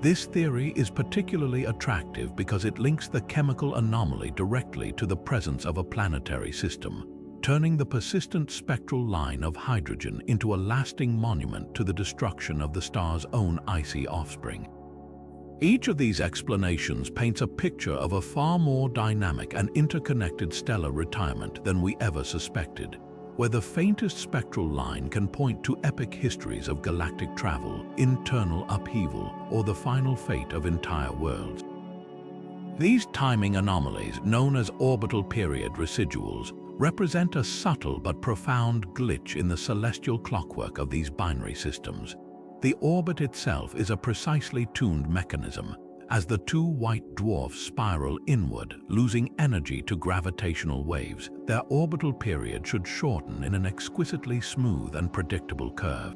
This theory is particularly attractive because it links the chemical anomaly directly to the presence of a planetary system, turning the persistent spectral line of hydrogen into a lasting monument to the destruction of the star's own icy offspring. Each of these explanations paints a picture of a far more dynamic and interconnected stellar retirement than we ever suspected, where the faintest spectral line can point to epic histories of galactic travel, internal upheaval, or the final fate of entire worlds. These timing anomalies, known as orbital period residuals, represent a subtle but profound glitch in the celestial clockwork of these binary systems. The orbit itself is a precisely tuned mechanism. As the two white dwarfs spiral inward, losing energy to gravitational waves, their orbital period should shorten in an exquisitely smooth and predictable curve.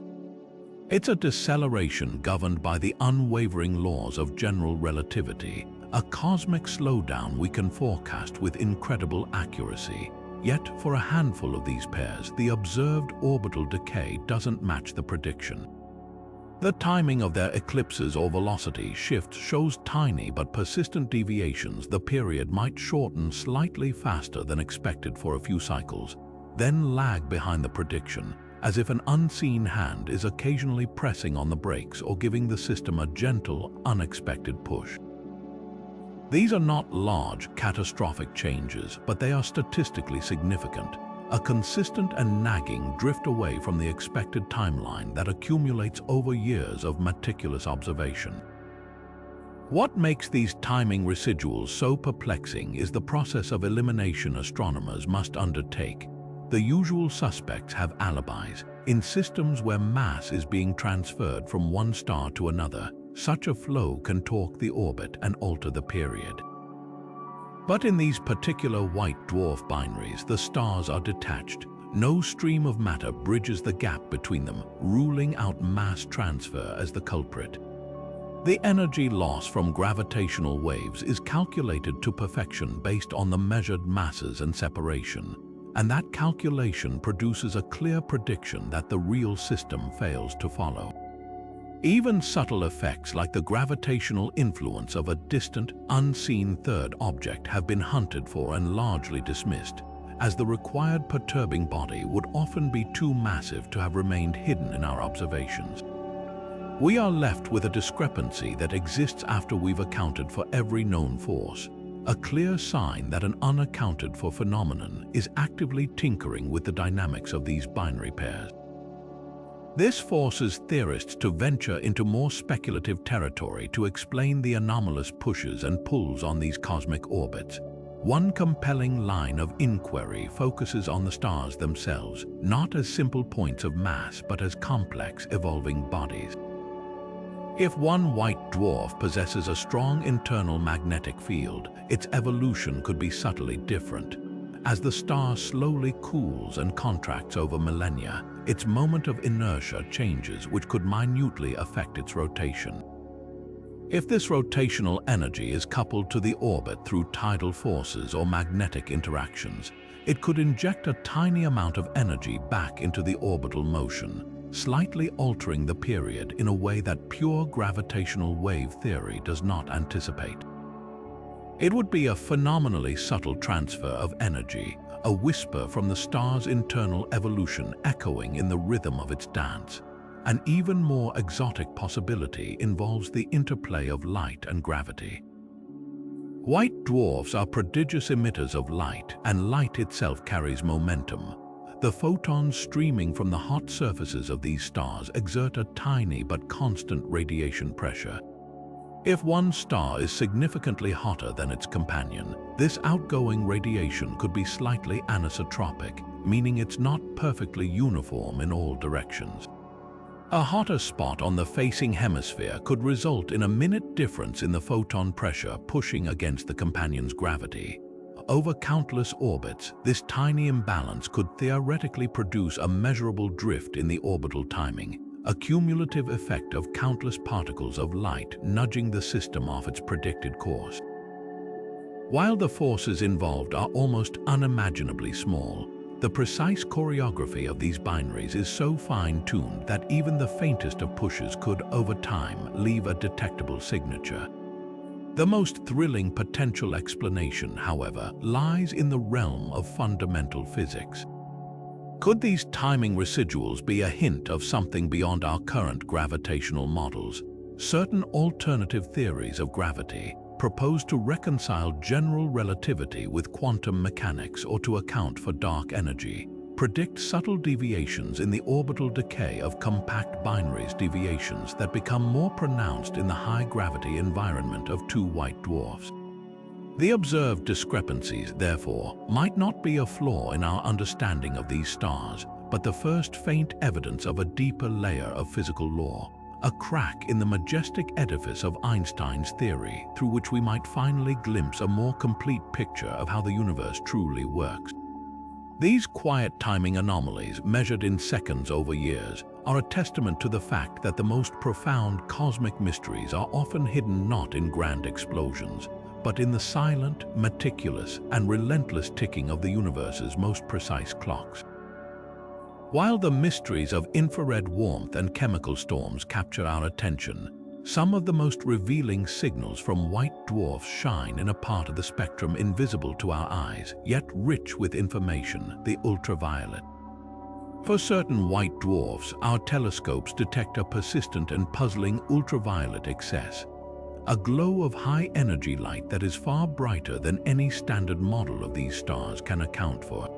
It's a deceleration governed by the unwavering laws of general relativity, a cosmic slowdown we can forecast with incredible accuracy. Yet, for a handful of these pairs, the observed orbital decay doesn't match the prediction. The timing of their eclipses or velocity shifts shows tiny but persistent deviations. The period might shorten slightly faster than expected for a few cycles, then lag behind the prediction, as if an unseen hand is occasionally pressing on the brakes or giving the system a gentle, unexpected push. These are not large, catastrophic changes, but they are statistically significant. A consistent and nagging drift away from the expected timeline that accumulates over years of meticulous observation. What makes these timing residuals so perplexing is the process of elimination astronomers must undertake. The usual suspects have alibis. In systems where mass is being transferred from one star to another, such a flow can torque the orbit and alter the period. But in these particular white dwarf binaries, the stars are detached. No stream of matter bridges the gap between them, ruling out mass transfer as the culprit. The energy loss from gravitational waves is calculated to perfection based on the measured masses and separation, and that calculation produces a clear prediction that the real system fails to follow. Even subtle effects like the gravitational influence of a distant, unseen third object have been hunted for and largely dismissed, as the required perturbing body would often be too massive to have remained hidden in our observations. We are left with a discrepancy that exists after we've accounted for every known force, a clear sign that an unaccounted-for phenomenon is actively tinkering with the dynamics of these binary pairs. This forces theorists to venture into more speculative territory to explain the anomalous pushes and pulls on these cosmic orbits. One compelling line of inquiry focuses on the stars themselves, not as simple points of mass but as complex, evolving bodies. If one white dwarf possesses a strong internal magnetic field, its evolution could be subtly different. As the star slowly cools and contracts over millennia, its moment of inertia changes, which could minutely affect its rotation. If this rotational energy is coupled to the orbit through tidal forces or magnetic interactions, it could inject a tiny amount of energy back into the orbital motion, slightly altering the period in a way that pure gravitational wave theory does not anticipate. It would be a phenomenally subtle transfer of energy, a whisper from the star's internal evolution echoing in the rhythm of its dance. An even more exotic possibility involves the interplay of light and gravity. White dwarfs are prodigious emitters of light, and light itself carries momentum. The photons streaming from the hot surfaces of these stars exert a tiny but constant radiation pressure. If one star is significantly hotter than its companion, this outgoing radiation could be slightly anisotropic, meaning it's not perfectly uniform in all directions. A hotter spot on the facing hemisphere could result in a minute difference in the photon pressure pushing against the companion's gravity. Over countless orbits, this tiny imbalance could theoretically produce a measurable drift in the orbital timing, a cumulative effect of countless particles of light nudging the system off its predicted course. While the forces involved are almost unimaginably small, the precise choreography of these binaries is so fine-tuned that even the faintest of pushes could, over time, leave a detectable signature. The most thrilling potential explanation, however, lies in the realm of fundamental physics. Could these timing residuals be a hint of something beyond our current gravitational models? Certain alternative theories of gravity propose to reconcile general relativity with quantum mechanics or to account for dark energy, predict subtle deviations in the orbital decay of compact binaries, deviations that become more pronounced in the high-gravity environment of two white dwarfs. The observed discrepancies, therefore, might not be a flaw in our understanding of these stars, but the first faint evidence of a deeper layer of physical law, a crack in the majestic edifice of Einstein's theory through which we might finally glimpse a more complete picture of how the universe truly works. These quiet timing anomalies, measured in seconds over years, are a testament to the fact that the most profound cosmic mysteries are often hidden not in grand explosions, but in the silent, meticulous, and relentless ticking of the universe's most precise clocks. While the mysteries of infrared warmth and chemical storms capture our attention, some of the most revealing signals from white dwarfs shine in a part of the spectrum invisible to our eyes, yet rich with information, the ultraviolet. For certain white dwarfs, our telescopes detect a persistent and puzzling ultraviolet excess, a glow of high-energy light that is far brighter than any standard model of these stars can account for.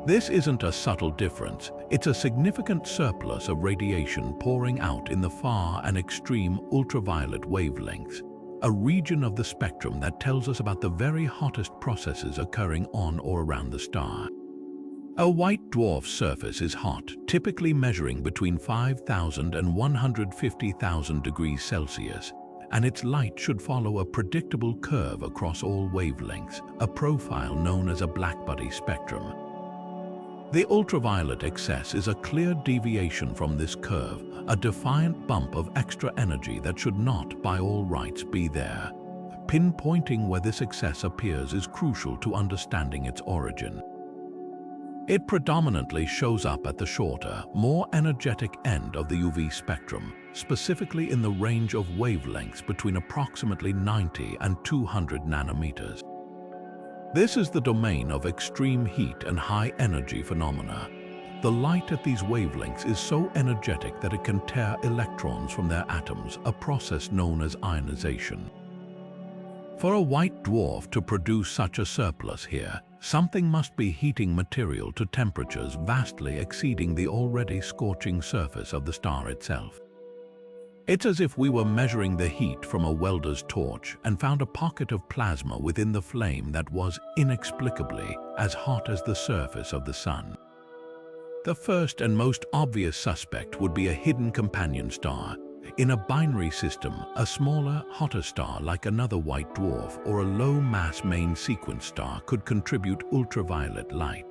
This isn't a subtle difference, it's a significant surplus of radiation pouring out in the far and extreme ultraviolet wavelengths, a region of the spectrum that tells us about the very hottest processes occurring on or around the star. A white dwarf surface is hot, typically measuring between 5,000 and 150,000 degrees Celsius, and its light should follow a predictable curve across all wavelengths, a profile known as a blackbody spectrum. The ultraviolet excess is a clear deviation from this curve, a defiant bump of extra energy that should not, by all rights, be there. Pinpointing where this excess appears is crucial to understanding its origin. It predominantly shows up at the shorter, more energetic end of the UV spectrum, specifically in the range of wavelengths between approximately 90 and 200 nanometers. This is the domain of extreme heat and high-energy phenomena. The light at these wavelengths is so energetic that it can tear electrons from their atoms, a process known as ionization. For a white dwarf to produce such a surplus here, something must be heating material to temperatures vastly exceeding the already scorching surface of the star itself. It's as if we were measuring the heat from a welder's torch and found a pocket of plasma within the flame that was, inexplicably, as hot as the surface of the sun. The first and most obvious suspect would be a hidden companion star. In a binary system, a smaller, hotter star like another white dwarf or a low-mass main sequence star could contribute ultraviolet light.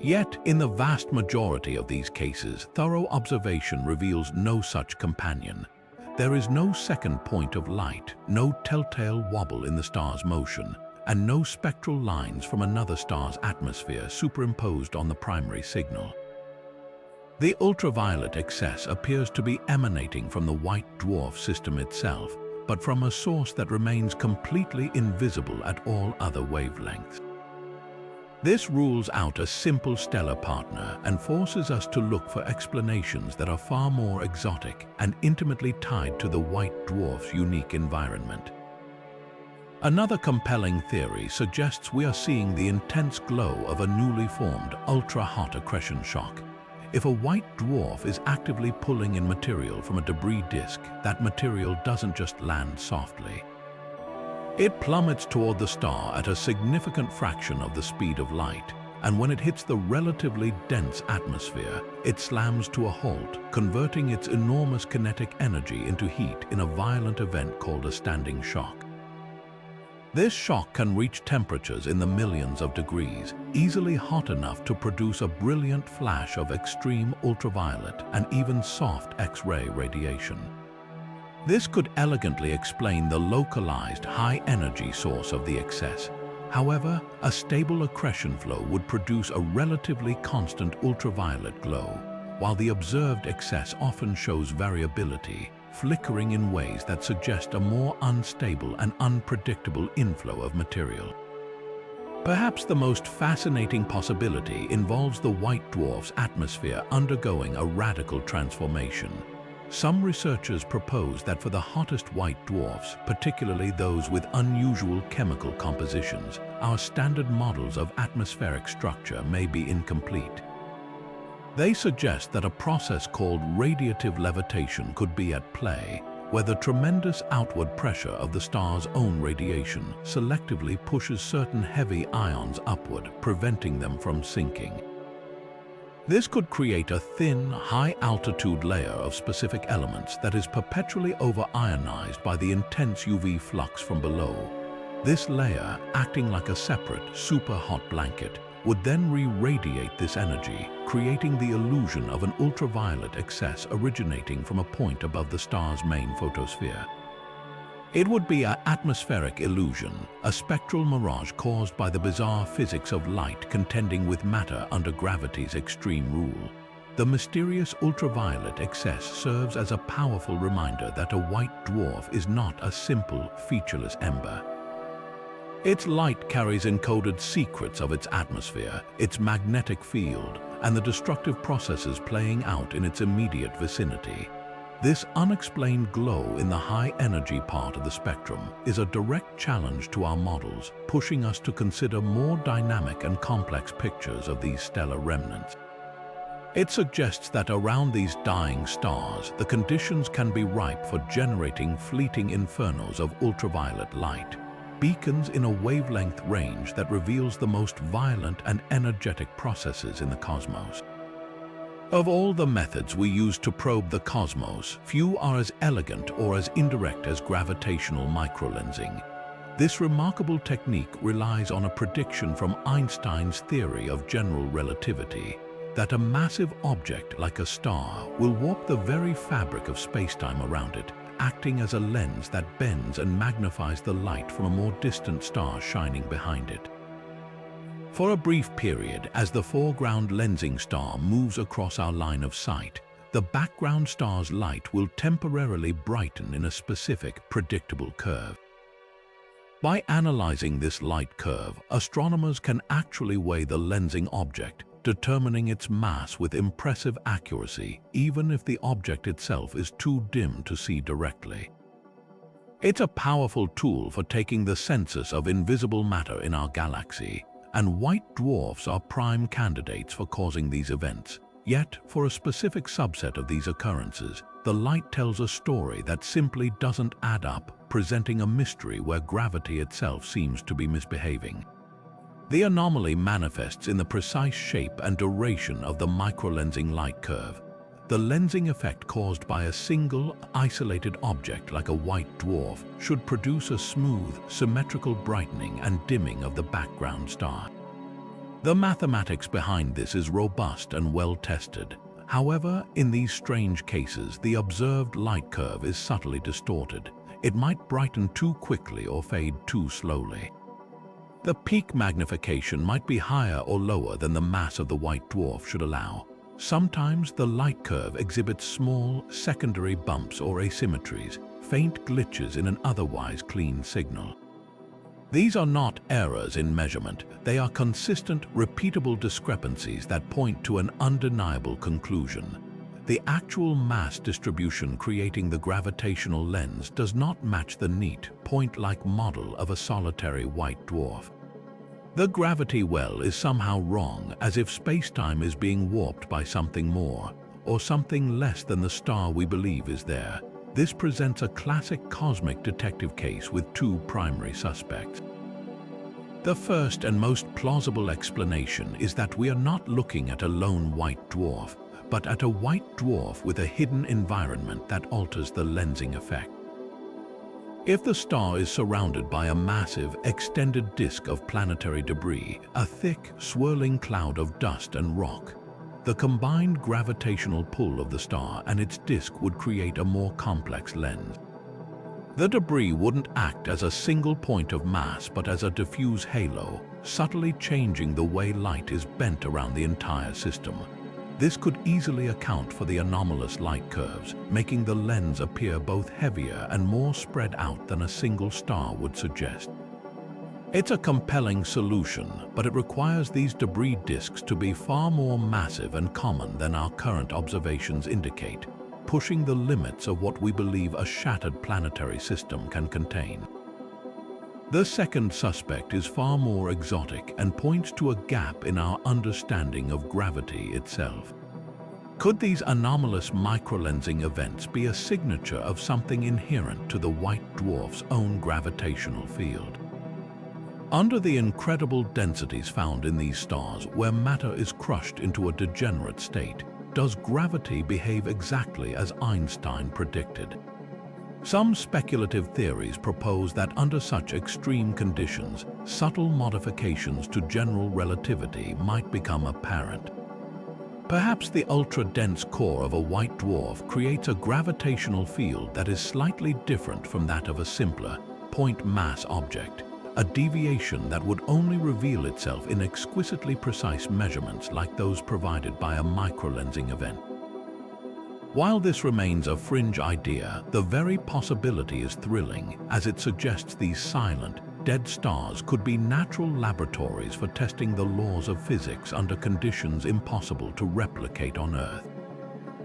Yet, in the vast majority of these cases, thorough observation reveals no such companion. There is no second point of light, no telltale wobble in the star's motion, and no spectral lines from another star's atmosphere superimposed on the primary signal. The ultraviolet excess appears to be emanating from the white dwarf system itself, but from a source that remains completely invisible at all other wavelengths. This rules out a simple stellar partner and forces us to look for explanations that are far more exotic and intimately tied to the white dwarf's unique environment. Another compelling theory suggests we are seeing the intense glow of a newly formed ultra-hot accretion shock. If a white dwarf is actively pulling in material from a debris disk, that material doesn't just land softly. It plummets toward the star at a significant fraction of the speed of light, and when it hits the relatively dense atmosphere, it slams to a halt, converting its enormous kinetic energy into heat in a violent event called a standing shock. This shock can reach temperatures in the millions of degrees, easily hot enough to produce a brilliant flash of extreme ultraviolet and even soft X-ray radiation. This could elegantly explain the localized high-energy source of the excess. However, a stable accretion flow would produce a relatively constant ultraviolet glow, while the observed excess often shows variability, flickering in ways that suggest a more unstable and unpredictable inflow of material. Perhaps the most fascinating possibility involves the white dwarf's atmosphere undergoing a radical transformation. Some researchers propose that for the hottest white dwarfs, particularly those with unusual chemical compositions, our standard models of atmospheric structure may be incomplete. They suggest that a process called radiative levitation could be at play, where the tremendous outward pressure of the star's own radiation selectively pushes certain heavy ions upward, preventing them from sinking. This could create a thin, high-altitude layer of specific elements that is perpetually over-ionized by the intense UV flux from below. This layer, acting like a separate, super-hot blanket, would then re-radiate this energy, creating the illusion of an ultraviolet excess originating from a point above the star's main photosphere. It would be an atmospheric illusion, a spectral mirage caused by the bizarre physics of light contending with matter under gravity's extreme rule. The mysterious ultraviolet excess serves as a powerful reminder that a white dwarf is not a simple, featureless ember. Its light carries encoded secrets of its atmosphere, its magnetic field, and the destructive processes playing out in its immediate vicinity. This unexplained glow in the high-energy part of the spectrum is a direct challenge to our models, pushing us to consider more dynamic and complex pictures of these stellar remnants. It suggests that around these dying stars, the conditions can be ripe for generating fleeting infernos of ultraviolet light. beacons in a wavelength range that reveals the most violent and energetic processes in the cosmos. Of all the methods we use to probe the cosmos, few are as elegant or as indirect as gravitational microlensing. This remarkable technique relies on a prediction from Einstein's theory of general relativity that a massive object like a star will warp the very fabric of spacetime around it, acting as a lens that bends and magnifies the light from a more distant star shining behind it. For a brief period, as the foreground lensing star moves across our line of sight, the background star's light will temporarily brighten in a specific, predictable curve. By analyzing this light curve, astronomers can actually weigh the lensing object, determining its mass with impressive accuracy, even if the object itself is too dim to see directly. It's a powerful tool for taking the census of invisible matter in our galaxy, and white dwarfs are prime candidates for causing these events. Yet, for a specific subset of these occurrences, the light tells a story that simply doesn't add up, presenting a mystery where gravity itself seems to be misbehaving. The anomaly manifests in the precise shape and duration of the microlensing light curve. The lensing effect caused by a single, isolated object like a white dwarf should produce a smooth, symmetrical brightening and dimming of the background star. The mathematics behind this is robust and well tested. However, in these strange cases, the observed light curve is subtly distorted. It might brighten too quickly or fade too slowly. The peak magnification might be higher or lower than the mass of the white dwarf should allow. Sometimes the light curve exhibits small, secondary bumps or asymmetries, faint glitches in an otherwise clean signal. These are not errors in measurement, they are consistent, repeatable discrepancies that point to an undeniable conclusion. The actual mass distribution creating the gravitational lens does not match the neat, point-like model of a solitary white dwarf. The gravity well is somehow wrong, as if spacetime is being warped by something more, or something less than the star we believe is there. This presents a classic cosmic detective case with two primary suspects. The first and most plausible explanation is that we are not looking at a lone white dwarf, but at a white dwarf with a hidden environment that alters the lensing effect. If the star is surrounded by a massive, extended disk of planetary debris, a thick, swirling cloud of dust and rock, the combined gravitational pull of the star and its disk would create a more complex lens. The debris wouldn't act as a single point of mass but as a diffuse halo, subtly changing the way light is bent around the entire system. This could easily account for the anomalous light curves, making the lens appear both heavier and more spread out than a single star would suggest. It's a compelling solution, but it requires these debris disks to be far more massive and common than our current observations indicate, pushing the limits of what we believe a shattered planetary system can contain. The second suspect is far more exotic and points to a gap in our understanding of gravity itself. Could these anomalous microlensing events be a signature of something inherent to the white dwarf's own gravitational field? Under the incredible densities found in these stars, where matter is crushed into a degenerate state, does gravity behave exactly as Einstein predicted? Some speculative theories propose that under such extreme conditions, subtle modifications to general relativity might become apparent. Perhaps the ultra-dense core of a white dwarf creates a gravitational field that is slightly different from that of a simpler, point-mass object, a deviation that would only reveal itself in exquisitely precise measurements like those provided by a microlensing event. While this remains a fringe idea, the very possibility is thrilling, as it suggests these silent, dead stars could be natural laboratories for testing the laws of physics under conditions impossible to replicate on Earth.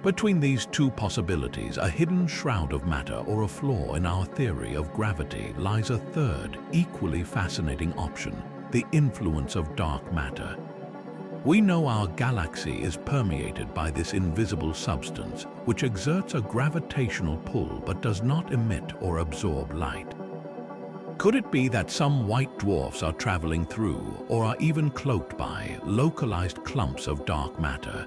Between these two possibilities, a hidden shroud of matter or a flaw in our theory of gravity, lies a third, equally fascinating option: the influence of dark matter. We know our galaxy is permeated by this invisible substance, which exerts a gravitational pull but does not emit or absorb light. Could it be that some white dwarfs are traveling through, or are even cloaked by, localized clumps of dark matter?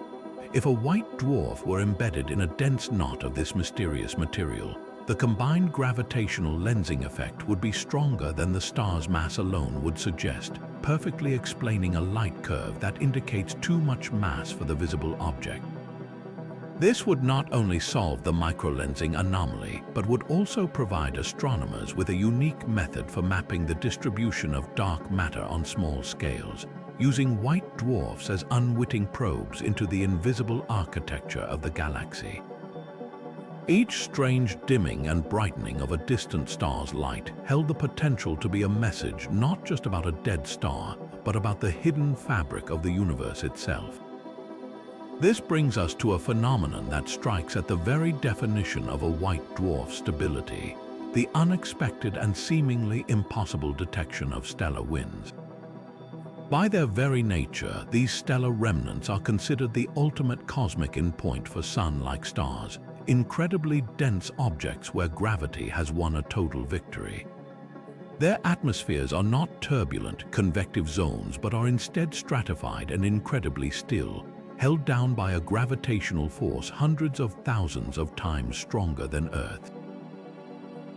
If a white dwarf were embedded in a dense knot of this mysterious material, the combined gravitational lensing effect would be stronger than the star's mass alone would suggest, perfectly explaining a light curve that indicates too much mass for the visible object. This would not only solve the microlensing anomaly, but would also provide astronomers with a unique method for mapping the distribution of dark matter on small scales, using white dwarfs as unwitting probes into the invisible architecture of the galaxy. Each strange dimming and brightening of a distant star's light held the potential to be a message not just about a dead star, but about the hidden fabric of the universe itself. This brings us to a phenomenon that strikes at the very definition of a white dwarf stability, the unexpected and seemingly impossible detection of stellar winds. By their very nature, these stellar remnants are considered the ultimate cosmic endpoint for Sun-like stars, incredibly dense objects where gravity has won a total victory. Their atmospheres are not turbulent, convective zones, but are instead stratified and incredibly still, held down by a gravitational force hundreds of thousands of times stronger than Earth.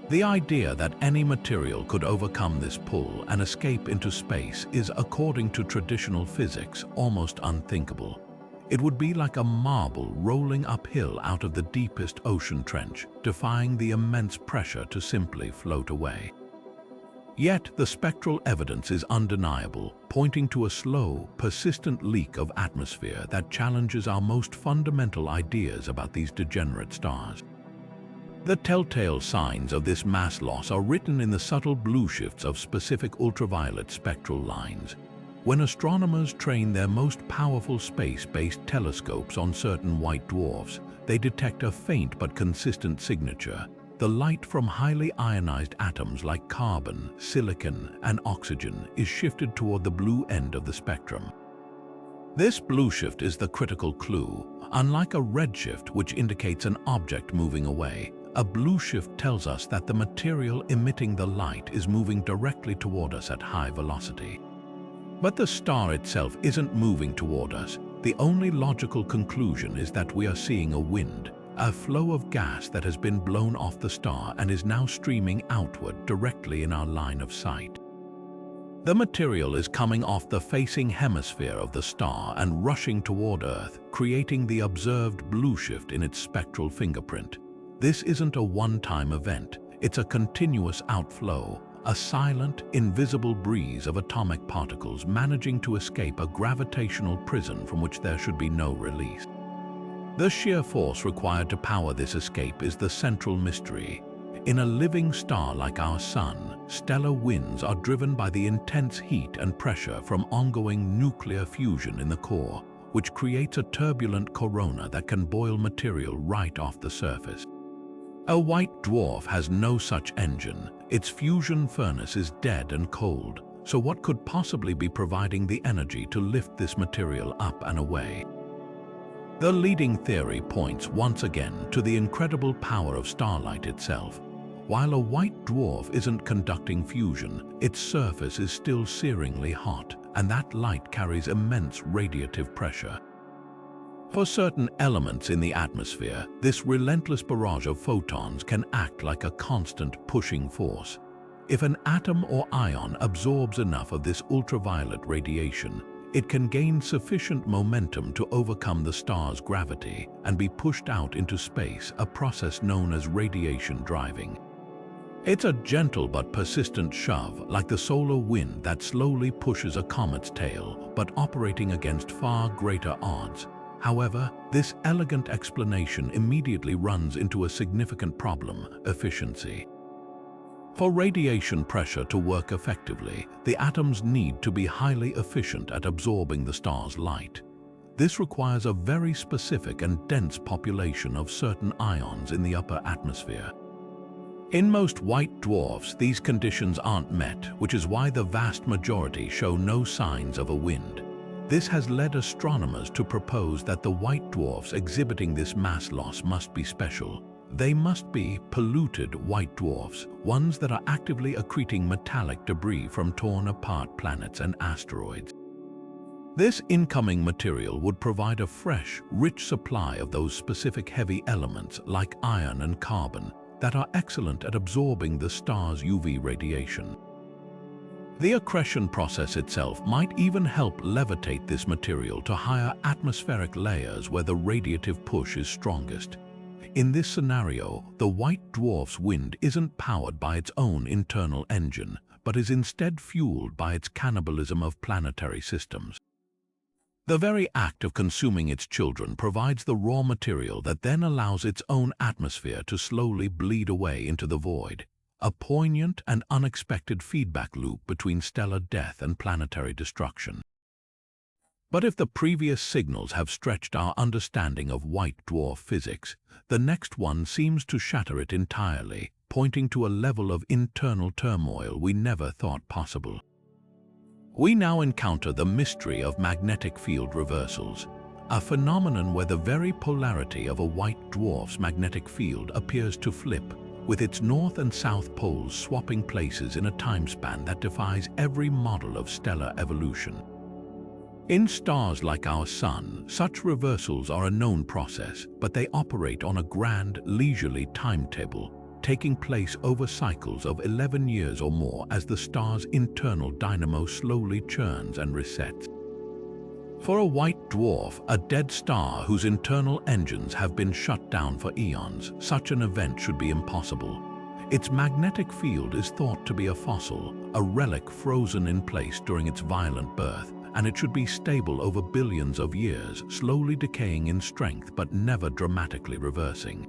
The idea that any material could overcome this pull and escape into space is, according to traditional physics, almost unthinkable. It would be like a marble rolling uphill out of the deepest ocean trench, defying the immense pressure to simply float away. Yet the spectral evidence is undeniable, pointing to a slow, persistent leak of atmosphere that challenges our most fundamental ideas about these degenerate stars. The telltale signs of this mass loss are written in the subtle blue shifts of specific ultraviolet spectral lines. When astronomers train their most powerful space-based telescopes on certain white dwarfs, they detect a faint but consistent signature. The light from highly ionized atoms like carbon, silicon, and oxygen is shifted toward the blue end of the spectrum. This blue shift is the critical clue. Unlike a redshift, which indicates an object moving away, a blue shift tells us that the material emitting the light is moving directly toward us at high velocity. But the star itself isn't moving toward us. The only logical conclusion is that we are seeing a wind, a flow of gas that has been blown off the star and is now streaming outward directly in our line of sight. The material is coming off the facing hemisphere of the star and rushing toward Earth, creating the observed blue shift in its spectral fingerprint. This isn't a one-time event, it's a continuous outflow, a silent, invisible breeze of atomic particles managing to escape a gravitational prison from which there should be no release. The sheer force required to power this escape is the central mystery. In a living star like our Sun, stellar winds are driven by the intense heat and pressure from ongoing nuclear fusion in the core, which creates a turbulent corona that can boil material right off the surface. A white dwarf has no such engine. Its fusion furnace is dead and cold, so what could possibly be providing the energy to lift this material up and away? The leading theory points once again to the incredible power of starlight itself. While a white dwarf isn't conducting fusion, its surface is still searingly hot, and that light carries immense radiative pressure. For certain elements in the atmosphere, this relentless barrage of photons can act like a constant pushing force. If an atom or ion absorbs enough of this ultraviolet radiation, it can gain sufficient momentum to overcome the star's gravity and be pushed out into space, a process known as radiation driving. It's a gentle but persistent shove, like the solar wind that slowly pushes a comet's tail, but operating against far greater odds. However, this elegant explanation immediately runs into a significant problem: efficiency. For radiation pressure to work effectively, the atoms need to be highly efficient at absorbing the star's light. This requires a very specific and dense population of certain ions in the upper atmosphere. In most white dwarfs, these conditions aren't met, which is why the vast majority show no signs of a wind. This has led astronomers to propose that the white dwarfs exhibiting this mass loss must be special, They must be polluted white dwarfs, ones that are actively accreting metallic debris from torn-apart planets and asteroids. This incoming material would provide a fresh, rich supply of those specific heavy elements like iron and carbon that are excellent at absorbing the star's UV radiation. The accretion process itself might even help levitate this material to higher atmospheric layers where the radiative push is strongest. In this scenario, the white dwarf's wind isn't powered by its own internal engine, but is instead fueled by its cannibalism of planetary systems. The very act of consuming its children provides the raw material that then allows its own atmosphere to slowly bleed away into the void, a poignant and unexpected feedback loop between stellar death and planetary destruction. But if the previous signals have stretched our understanding of white dwarf physics, the next one seems to shatter it entirely, pointing to a level of internal turmoil we never thought possible. We now encounter the mystery of magnetic field reversals, a phenomenon where the very polarity of a white dwarf's magnetic field appears to flip, with its north and south poles swapping places in a timespan that defies every model of stellar evolution. In stars like our Sun, such reversals are a known process, but they operate on a grand, leisurely timetable, taking place over cycles of 11 years or more as the star's internal dynamo slowly churns and resets. For a white dwarf, a dead star whose internal engines have been shut down for eons, such an event should be impossible. Its magnetic field is thought to be a fossil, a relic frozen in place during its violent birth, and it should be stable over billions of years, slowly decaying in strength but never dramatically reversing.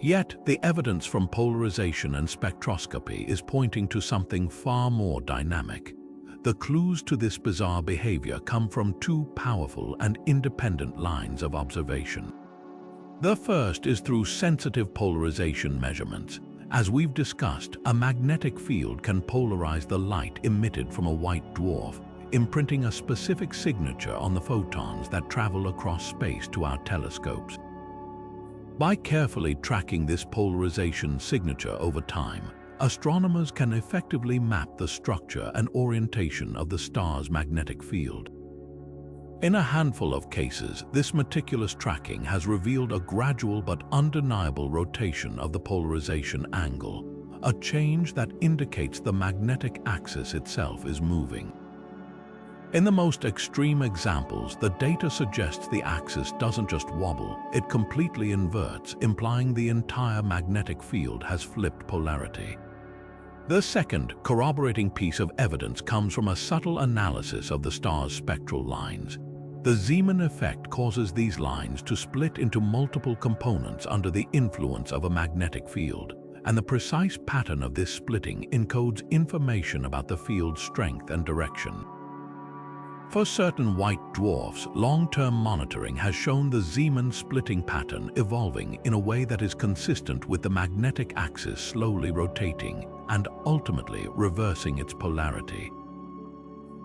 Yet, the evidence from polarization and spectroscopy is pointing to something far more dynamic. The clues to this bizarre behavior come from two powerful and independent lines of observation. The first is through sensitive polarization measurements. As we've discussed, a magnetic field can polarize the light emitted from a white dwarf, imprinting a specific signature on the photons that travel across space to our telescopes. By carefully tracking this polarization signature over time, astronomers can effectively map the structure and orientation of the star's magnetic field. In a handful of cases, this meticulous tracking has revealed a gradual but undeniable rotation of the polarization angle, a change that indicates the magnetic axis itself is moving. In the most extreme examples, the data suggests the axis doesn't just wobble, it completely inverts, implying the entire magnetic field has flipped polarity. The second, corroborating piece of evidence comes from a subtle analysis of the star's spectral lines. The Zeeman effect causes these lines to split into multiple components under the influence of a magnetic field, and the precise pattern of this splitting encodes information about the field's strength and direction. For certain white dwarfs, long-term monitoring has shown the Zeeman splitting pattern evolving in a way that is consistent with the magnetic axis slowly rotating and ultimately reversing its polarity.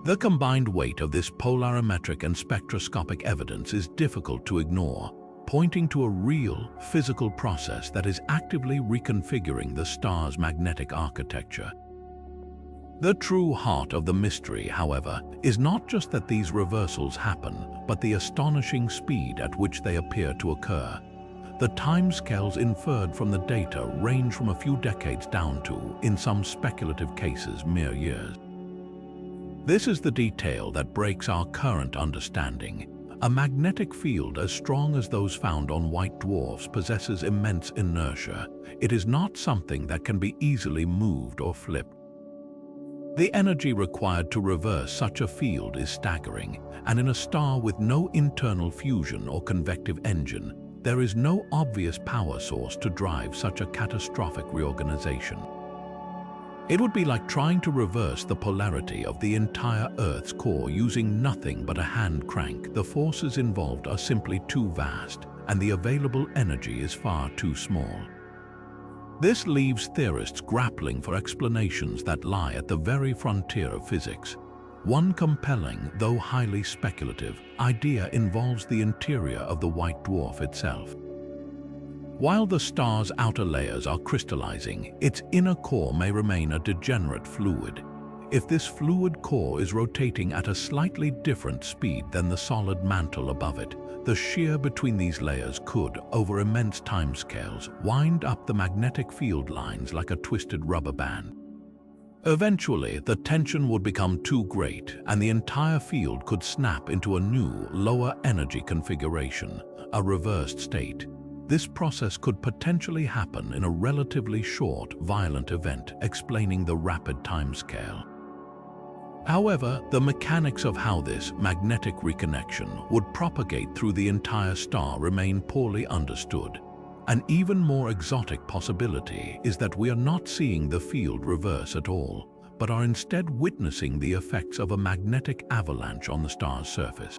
The combined weight of this polarimetric and spectroscopic evidence is difficult to ignore, pointing to a real, physical process that is actively reconfiguring the star's magnetic architecture. The true heart of the mystery, however, is not just that these reversals happen, but the astonishing speed at which they appear to occur. The timescales inferred from the data range from a few decades down to, in some speculative cases, mere years. This is the detail that breaks our current understanding. A magnetic field as strong as those found on white dwarfs possesses immense inertia. It is not something that can be easily moved or flipped. The energy required to reverse such a field is staggering, and in a star with no internal fusion or convective engine, there is no obvious power source to drive such a catastrophic reorganization. It would be like trying to reverse the polarity of the entire Earth's core using nothing but a hand crank. The forces involved are simply too vast, and the available energy is far too small. This leaves theorists grappling for explanations that lie at the very frontier of physics. One compelling, though highly speculative, idea involves the interior of the white dwarf itself. While the star's outer layers are crystallizing, its inner core may remain a degenerate fluid. If this fluid core is rotating at a slightly different speed than the solid mantle above it, the shear between these layers could, over immense timescales, wind up the magnetic field lines like a twisted rubber band. Eventually, the tension would become too great, and the entire field could snap into a new, lower energy configuration, a reversed state. This process could potentially happen in a relatively short, violent event, explaining the rapid timescale. However, the mechanics of how this magnetic reconnection would propagate through the entire star remain poorly understood. An even more exotic possibility is that we are not seeing the field reverse at all, but are instead witnessing the effects of a magnetic avalanche on the star's surface.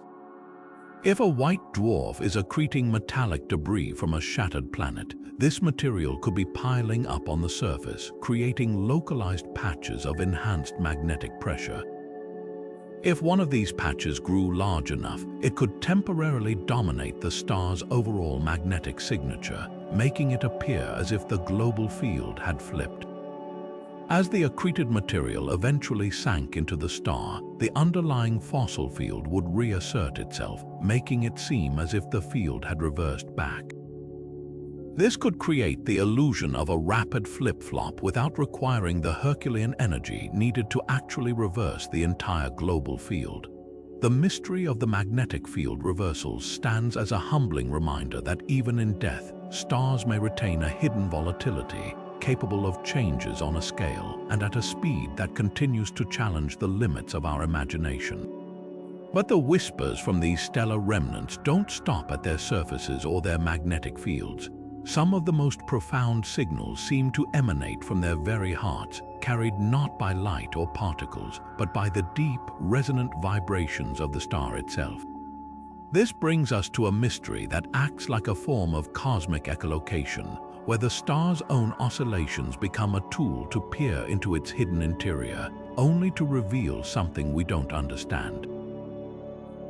If a white dwarf is accreting metallic debris from a shattered planet, this material could be piling up on the surface, creating localized patches of enhanced magnetic pressure. If one of these patches grew large enough, it could temporarily dominate the star's overall magnetic signature, making it appear as if the global field had flipped. As the accreted material eventually sank into the star, the underlying fossil field would reassert itself, making it seem as if the field had reversed back. This could create the illusion of a rapid flip-flop without requiring the Herculean energy needed to actually reverse the entire global field. The mystery of the magnetic field reversals stands as a humbling reminder that even in death, stars may retain a hidden volatility, capable of changes on a scale and at a speed that continues to challenge the limits of our imagination. But the whispers from these stellar remnants don't stop at their surfaces or their magnetic fields. Some of the most profound signals seem to emanate from their very hearts, carried not by light or particles, but by the deep, resonant vibrations of the star itself. This brings us to a mystery that acts like a form of cosmic echolocation, where the star's own oscillations become a tool to peer into its hidden interior, only to reveal something we don't understand.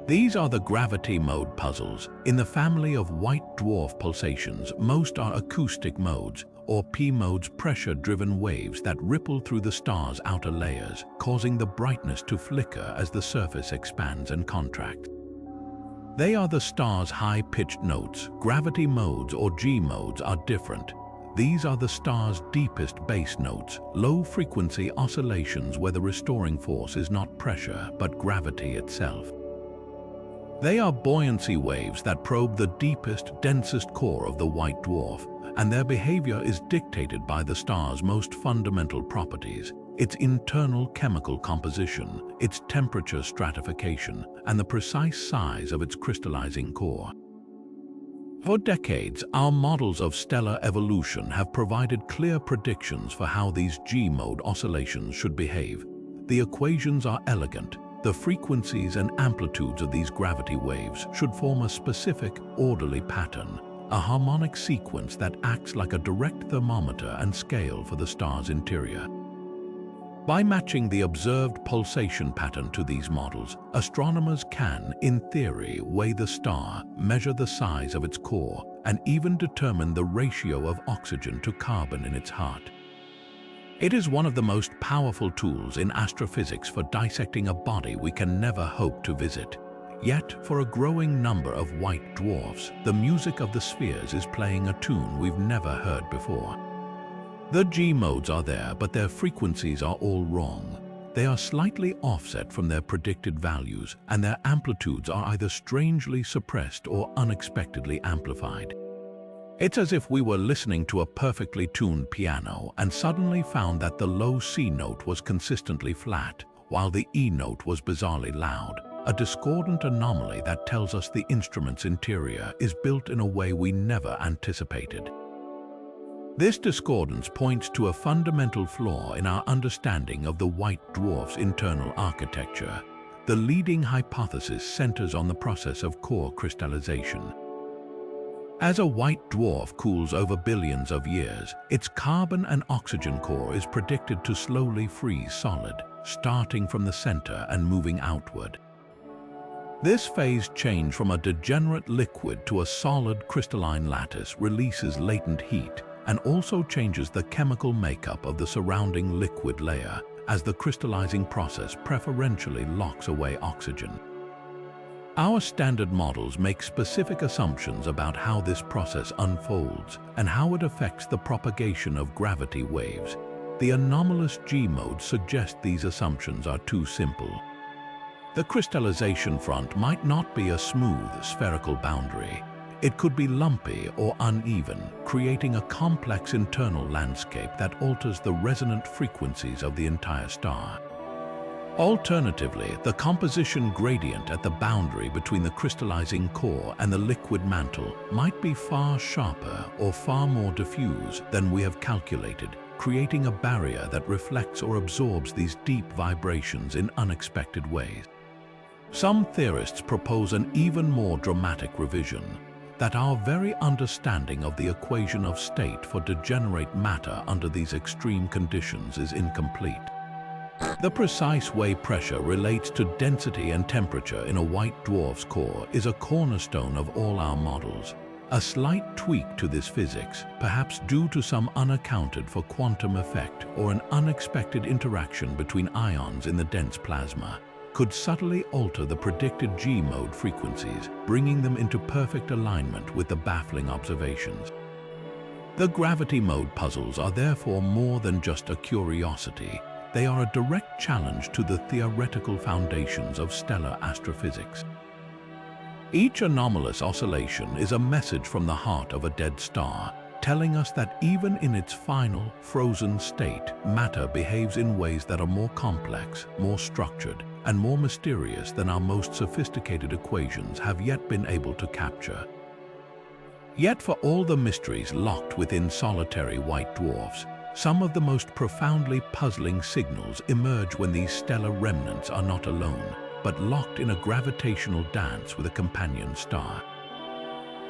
These are the gravity mode puzzles. In the family of white dwarf pulsations, most are acoustic modes, or P modes, pressure-driven waves that ripple through the star's outer layers, causing the brightness to flicker as the surface expands and contracts. They are the star's high-pitched notes. Gravity modes, or G modes, are different. These are the star's deepest bass notes, low-frequency oscillations where the restoring force is not pressure but gravity itself. They are buoyancy waves that probe the deepest, densest core of the white dwarf, and their behavior is dictated by the star's most fundamental properties: its internal chemical composition, its temperature stratification, and the precise size of its crystallizing core. For decades, our models of stellar evolution have provided clear predictions for how these G-mode oscillations should behave. The equations are elegant. The frequencies and amplitudes of these gravity waves should form a specific, orderly pattern, a harmonic sequence that acts like a direct thermometer and scale for the star's interior. By matching the observed pulsation pattern to these models, astronomers can, in theory, weigh the star, measure the size of its core, and even determine the ratio of oxygen to carbon in its heart. It is one of the most powerful tools in astrophysics for dissecting a body we can never hope to visit. Yet, for a growing number of white dwarfs, the music of the spheres is playing a tune we've never heard before. The G modes are there, but their frequencies are all wrong. They are slightly offset from their predicted values, and their amplitudes are either strangely suppressed or unexpectedly amplified. It's as if we were listening to a perfectly tuned piano and suddenly found that the low C note was consistently flat, while the E note was bizarrely loud, a discordant anomaly that tells us the instrument's interior is built in a way we never anticipated. This discordance points to a fundamental flaw in our understanding of the white dwarf's internal architecture. The leading hypothesis centers on the process of core crystallization. As a white dwarf cools over billions of years, its carbon and oxygen core is predicted to slowly freeze solid, starting from the center and moving outward. This phase change from a degenerate liquid to a solid crystalline lattice releases latent heat and also changes the chemical makeup of the surrounding liquid layer as the crystallizing process preferentially locks away oxygen. Our standard models make specific assumptions about how this process unfolds and how it affects the propagation of gravity waves. The anomalous G-mode suggests these assumptions are too simple. The crystallization front might not be a smooth, spherical boundary. It could be lumpy or uneven, creating a complex internal landscape that alters the resonant frequencies of the entire star. Alternatively, the composition gradient at the boundary between the crystallizing core and the liquid mantle might be far sharper or far more diffuse than we have calculated, creating a barrier that reflects or absorbs these deep vibrations in unexpected ways. Some theorists propose an even more dramatic revision, that our very understanding of the equation of state for degenerate matter under these extreme conditions is incomplete. The precise way pressure relates to density and temperature in a white dwarf's core is a cornerstone of all our models. A slight tweak to this physics, perhaps due to some unaccounted for quantum effect or an unexpected interaction between ions in the dense plasma, could subtly alter the predicted G-mode frequencies, bringing them into perfect alignment with the baffling observations. The gravity mode puzzles are therefore more than just a curiosity. They are a direct challenge to the theoretical foundations of stellar astrophysics. Each anomalous oscillation is a message from the heart of a dead star, telling us that even in its final, frozen state, matter behaves in ways that are more complex, more structured, and more mysterious than our most sophisticated equations have yet been able to capture. Yet for all the mysteries locked within solitary white dwarfs, some of the most profoundly puzzling signals emerge when these stellar remnants are not alone, but locked in a gravitational dance with a companion star.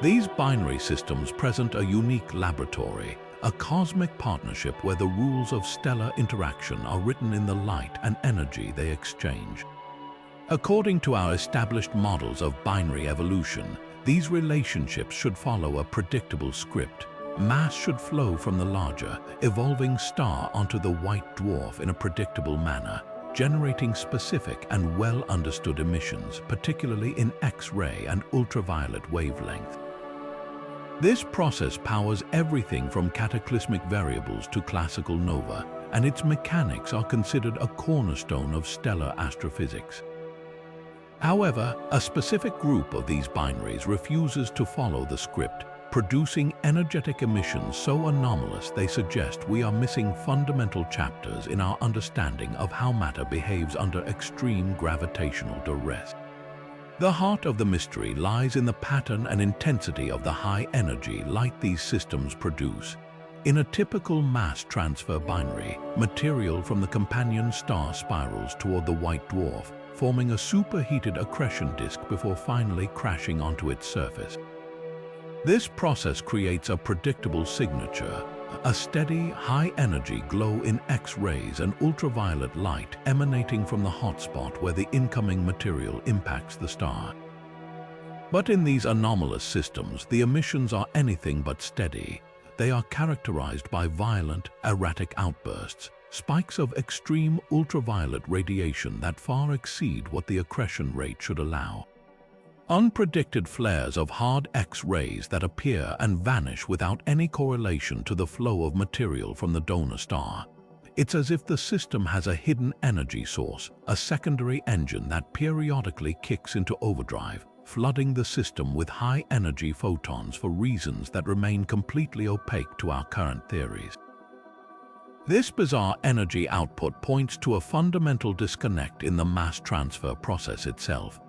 These binary systems present a unique laboratory, a cosmic partnership where the rules of stellar interaction are written in the light and energy they exchange. According to our established models of binary evolution, these relationships should follow a predictable script. Mass should flow from the larger, evolving star onto the white dwarf in a predictable manner, generating specific and well-understood emissions, particularly in X-ray and ultraviolet wavelength. This process powers everything from cataclysmic variables to classical nova, and its mechanics are considered a cornerstone of stellar astrophysics. However, a specific group of these binaries refuses to follow the script, producing energetic emissions so anomalous they suggest we are missing fundamental chapters in our understanding of how matter behaves under extreme gravitational duress. The heart of the mystery lies in the pattern and intensity of the high-energy light these systems produce. In a typical mass transfer binary, material from the companion star spirals toward the white dwarf, forming a superheated accretion disk before finally crashing onto its surface. This process creates a predictable signature, a steady, high-energy glow in X-rays and ultraviolet light emanating from the hotspot where the incoming material impacts the star. But in these anomalous systems, the emissions are anything but steady. They are characterized by violent, erratic outbursts, spikes of extreme ultraviolet radiation that far exceed what the accretion rate should allow. Unpredicted flares of hard X-rays that appear and vanish without any correlation to the flow of material from the donor star. It's as if the system has a hidden energy source, a secondary engine that periodically kicks into overdrive, flooding the system with high-energy photons for reasons that remain completely opaque to our current theories. This bizarre energy output points to a fundamental disconnect in the mass transfer process itself.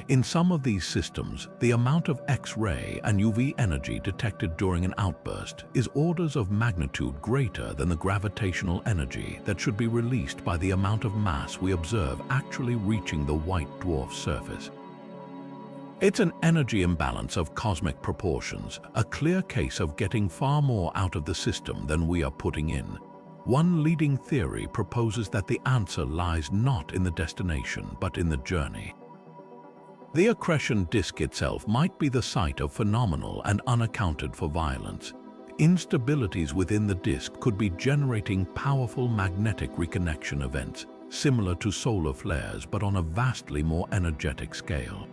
In some of these systems, the amount of X-ray and UV energy detected during an outburst is orders of magnitude greater than the gravitational energy that should be released by the amount of mass we observe actually reaching the white dwarf's surface. It's an energy imbalance of cosmic proportions, a clear case of getting far more out of the system than we are putting in. One leading theory proposes that the answer lies not in the destination but in the journey. The accretion disk itself might be the site of phenomenal and unaccounted for violence. Instabilities within the disk could be generating powerful magnetic reconnection events, similar to solar flares but on a vastly more energetic scale.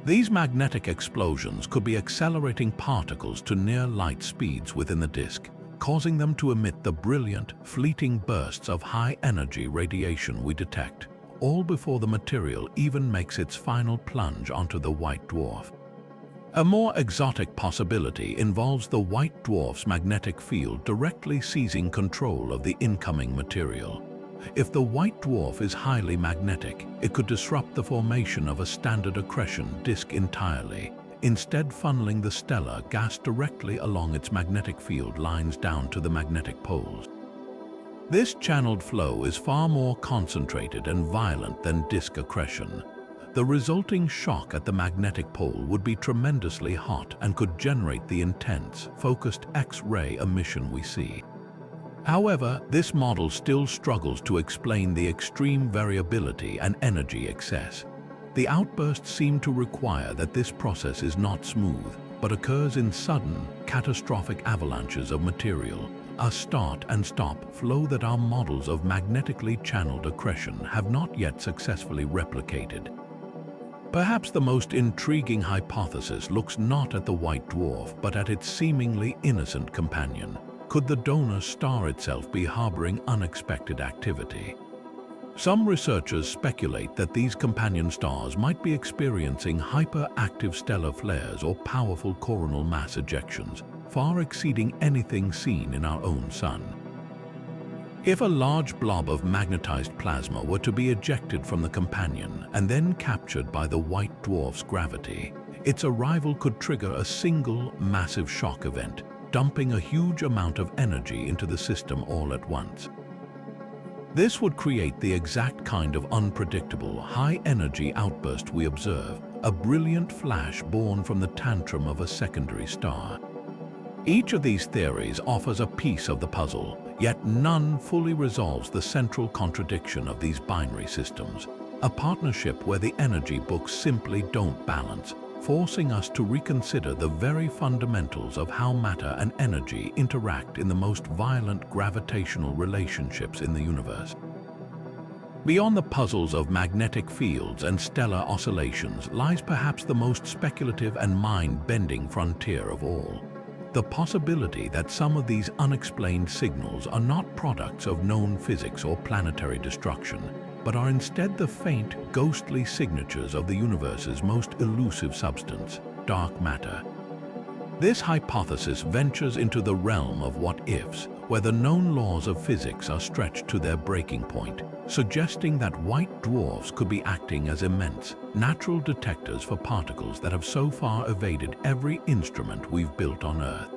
These magnetic explosions could be accelerating particles to near light speeds within the disk, causing them to emit the brilliant, fleeting bursts of high-energy radiation we detect, all before the material even makes its final plunge onto the white dwarf. A more exotic possibility involves the white dwarf's magnetic field directly seizing control of the incoming material. If the white dwarf is highly magnetic, it could disrupt the formation of a standard accretion disk entirely, instead funneling the stellar gas directly along its magnetic field lines down to the magnetic poles. This channeled flow is far more concentrated and violent than disk accretion. The resulting shock at the magnetic pole would be tremendously hot and could generate the intense, focused X-ray emission we see. However, this model still struggles to explain the extreme variability and energy excess. The outbursts seem to require that this process is not smooth, but occurs in sudden, catastrophic avalanches of material, a start and stop flow that our models of magnetically channeled accretion have not yet successfully replicated. Perhaps the most intriguing hypothesis looks not at the white dwarf, but at its seemingly innocent companion. Could the donor star itself be harboring unexpected activity? Some researchers speculate that these companion stars might be experiencing hyperactive stellar flares or powerful coronal mass ejections, far exceeding anything seen in our own sun. If a large blob of magnetized plasma were to be ejected from the companion and then captured by the white dwarf's gravity, its arrival could trigger a single massive shock event, dumping a huge amount of energy into the system all at once. This would create the exact kind of unpredictable, high-energy outburst we observe, a brilliant flash born from the tantrum of a secondary star. Each of these theories offers a piece of the puzzle, yet none fully resolves the central contradiction of these binary systems, a partnership where the energy books simply don't balance, forcing us to reconsider the very fundamentals of how matter and energy interact in the most violent gravitational relationships in the universe. Beyond the puzzles of magnetic fields and stellar oscillations lies perhaps the most speculative and mind-bending frontier of all. The possibility that some of these unexplained signals are not products of known physics or planetary destruction, but are instead the faint, ghostly signatures of the universe's most elusive substance, dark matter. This hypothesis ventures into the realm of what-ifs, where the known laws of physics are stretched to their breaking point, suggesting that white dwarfs could be acting as immense, natural detectors for particles that have so far evaded every instrument we've built on Earth.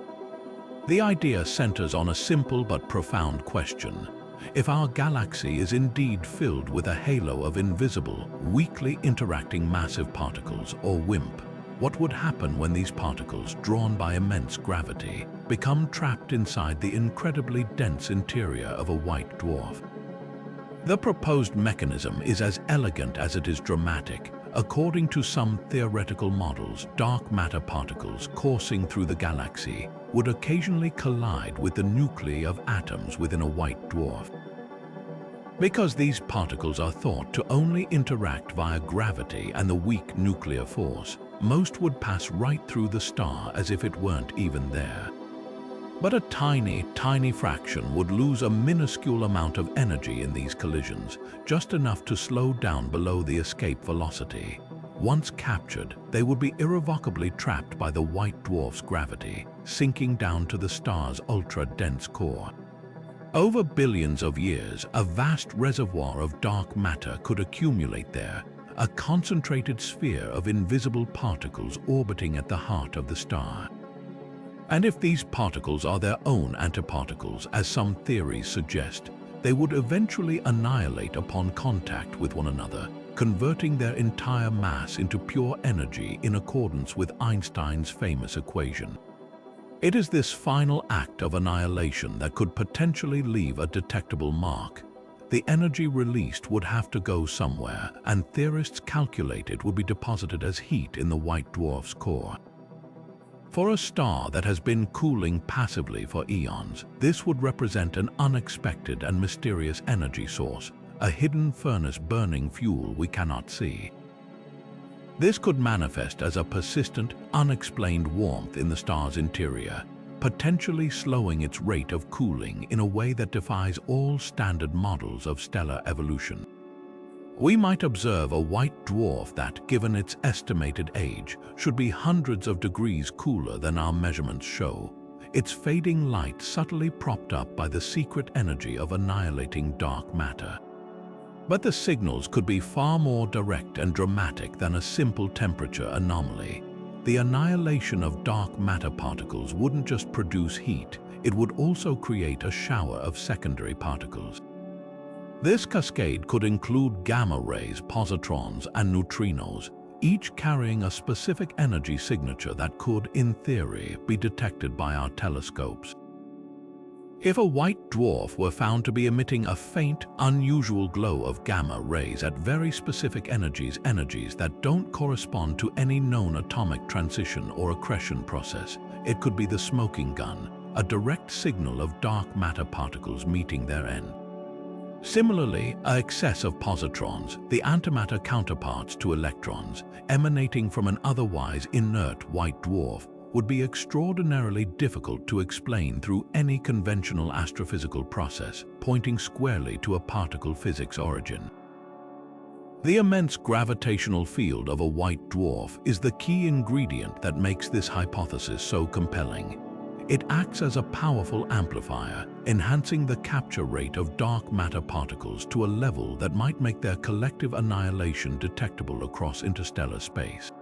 The idea centers on a simple but profound question. If our galaxy is indeed filled with a halo of invisible, weakly interacting massive particles, or WIMP, what would happen when these particles, drawn by immense gravity, become trapped inside the incredibly dense interior of a white dwarf? The proposed mechanism is as elegant as it is dramatic. According to some theoretical models, dark matter particles coursing through the galaxy would occasionally collide with the nuclei of atoms within a white dwarf. Because these particles are thought to only interact via gravity and the weak nuclear force, most would pass right through the star as if it weren't even there. But a tiny, tiny fraction would lose a minuscule amount of energy in these collisions, just enough to slow down below the escape velocity. Once captured, they would be irrevocably trapped by the white dwarf's gravity, sinking down to the star's ultra-dense core. Over billions of years, a vast reservoir of dark matter could accumulate there, a concentrated sphere of invisible particles orbiting at the heart of the star. And if these particles are their own antiparticles, as some theories suggest, they would eventually annihilate upon contact with one another, converting their entire mass into pure energy in accordance with Einstein's famous equation. It is this final act of annihilation that could potentially leave a detectable mark. the energy released would have to go somewhere, and theorists calculate it would be deposited as heat in the white dwarf's core. For a star that has been cooling passively for eons, this would represent an unexpected and mysterious energy source, a hidden furnace burning fuel we cannot see. This could manifest as a persistent, unexplained warmth in the star's interior, potentially slowing its rate of cooling in a way that defies all standard models of stellar evolution. We might observe a white dwarf that, given its estimated age, should be hundreds of degrees cooler than our measurements show, its fading light subtly propped up by the secret energy of annihilating dark matter. But the signals could be far more direct and dramatic than a simple temperature anomaly. The annihilation of dark matter particles wouldn't just produce heat, it would also create a shower of secondary particles. This cascade could include gamma rays, positrons, and neutrinos, each carrying a specific energy signature that could, in theory, be detected by our telescopes. If a white dwarf were found to be emitting a faint, unusual glow of gamma rays at very specific energies that don't correspond to any known atomic transition or accretion process, it could be the smoking gun, a direct signal of dark matter particles meeting their end. Similarly, an excess of positrons, the antimatter counterparts to electrons, emanating from an otherwise inert white dwarf, would be extraordinarily difficult to explain through any conventional astrophysical process, pointing squarely to a particle physics origin. The immense gravitational field of a white dwarf is the key ingredient that makes this hypothesis so compelling. It acts as a powerful amplifier, enhancing the capture rate of dark matter particles to a level that might make their collective annihilation detectable across interstellar space.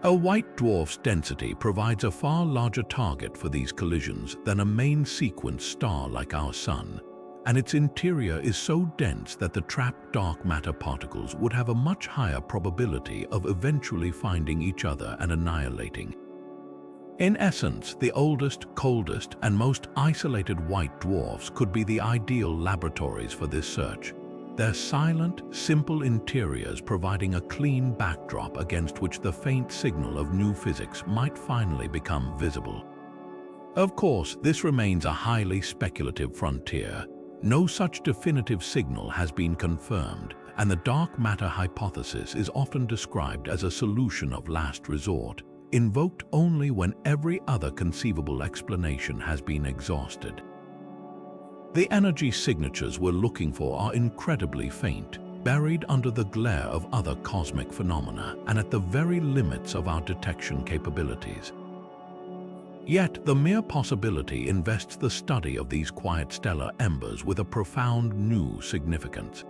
A white dwarf's density provides a far larger target for these collisions than a main sequence star like our Sun, and its interior is so dense that the trapped dark matter particles would have a much higher probability of eventually finding each other and annihilating. In essence, the oldest, coldest, and most isolated white dwarfs could be the ideal laboratories for this search, their silent, simple interiors providing a clean backdrop against which the faint signal of new physics might finally become visible. Of course, this remains a highly speculative frontier. No such definitive signal has been confirmed, and the dark matter hypothesis is often described as a solution of last resort, invoked only when every other conceivable explanation has been exhausted. The energy signatures we're looking for are incredibly faint, buried under the glare of other cosmic phenomena and at the very limits of our detection capabilities. Yet, the mere possibility invests the study of these quiet stellar embers with a profound new significance.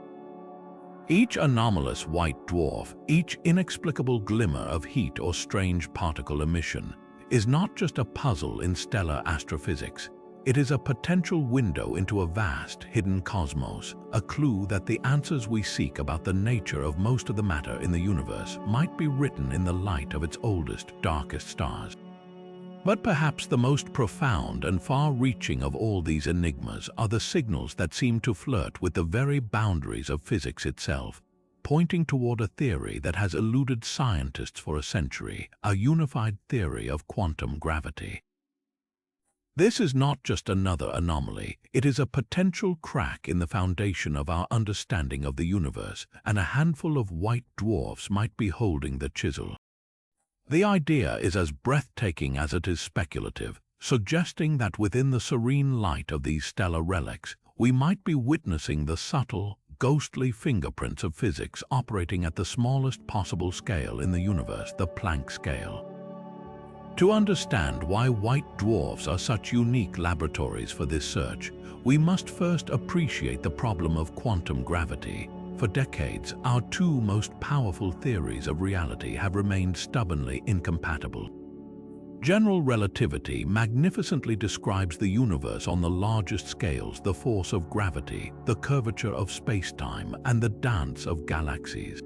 Each anomalous white dwarf, each inexplicable glimmer of heat or strange particle emission, is not just a puzzle in stellar astrophysics. It is a potential window into a vast, hidden cosmos, a clue that the answers we seek about the nature of most of the matter in the universe might be written in the light of its oldest, darkest stars. But perhaps the most profound and far-reaching of all these enigmas are the signals that seem to flirt with the very boundaries of physics itself, pointing toward a theory that has eluded scientists for a century, a unified theory of quantum gravity. This is not just another anomaly, it is a potential crack in the foundation of our understanding of the universe, and a handful of white dwarfs might be holding the chisel. The idea is as breathtaking as it is speculative, suggesting that within the serene light of these stellar relics, we might be witnessing the subtle, ghostly fingerprints of physics operating at the smallest possible scale in the universe, the Planck scale. To understand why white dwarfs are such unique laboratories for this search, we must first appreciate the problem of quantum gravity. For decades, our two most powerful theories of reality have remained stubbornly incompatible. General relativity magnificently describes the universe on the largest scales, the force of gravity, the curvature of space-time, and the dance of galaxies.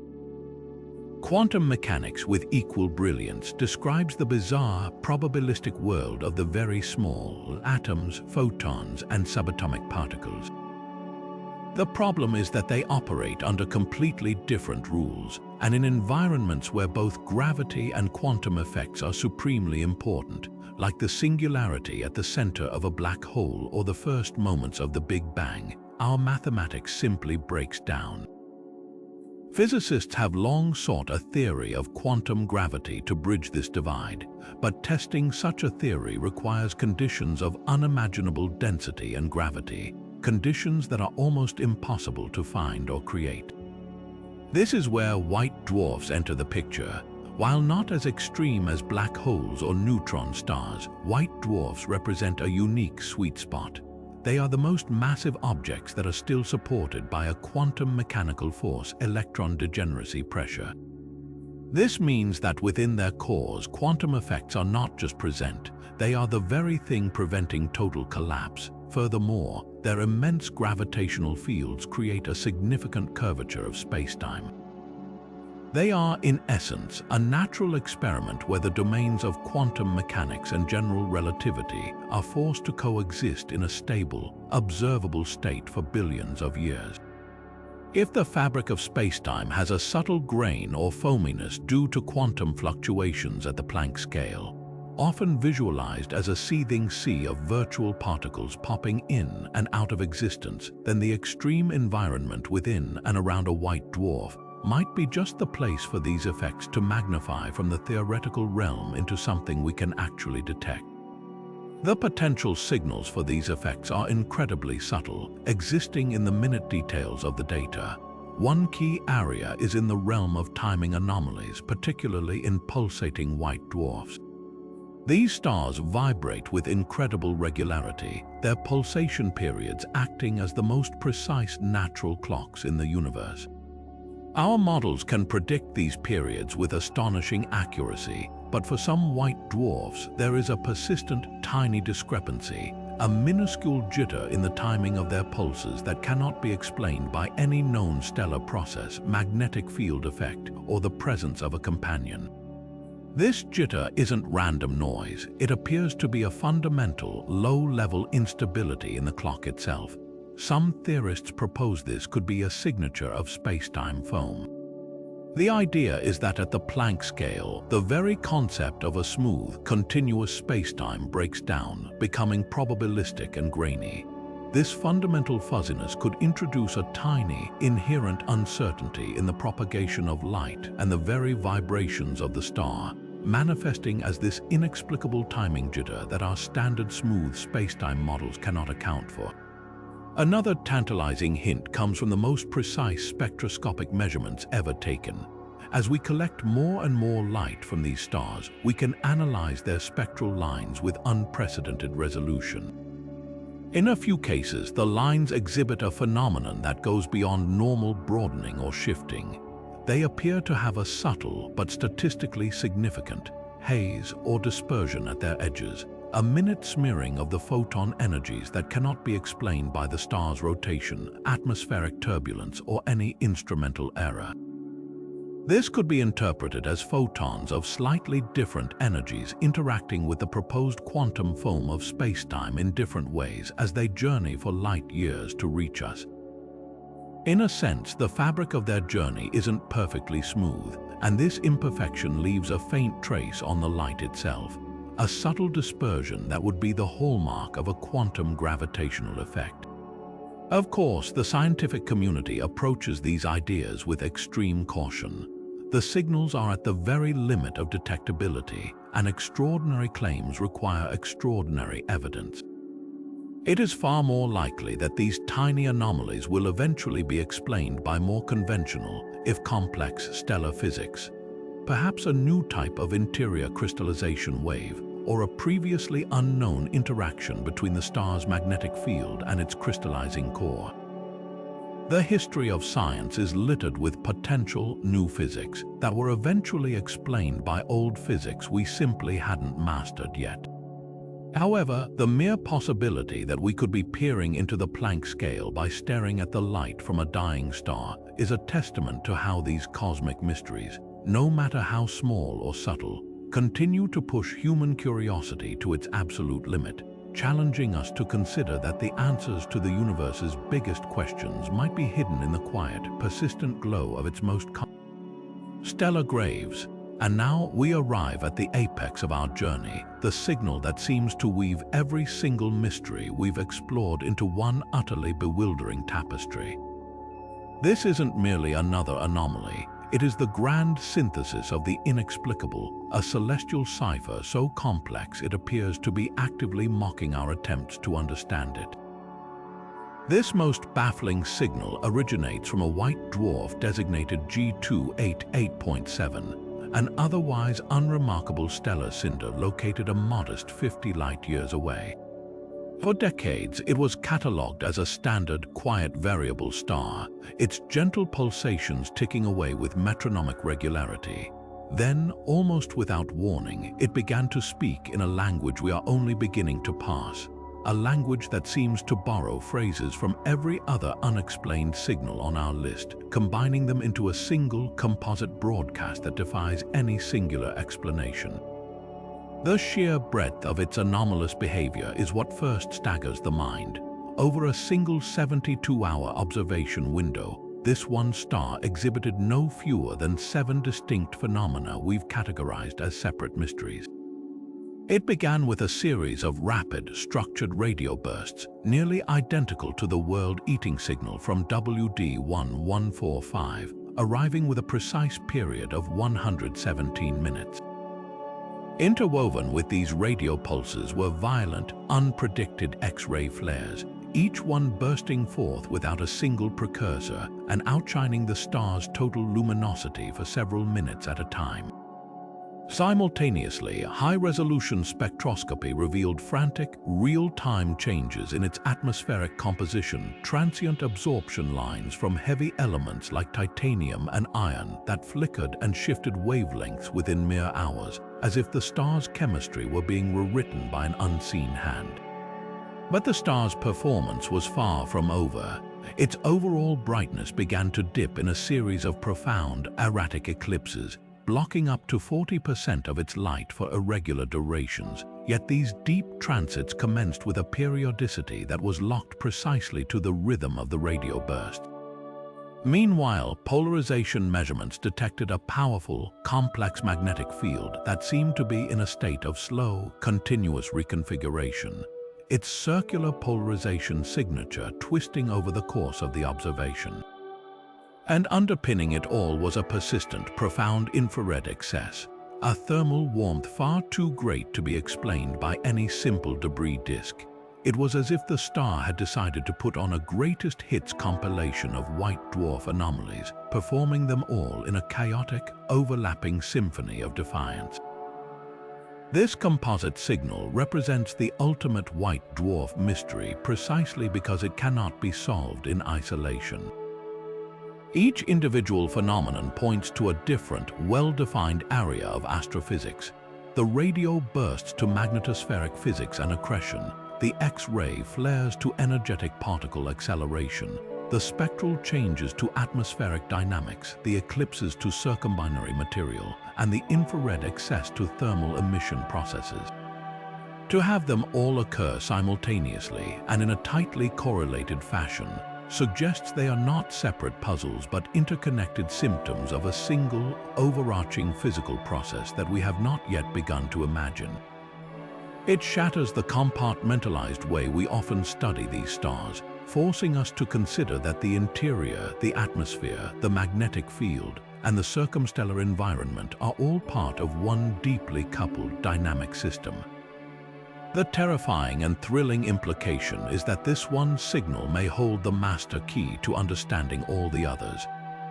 Quantum mechanics with equal brilliance describes the bizarre, probabilistic world of the very small atoms, photons, and subatomic particles. The problem is that they operate under completely different rules, and in environments where both gravity and quantum effects are supremely important, like the singularity at the center of a black hole or the first moments of the Big Bang, our mathematics simply breaks down. Physicists have long sought a theory of quantum gravity to bridge this divide, but testing such a theory requires conditions of unimaginable density and gravity, conditions that are almost impossible to find or create. This is where white dwarfs enter the picture. While not as extreme as black holes or neutron stars, white dwarfs represent a unique sweet spot. They are the most massive objects that are still supported by a quantum mechanical force, electron degeneracy pressure. This means that within their cores, quantum effects are not just present, they are the very thing preventing total collapse. Furthermore, their immense gravitational fields create a significant curvature of spacetime. They are, in essence, a natural experiment where the domains of quantum mechanics and general relativity are forced to coexist in a stable, observable state for billions of years. If the fabric of spacetime has a subtle grain or foaminess due to quantum fluctuations at the Planck scale, often visualized as a seething sea of virtual particles popping in and out of existence, then the extreme environment within and around a white dwarf might be just the place for these effects to magnify from the theoretical realm into something we can actually detect. The potential signals for these effects are incredibly subtle, existing in the minute details of the data. One key area is in the realm of timing anomalies, particularly in pulsating white dwarfs. These stars vibrate with incredible regularity, their pulsation periods acting as the most precise natural clocks in the universe. Our models can predict these periods with astonishing accuracy, but for some white dwarfs, there is a persistent, tiny discrepancy, a minuscule jitter in the timing of their pulses that cannot be explained by any known stellar process, magnetic field effect, or the presence of a companion. This jitter isn't random noise. It appears to be a fundamental, low-level instability in the clock itself. Some theorists propose this could be a signature of spacetime foam. The idea is that at the Planck scale, the very concept of a smooth, continuous spacetime breaks down, becoming probabilistic and grainy. This fundamental fuzziness could introduce a tiny, inherent uncertainty in the propagation of light and the very vibrations of the star, manifesting as this inexplicable timing jitter that our standard smooth spacetime models cannot account for. Another tantalizing hint comes from the most precise spectroscopic measurements ever taken. As we collect more and more light from these stars, we can analyze their spectral lines with unprecedented resolution. In a few cases, the lines exhibit a phenomenon that goes beyond normal broadening or shifting. They appear to have a subtle but statistically significant haze or dispersion at their edges, a minute smearing of the photon energies that cannot be explained by the star's rotation, atmospheric turbulence, or any instrumental error. This could be interpreted as photons of slightly different energies interacting with the proposed quantum foam of spacetime in different ways as they journey for light years to reach us. In a sense, the fabric of their journey isn't perfectly smooth, and this imperfection leaves a faint trace on the light itself, a subtle dispersion that would be the hallmark of a quantum gravitational effect. Of course, the scientific community approaches these ideas with extreme caution. The signals are at the very limit of detectability, and extraordinary claims require extraordinary evidence. It is far more likely that these tiny anomalies will eventually be explained by more conventional, if complex, stellar physics. Perhaps a new type of interior crystallization wave, or a previously unknown interaction between the star's magnetic field and its crystallizing core. The history of science is littered with potential new physics that were eventually explained by old physics we simply hadn't mastered yet. However, the mere possibility that we could be peering into the Planck scale by staring at the light from a dying star is a testament to how these cosmic mysteries, no matter how small or subtle, continue to push human curiosity to its absolute limit. challenging us to consider that the answers to the universe's biggest questions might be hidden in the quiet, persistent glow of its most stellar graves. And now we arrive at the apex of our journey, the signal that seems to weave every single mystery we've explored into one utterly bewildering tapestry. This isn't merely another anomaly. It is the grand synthesis of the inexplicable, a celestial cipher so complex it appears to be actively mocking our attempts to understand it. This most baffling signal originates from a white dwarf designated G288.7, an otherwise unremarkable stellar cinder located a modest 50 light-years away. For decades, it was catalogued as a standard, quiet variable star, its gentle pulsations ticking away with metronomic regularity. Then, almost without warning, it began to speak in a language we are only beginning to parse, a language that seems to borrow phrases from every other unexplained signal on our list, combining them into a single composite broadcast that defies any singular explanation. The sheer breadth of its anomalous behavior is what first staggers the mind. Over a single 72-hour observation window, this one star exhibited no fewer than 7 distinct phenomena we've categorized as separate mysteries. It began with a series of rapid, structured radio bursts, nearly identical to the world-eating signal from WD1145, arriving with a precise period of 117 minutes. Interwoven with these radio pulses were violent, unpredicted X-ray flares, each one bursting forth without a single precursor and outshining the star's total luminosity for several minutes at a time. Simultaneously, high-resolution spectroscopy revealed frantic, real-time changes in its atmospheric composition, transient absorption lines from heavy elements like titanium and iron that flickered and shifted wavelengths within mere hours, as if the star's chemistry were being rewritten by an unseen hand. But the star's performance was far from over. Its overall brightness began to dip in a series of profound, erratic eclipses, blocking up to 40% of its light for irregular durations, yet these deep transits commenced with a periodicity that was locked precisely to the rhythm of the radio burst. Meanwhile, polarization measurements detected a powerful, complex magnetic field that seemed to be in a state of slow, continuous reconfiguration, its circular polarization signature twisting over the course of the observation. And underpinning it all was a persistent, profound infrared excess, a thermal warmth far too great to be explained by any simple debris disk. It was as if the star had decided to put on a greatest hits compilation of white dwarf anomalies, performing them all in a chaotic, overlapping symphony of defiance. This composite signal represents the ultimate white dwarf mystery precisely because it cannot be solved in isolation. Each individual phenomenon points to a different, well-defined area of astrophysics. The radio bursts to magnetospheric physics and accretion, the X-ray flares to energetic particle acceleration, the spectral changes to atmospheric dynamics, the eclipses to circumbinary material, and the infrared excess to thermal emission processes. To have them all occur simultaneously and in a tightly correlated fashion suggests they are not separate puzzles but interconnected symptoms of a single, overarching physical process that we have not yet begun to imagine. It shatters the compartmentalized way we often study these stars, forcing us to consider that the interior, the atmosphere, the magnetic field, and the circumstellar environment are all part of one deeply coupled dynamic system. The terrifying and thrilling implication is that this one signal may hold the master key to understanding all the others.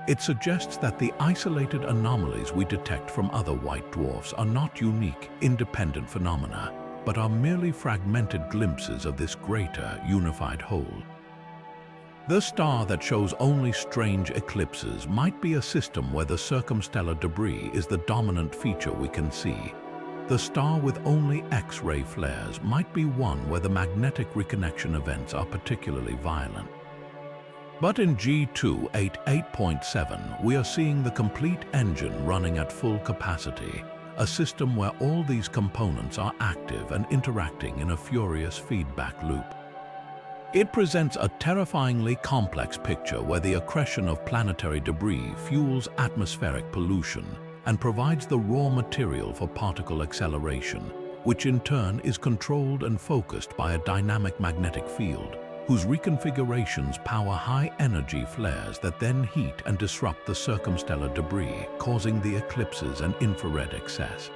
It suggests that the isolated anomalies we detect from other white dwarfs are not unique, independent phenomena, but are merely fragmented glimpses of this greater, unified whole. The star that shows only strange eclipses might be a system where the circumstellar debris is the dominant feature we can see. The star with only X-ray flares might be one where the magnetic reconnection events are particularly violent. But in G288.7, we are seeing the complete engine running at full capacity, a system where all these components are active and interacting in a furious feedback loop. It presents a terrifyingly complex picture where the accretion of planetary debris fuels atmospheric pollution and provides the raw material for particle acceleration, which in turn is controlled and focused by a dynamic magnetic field, whose reconfigurations power high-energy flares that then heat and disrupt the circumstellar debris, causing the eclipses and infrared excess.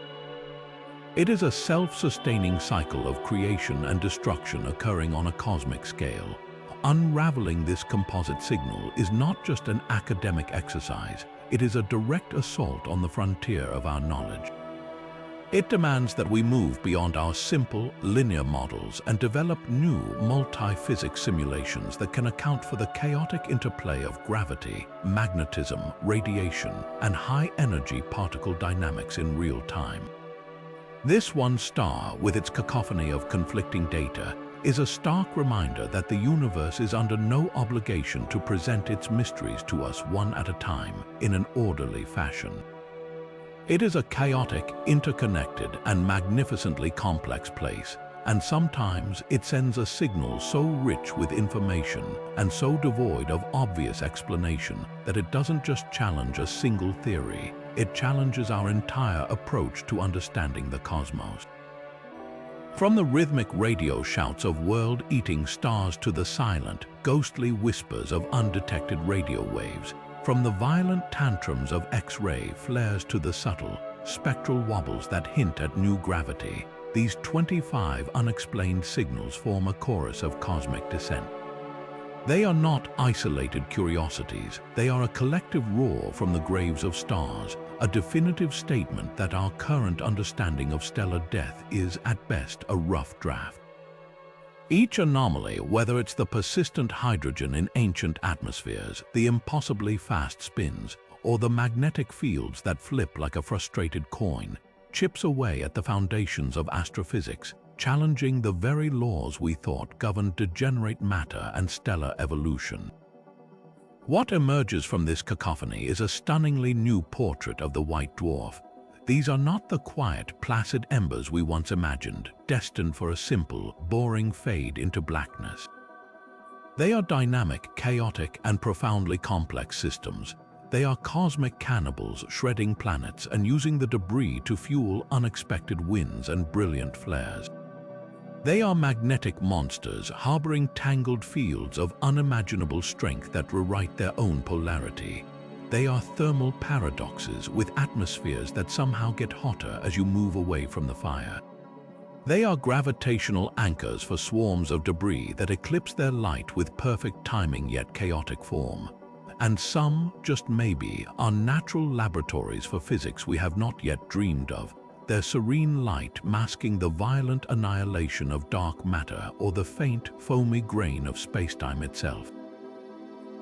It is a self-sustaining cycle of creation and destruction occurring on a cosmic scale. Unraveling this composite signal is not just an academic exercise, it is a direct assault on the frontier of our knowledge. It demands that we move beyond our simple, linear models and develop new multi-physics simulations that can account for the chaotic interplay of gravity, magnetism, radiation, and high-energy particle dynamics in real time. This one star, with its cacophony of conflicting data, is a stark reminder that the universe is under no obligation to present its mysteries to us one at a time in an orderly fashion. It is a chaotic, interconnected, and magnificently complex place, and sometimes it sends a signal so rich with information and so devoid of obvious explanation that it doesn't just challenge a single theory, it challenges our entire approach to understanding the cosmos. From the rhythmic radio shouts of world-eating stars to the silent, ghostly whispers of undetected radio waves, from the violent tantrums of X-ray flares to the subtle, spectral wobbles that hint at new gravity, these 25 unexplained signals form a chorus of cosmic descent. They are not isolated curiosities, they are a collective roar from the graves of stars, a definitive statement that our current understanding of stellar death is, at best, a rough draft. Each anomaly, whether it's the persistent hydrogen in ancient atmospheres, the impossibly fast spins, or the magnetic fields that flip like a frustrated coin, chips away at the foundations of astrophysics, challenging the very laws we thought governed degenerate matter and stellar evolution. What emerges from this cacophony is a stunningly new portrait of the White Dwarf. These are not the quiet, placid embers we once imagined, destined for a simple, boring fade into blackness. They are dynamic, chaotic, and profoundly complex systems. They are cosmic cannibals shredding planets and using the debris to fuel unexpected winds and brilliant flares. They are magnetic monsters harboring tangled fields of unimaginable strength that rewrite their own polarity. They are thermal paradoxes with atmospheres that somehow get hotter as you move away from the fire. They are gravitational anchors for swarms of debris that eclipse their light with perfect timing yet chaotic form. And some, just maybe, are natural laboratories for physics we have not yet dreamed of, their serene light masking the violent annihilation of dark matter or the faint, foamy grain of spacetime itself.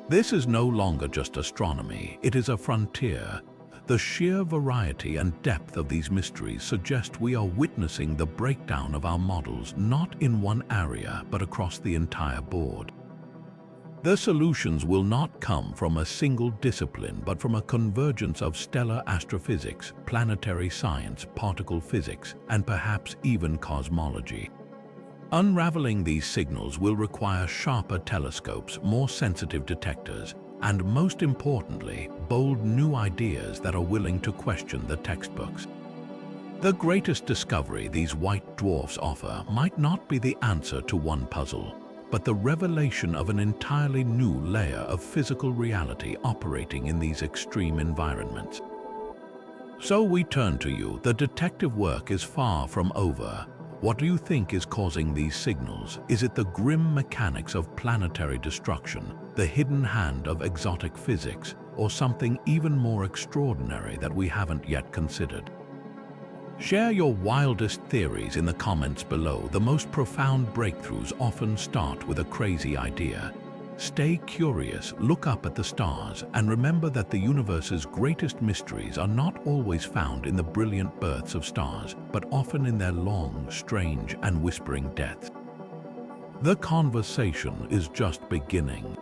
This is no longer just astronomy, it is a frontier. The sheer variety and depth of these mysteries suggest we are witnessing the breakdown of our models not in one area but across the entire board. The solutions will not come from a single discipline but from a convergence of stellar astrophysics, planetary science, particle physics, and perhaps even cosmology. Unraveling these signals will require sharper telescopes, more sensitive detectors, and most importantly, bold new ideas that are willing to question the textbooks. The greatest discovery these white dwarfs offer might not be the answer to one puzzle, but the revelation of an entirely new layer of physical reality operating in these extreme environments. So we turn to you. The detective work is far from over. What do you think is causing these signals? Is it the grim mechanics of planetary destruction, the hidden hand of exotic physics, or something even more extraordinary that we haven't yet considered? Share your wildest theories in the comments below. The most profound breakthroughs often start with a crazy idea. Stay curious, look up at the stars, and remember that the universe's greatest mysteries are not always found in the brilliant births of stars, but often in their long, strange, and whispering deaths. The conversation is just beginning.